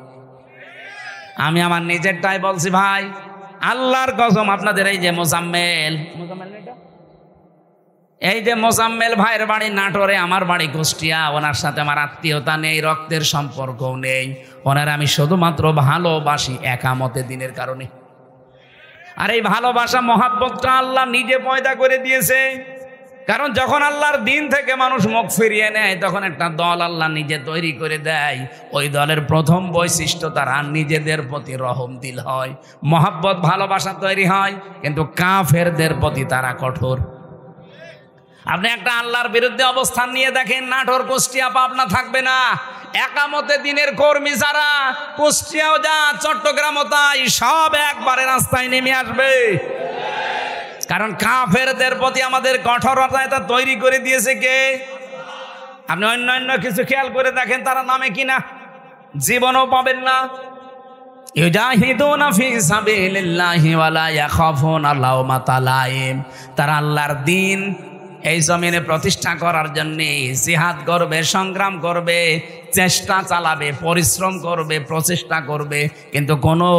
আমি আমার নিজেরটাই বলছি ভাই, আল্লাহর কসম। আপনাদের এই যে মোজাম্মেল ভাইয়ের বাড়ি নাটোরে, আমার বাড়ি কুষ্টিয়া। ওনার সাথে আমার আত্মীয়তা নেই, রক্তের সম্পর্কও নেই। ওনার আমি শুধুমাত্র ভালোবাসি একামতে দিনের কারণে। আর এই ভালোবাসা মহাব্বতটা আল্লাহ নিজে পয়দা করে দিয়েছে। কারণ যখন আল্লাহর দিন থেকে মানুষ মুখ ফিরিয়ে নেয়, তখন একটা দল আল্লাহ নিজে তৈরি করে দেয়। ওই দলের প্রথম বৈশিষ্ট্য, তারা নিজেদের প্রতি রহমদিল হয়, মহাব্বত ভালোবাসা তৈরি হয়, কিন্তু কাফেরদের প্রতি তারা কঠোর। আপনি একটা আল্লাহর বিরুদ্ধে অবস্থান নিয়ে দেখেন, নাটোর, কুষ্টিয়া, পাবনা থাকবে না। একামতে দিনের কর্মী যারা কুষ্টিয়াও যা, চট্টগ্রামও তাই, সব একবারে রাস্তায় নেমে আসবে। কারণ কাফেরদের প্রতি আমাদের কঠোরতা এটা তৈরি করে দিয়েছে কে? আপনি অন্যান্য কিছু খেয়াল করে দেখেন, তারা নামে কিনা জীবনও পাবেন না। ইউজাহিদুনা ফি সাবিলিল্লাহি ওয়া লা ইয়াখাফুনা লাওমাতা লাইম। তারা আল্লাহর দিন এই জমিনে প্রতিষ্ঠা করার জন্য জিহাদ করবে, সংগ্রাম করবে, চেষ্টা চালাবে, পরিশ্রম করবে, প্রচেষ্টা করবে, কিন্তু কোনো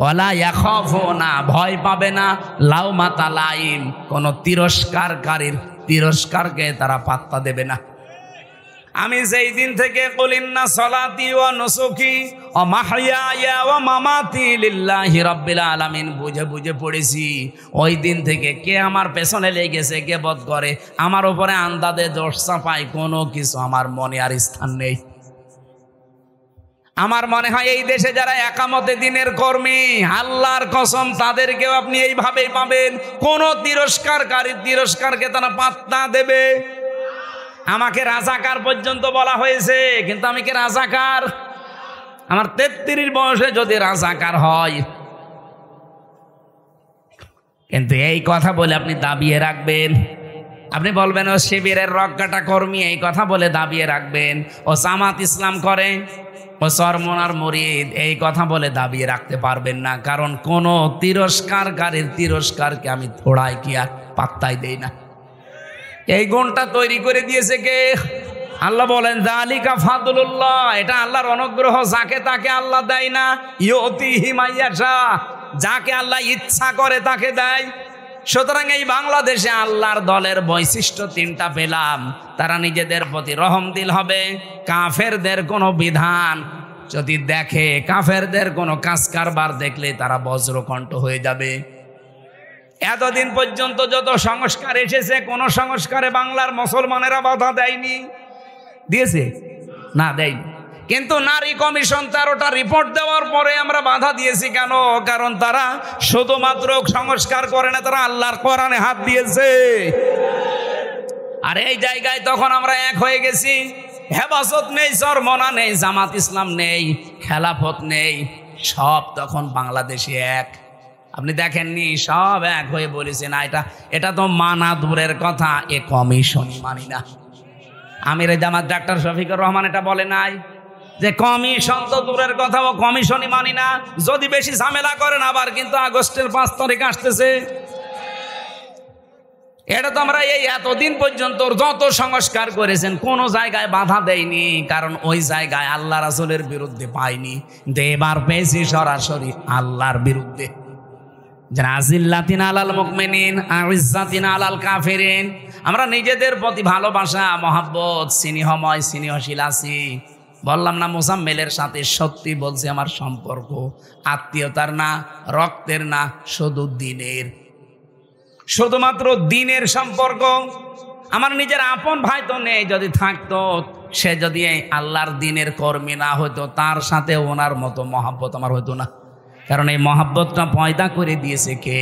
ওয়ালা ইয়াখাফুনা, ভয় পাবে না, লাওমাতা লাইম, কোনো তিরস্কারকারীর তিরস্কারকে তারা পাত্তা দেবে না। আমি যেই দিন থেকে কুলিন্না সলাতি ওয়া নুসুকি ওয়া মাহইয়ায়া ওয়া মামাতি লিল্লাহি রাব্বিল আলামিন বুঝে বুঝে পড়েছি, ওই দিন থেকে কে আমার পেছনে লেগেছে, কে বদ করে, আমার উপরে আন্দাজে দোষ চাপায়, কোনো কিছু আমার মনে আর স্থান নেই। আমার মনে হয় এই দেশে যারা একামতে দিনের কর্মী, আল্লাহর কসম, তাদেরকেও আপনি এইভাবেই পাবেন। কোনো তিরস্কারকারীর তিরস্কারকে তারা পাত্তা দেবে। আমাকে রাজাকার পর্যন্ত বলা হয়েছে, কিন্তু আমি কি রাজাকার? আমার 33 বয়সে যদি রাজাকার হয়, কিন্তু এই কথা বলে আপনি দাবিয়ে রাখবেন, আপনি বলবেন ও শিবিরের রক্কাটা কর্মী, এই কথা বলে দাবিয়ে রাখবেন। ও জামাত ইসলাম করে, ও চরমনার মুরিদ, এই কথা বলে দাবিয়ে রাখতে পারবেন না। কারণ কোন তিরস্কারকারীর তিরস্কারকে আমি থোড়াই কি আর পাত্তাই দেই না। এই গুণটা তৈরি করে দিয়েছে কে? আল্লাহ বলেন, যালিকা ফাদলুল্লাহ, এটা আল্লাহর অনুগ্রহ, যাকে তাকে আল্লাহ দেয় না। ইউতিহি মাইয়াশা, যাকে আল্লাহ ইচ্ছা করে তাকে দেয়। সুতরাং এই বাংলাদেশে আল্লাহর দলের বৈশিষ্ট্য 3টা পেলাম। তারা নিজেদের প্রতি রহমদিল হবে, কাফেরদের কোনো বিধান যদি দেখে, কাফেরদের কোনো কাজ কারবার দেখলে তারা বজ্রকণ্ঠ হয়ে যাবে। এতদিন পর্যন্ত যত সংস্কার এসেছে, কোন সংস্কারে বাংলার মুসলমানেরা বাধা দেয়নি? দিয়েছে না? দেয়নি। কিন্তু নারী কমিশন 13টা রিপোর্ট দেওয়ার পরে আমরা বাধা দিয়েছি কেন? কারণ তারা শুধুমাত্র সংস্কার করে না, তারা আল্লাহর কোরআনে হাত দিয়েছে। আর এই জায়গায় তখন আমরা এক হয়ে গেছি। হেফাজত নেই, চরমনা নেই, জামাত ইসলাম নেই, খেলাফত নেই, সব তখন বাংলাদেশে এক। আপনি দেখেননি, সব এক হয়ে বলেছে না এটা তো মানা দূরের কথা, এ কমিশনই মানি না। আমির জামাত ডাক্তার শফিকুর রহমান এটা বলে নাই যে কমিশন তো দূরের কথা, ও কমিশনই মানি না। যদি বেশি ঝামেলা করেন আবার কিন্তু আগস্টের 5 তারিখ আসতেছে। এটা তো আমরা এই এতদিন পর্যন্ত যত সংস্কার করেছেন কোন জায়গায় বাধা দেয়নি, কারণ ওই জায়গায় আল্লাহ রাসূলের বিরুদ্ধে পাইনি। এবার পেয়েছি সরাসরি আল্লাহর বিরুদ্ধে। আজিল্লাতিন আলাল মুমিনিন আইজ্জাতিন আলাল কাফিরিন। আমরা নিজেদের প্রতি ভালোবাসা, মহব্বত, স্নেহময়, স্নেহশীল আছি। বললাম না মোজাম্মেলের সাথে সত্যি বলছি, আমার সম্পর্ক আত্মীয়তার না, রক্তের না, শুধু দিনের, শুধুমাত্র দিনের সম্পর্ক। আমার নিজের আপন ভাই তো নেই, যদি থাকতো সে যদি আল্লাহর দিনের কর্মী না হতো, তার সাথে ওনার মতো মহব্বত আমার হতো না। কারণ এই মহব্বতটা পয়দা করে দিয়েছে কে?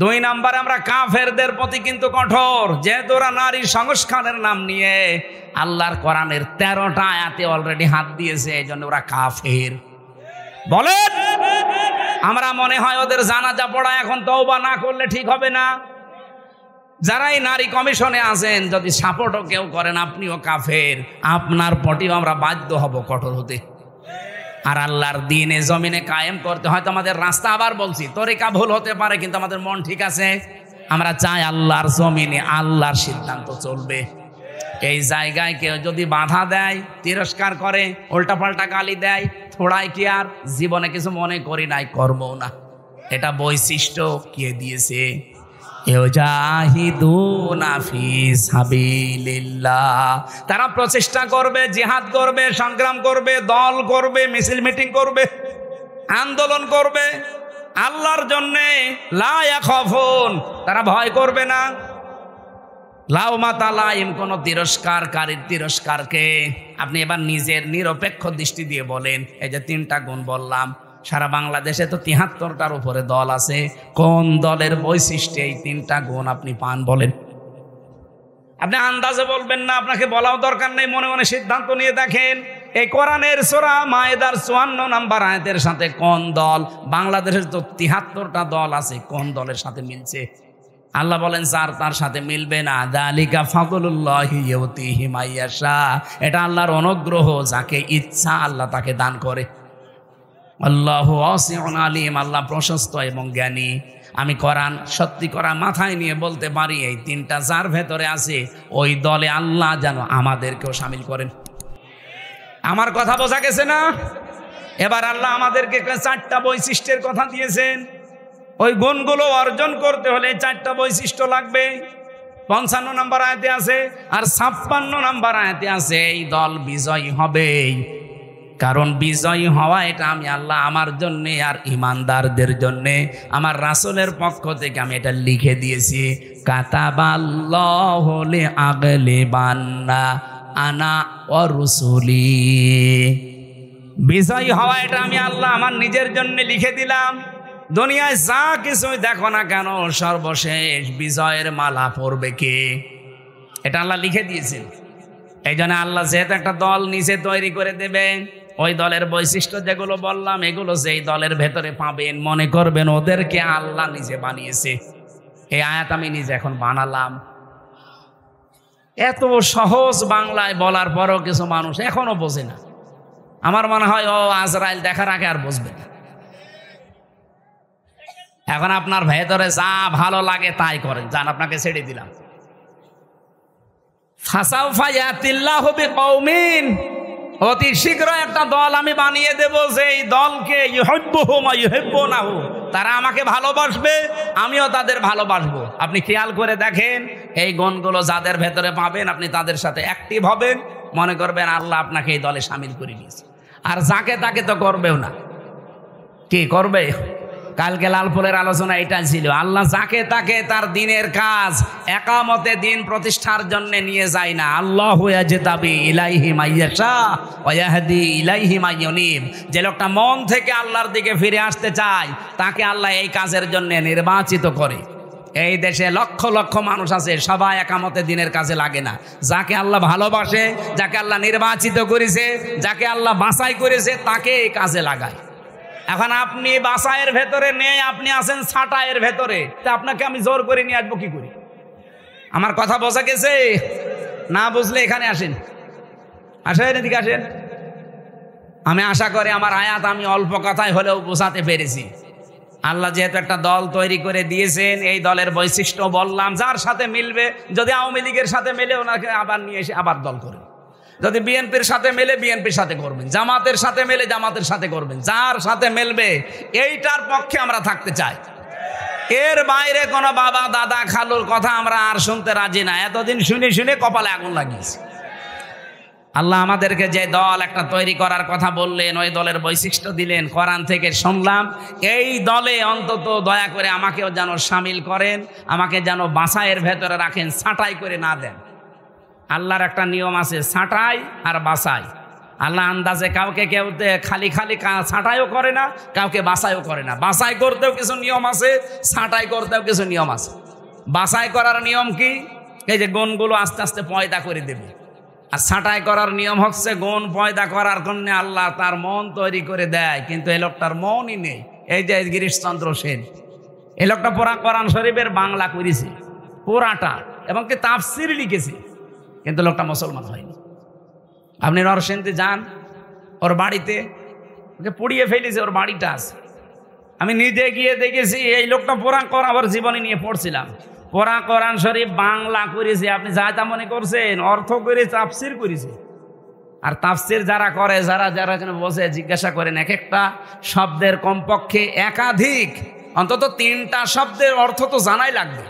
2 নম্বরে আমরা কাফেরদের প্রতি কিন্তু কঠোর, যেহেতু ওরা নারী সংস্কারের নাম নিয়ে আল্লাহর কোরআনের 13টা আয়াতে অলরেডি হাত দিয়েছে, এই জন্য ওরা কাফের। বলেন, আমরা মনে হয় ওদের জানাজা পড়া এখন তওবা না করলে ঠিক হবে না। যারা এই নারী কমিশনে আছেন, যদি সাপোর্টও কেউ করেন, আপনিও কাফের, আপনার প্রতিও আমরা বাধ্য হব কঠোর হতে। আর আল্লাহর দ্বীনে জমিনে কায়েম করতে হয়তো আমাদের রাস্তা, আবার বলছি, তরিকা ভুল হতে পারে, কিন্তু আমাদের মন ঠিক আছে। আমরা চাই আল্লাহর জমিনে আল্লাহর সিদ্ধান্ত চলবে। এই জায়গায় কেউ যদি বাধা দেয়, তিরস্কার করে, উল্টাপাল্টা গালি দেয়, থোড়াই কি আর জীবনে কিছু মনে করি নাই, করবো না। এটা বৈশিষ্ট্য কে দিয়েছে? ইউজাহিদুনা ফি সাবিলিল্লাহ। তারা প্রচেষ্টা করবে, জিহাদ করবে, সংগ্রাম করবে, দল করবে, মিছিল মিটিং করবে, আন্দোলন করবে আল্লাহর জন্যে। লা ইয়াখাফুন, তারা ভয় করবে না। লাউমাতা লাইম, কোন তিরস্কারকারীর তিরস্কারকে আপনি এবার নিজের নিরপেক্ষ দৃষ্টি দিয়ে বলেন। এই যে 3টা গুণ বললাম, সারা বাংলাদেশে তো 73টার উপরে দল আছে। কোন দলের বৈশিষ্ট্যে এই 3টা গুণ আপনি পান বলেন? আপনি আন্দাজে বলবেন না, আপনাকে বলাও দরকার নেই, মনে মনে সিদ্ধান্ত নিয়ে দেখেন। এই কোরআনের সূরা মায়েদার 54 নম্বর আয়াতের সাথে কোন দল, বাংলাদেশের তো 73টা দল আছে, কোন দলের সাথে মিলছে? আল্লাহ বলেন যার তার সাথে মিলবে না। যালিকা ফাদলুল্লাহি ইউতিহি মাইয়াশা, এটা আল্লাহর অনুগ্রহ, যাকে ইচ্ছা আল্লাহ তাকে দান করে। আল্লাহু ওয়াসিউন আলিম, আল্লাহ প্রশস্ত এবং জ্ঞানী। আমি কোরআন সত্যি করা মাথায় নিয়ে বলতে পারি, এই 3টা যার ভেতরে আছে ওই দলে আল্লাহ যেন আমাদেরকেও শামিল করেন। আমার কথা বোঝা গেছে না? এবার আল্লাহ আমাদেরকে 4টা বৈশিষ্ট্যের কথা দিয়েছেন। ওই গুণগুলো অর্জন করতে হলে 4টা বৈশিষ্ট্য লাগবে। 55 নম্বর আয়াতে আছে, আর 56 নম্বর আয়াতে আছে এই দল বিজয়ী হবে। কারণ বিজয়ী হওয়া এটা আমি আল্লাহ আমার জন্যে আর ইমানদারদের জন্যে আমার রাসূলের পক্ষ থেকে আমি এটা লিখে দিয়েছি। কাতাবাল্লাহু লিআগলিবান্না আনা ওয়া রুসুলি। বিজয়ী হওয়া এটা আমি আল্লাহ আমার নিজের জন্য লিখে দিলাম। দুনিয়ায় যা কিছুই দেখো না কেন, সর্বশেষ বিজয়ের মালা পরবে কে? এটা আল্লাহ লিখে দিয়েছেন। এই জন্য আল্লাহ যেহেতু একটা দল নিচে তৈরি করে দেবে, ওই দলের বৈশিষ্ট্য যেগুলো বললাম, এগুলো যেই দলের ভেতরে পাবেন, মনে করবেন ওদেরকে আল্লাহ নিজে বানিয়েছে। এই আয়াত আমি নিজে এখন বানালাম। এত সহজ বাংলায় বলার পরও কিছু মানুষ এখনো বোঝে না। আমার মনে হয় ও আজরাইল দেখার আগে আর বুঝবে না। এখন আপনার ভেতরে যা ভালো লাগে তাই করেন, যান, আপনাকে ছেড়ে দিলাম। ফাসাউফা ইয়াতিল্লাহু বিকওমিন, অতি শীঘ্র একটা দল আমি বানিয়ে দেব, যে এই দলকে ইউহিব্বুহুম ওয়া ইউহিব্বুনাহু, তারা আমাকে ভালোবাসবে, আমিও তাদের ভালোবাসবো। আপনি খেয়াল করে দেখেন, এই গুণগুলো যাদের ভেতরে পাবেন, আপনি তাদের সাথে অ্যাক্টিভ হবেন, মনে করবেন আল্লাহ আপনাকে এই দলে শামিল করে নিয়েছে। আর যাকে তাকে তো করবেও না। কি করবে? কালকে লালপুরের আলোচনা এটা ছিল, আল্লাহ যাকে তাকে তার দিনের কাজ একামতে দিন প্রতিষ্ঠার জন্য নিয়ে যায় না। আল্লাহু ইয়াজতাবি ইলাইহি মাইয়াশা ওয়া ইয়াহদি ইলাইহি মাইয়ুনিব। যে লোকটা মন থেকে আল্লাহর দিকে ফিরে আসতে চায়, তাকে আল্লাহ এই কাজের জন্য নির্বাচিত করে। এই দেশে লক্ষ লক্ষ মানুষ আছে, সবাই একামতে দিনের কাজে লাগে না। যাকে আল্লাহ ভালোবাসে, যাকে আল্লাহ নির্বাচিত করেছে, যাকে আল্লাহ বাছাই করেছে, তাকে এই কাজে লাগায়। এখন আপনি বাছাইয়ের ভেতরে নেই, আপনি আছেন ছাঁটাইয়ের ভেতরে, তা আপনাকে আমি জোর করে নিয়ে আসবো কি করি? আমার কথা বোঝা গেছে? না বুঝলে এখানে আসেন, আসেন, এদিকে আসেন। আমি আশা করি আমার আয়াত আমি অল্প কথায় হলেও বোঝাতে পেরেছি। আল্লাহ যেহেতু একটা দল তৈরি করে দিয়েছেন, এই দলের বৈশিষ্ট্য বললাম, যার সাথে মিলবে, যদি আওয়ামী লীগের সাথে মেলে ওনাকে আবার নিয়ে এসে আবার দল করবেন, যদি বিএনপির সাথে মেলে বিএনপির সাথে করবেন, জামাতের সাথে মেলে জামাতের সাথে করবেন, যার সাথে মেলবে এইটার পক্ষে আমরা থাকতে চাই। এর বাইরে কোনো বাবা দাদা খালুর কথা আমরা আর শুনতে রাজি না। এতদিন শুনে শুনে কপালে আগুন লাগিয়েছে। আল্লাহ আমাদেরকে যে দল একটা তৈরি করার কথা বললেন, ওই দলের বৈশিষ্ট্য দিলেন, কোরআন থেকে শুনলাম। এই দলে অন্তত দয়া করে আমাকেও যেন সামিল করেন, আমাকে যেন বাছাইয়ের ভেতরে রাখেন, ছাঁটাই করে না দেন। আল্লাহর একটা নিয়ম আছে, ছাঁটাই আর বাছাই। আল্লাহ আন্দাজে কাউকে কেউ খালি খালি ছাঁটাইও করে না, কাউকে বাছাইও করে না। বাছাই করতেও কিছু নিয়ম আছে, ছাঁটাই করতেও কিছু নিয়ম আছে। বাছাই করার নিয়ম কি? এই যে গুণগুলো আস্তে আস্তে পয়দা করে দেবে। আর ছাঁটাই করার নিয়ম হচ্ছে গুণ পয়দা করার জন্য আল্লাহ তার মন তৈরি করে দেয়, কিন্তু এই লোকটার মনই নেই। এই যে গিরিশচন্দ্র সেন, এই লোকটা পুরা কোরআন শরীফের বাংলা করেছে পুরাটা, এবং কি তাফসির লিখেছে, কিন্তু লোকটা মুসলমান হয়নি। আপনি নরসিংদী যান, ওর বাড়িতে ওকে পুড়িয়ে ফেলেছে, ওর বাড়িটা আছে। আমি নিজে গিয়ে দেখেছি। এই লোকটা পুরা কোরআন, ওর জীবনী নিয়ে পড়ছিলাম, পুরা কোরআন শরীফ বাংলা করেছে। আপনি যা তা মনে করছেন, অর্থ করে তাফসির করেছে। আর তাফসির যারা করে, যারা যারা বসে জিজ্ঞাসা করেন, এক একটা শব্দের কমপক্ষে একাধিক, অন্তত 3টা শব্দের অর্থ তো জানাই লাগবে।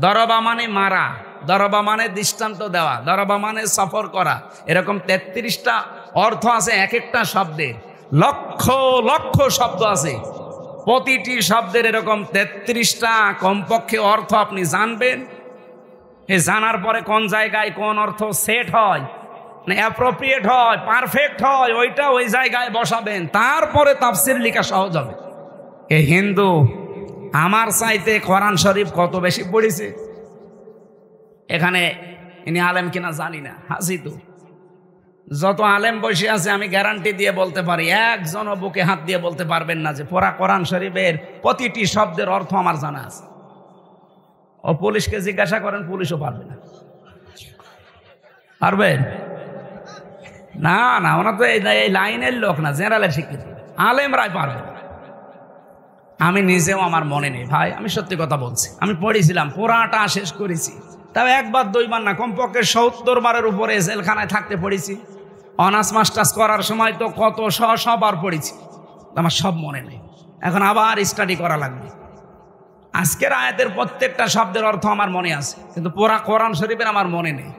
দরবা মানে মারা, দরবা মানে দৃষ্টান্ত দেওয়া, দরবা মানে সফর করা, এরকম 33টা অর্থ আছে এক একটা শব্দের। লক্ষ লক্ষ শব্দ আছে, প্রতিটি শব্দের এরকম 33টা কমপক্ষে অর্থ আপনি জানবেন। এই জানার পরে কোন জায়গায় কোন অর্থ সেট হয়, মানে অ্যাপ্রোপ্রিয়েট হয়, পারফেক্ট হয়, ওইটা ওই জায়গায় বসাবেন, তারপরে তাফসির লেখা সহজ হবে। এই হিন্দু আমার চাইতে কোরআন শরীফ কত বেশি পড়েছে। এখানে ইনি আলেম কিনা জানি না, হাসি তো যত আলেম বসে আছে আমি গ্যারান্টি দিয়ে বলতে পারি, একজনও বুকে হাত দিয়ে বলতে পারবেন না যে পুরা কোরআন শরীফের প্রতিটি শব্দের অর্থ আমার জানা আছে। ও পুলিশকে জিজ্ঞাসা করেন, পুলিশও পারবে না। পারবেন না? না, ওনার তো এই লাইনের লোক না, জেনারেলের শিক্ষিত, আলেমরাই পারবে না। আমি নিজেও আমার মনে নেই ভাই, আমি সত্যি কথা বলছি। আমি পড়েছিলাম, পুরাটা শেষ করেছি, তবে একবার দুইবার না, কমপক্ষে 70 বারের উপরে জেলখানায় থাকতে পড়েছি। অনার্স মাস্টার্স করার সময় তো কত সবার পড়েছি, আমার সব মনে নেই। এখন আবার স্টাডি করা লাগবে। আজকের আয়াতের প্রত্যেকটা শব্দের অর্থ আমার মনে আছে, কিন্তু পুরা কোরআন শরীফের আমার মনে নেই।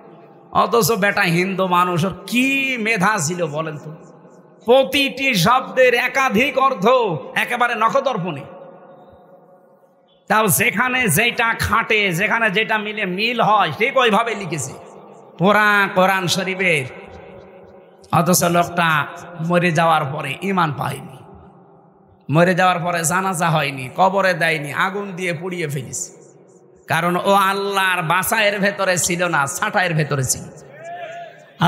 অথচ বেটা হিন্দু মানুষ, কি মেধা ছিল বলেন তো, প্রতিটি শব্দের একাধিক অর্থ একেবারে নখদর্পণে। তাও যেখানে যেটা খাটে, যেখানে যেটা মিলে মিল হয়, ঠিক ওইভাবে লিখেছে পুরা কোরআন শরীফের। অথচ লোকটা মরে যাওয়ার পরে ঈমান পায়নি, মরে যাওয়ার পরে জানাজা হয়নি, কবরে দেয়নি, আগুন দিয়ে পুড়িয়ে ফেলেছে। কারণ ও আল্লাহর বাছাইয়ের ভেতরে ছিল না, ছাঁটাইয়ের ভেতরে ছিল।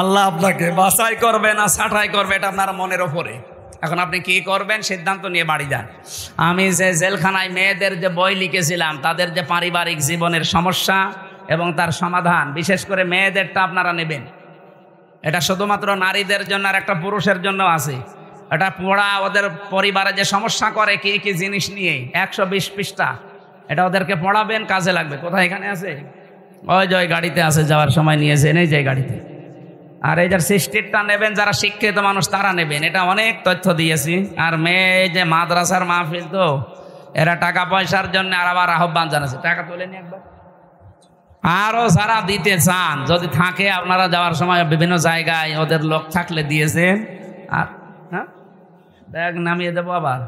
আল্লাহ আপনাকে বাছাই করবে না ছাঁটাই করবে, এটা আপনার মনের ওপরে। এখন আপনি কি করবেন সিদ্ধান্ত নিয়ে বাড়ি যান। আমি যে জেলখানায় মেয়েদের যে বই লিখেছিলাম, তাদের যে পারিবারিক জীবনের সমস্যা এবং তার সমাধান, বিশেষ করে মেয়েদেরটা আপনারা নেবেন। এটা শুধুমাত্র নারীদের জন্য আর একটা পুরুষের জন্য আছে। এটা পড়া, ওদের পরিবারে যে সমস্যা করে কি কি জিনিস নিয়ে, 120 পৃষ্ঠা, এটা ওদেরকে পড়াবেন, কাজে লাগবে। কোথায়? এখানে আছে, ওই যে ওই গাড়িতে আছে, যাওয়ার সময় নিয়েছেন এই যে গাড়িতে। আর এই যে সিস্টেমটা নেবেন, যারা শিক্ষিত মানুষ তারা নেবেন, এটা অনেক তথ্য দিয়েছি। আর মেয়ে যে মাদ্রাসার মাহফিল, তো এরা টাকা পয়সার জন্য আর আবার আহ্বান জানাচ্ছে, টাকা তোলেনি একবার। আরও যারা দিতে চান, যদি থাকে, আপনারা যাওয়ার সময় বিভিন্ন জায়গায় ওদের লোক থাকলে দিয়েছেন। আর হ্যাঁ, ব্যাগ নামিয়ে দেবো আবার।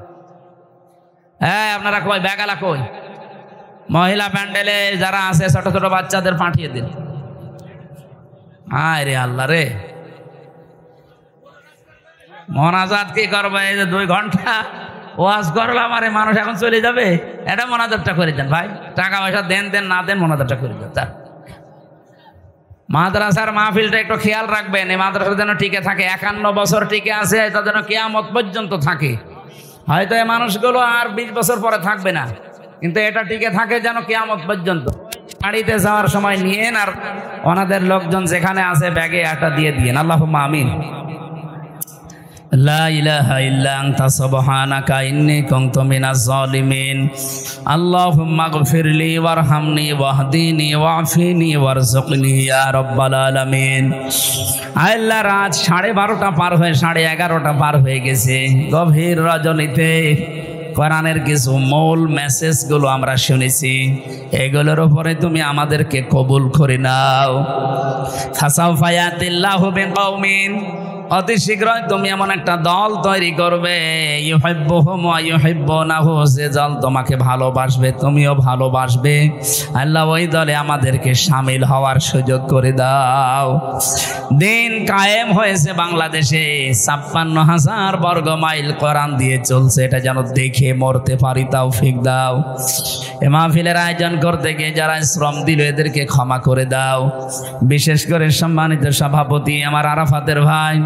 হ্যাঁ, আপনারা কই ব্যাগালা কই? মহিলা প্যান্ডেলে যারা আছে, ছোট ছোট বাচ্চাদের পাঠিয়ে দিন। আয় রে আল্লাহ রে, মোনাজাত কি করবে? এই যে 2 ঘন্টা ওয়াজ করলাম আরে মানুষ এখন চলে যাবে, এটা মোনাজাতটা করে দেন ভাই, টাকা পয়সা দেন দেন না দেন মোনাজাতটা করে দেন। তার মাদ্রাসার মাহফিলটা একটু খেয়াল রাখবেন, এই মাদ্রাসা যেন টিকে থাকে, 51 বছর টিকে আছে, এটা যেন কিয়ামত পর্যন্ত থাকে। হয়তো এই মানুষগুলো আর 20 বছর পরে থাকবে না, কিন্তু এটা টিকে থাকে যেন কিয়ামত পর্যন্ত। বাড়িতে যাওয়ার সময় নিয়েন, আর ওনাদের লোকজন যেখানে আছে ব্যাগে একটা দিয়ে দিয়েন। আল্লাহুম্মা আমিন। লা ইলাহা ইল্লা আনতা সুবহানাকা ইন্নী কুনতু মিনাজ জালিমিন। আল্লাহুম্মা গফিরলি ওয়ারহামনি ওয়াহদিনি ওয়াফিনি ওয়ারযুকনি ইয়া রাব্বাল আলামিন। আল্লাহ, রাত 12:30 পার হয়ে 11:30 পার হয়ে গেছে। গভীর রজনীতে কোরআনের কিছু মূল মেসেজগুলো আমরা শুনেছি, এগুলোর উপরে তুমি আমাদেরকে কবুল করে নাও। ফাসাউফা ইয়াতিল্লাহু বিকওমিন, অতি শীঘ্রই তুমি এমন একটা দল তৈরি করবে, ইউহিব্বুহুম ওয়া ইউহিব্বুনাহু, যে দল তোমাকে ভালোবাসবে তুমিও ভালোবাসবে। আল্লাহ, ওই দলে আমাদেরকে শামিল হওয়ার সুযোগ করে দাও। দিন কায়েম হয়েছে বাংলাদেশে, 56,000 বর্গ মাইল কোরআন দিয়ে চলছে, এটা যেন দেখে মরতে পারি, তৌফিক দাও। এ মাহফিলের আয়োজন করতে গিয়ে যারা শ্রম দিল এদেরকে ক্ষমা করে দাও। বিশেষ করে সম্মানিত সভাপতি আমার আরাফাতের ভাই,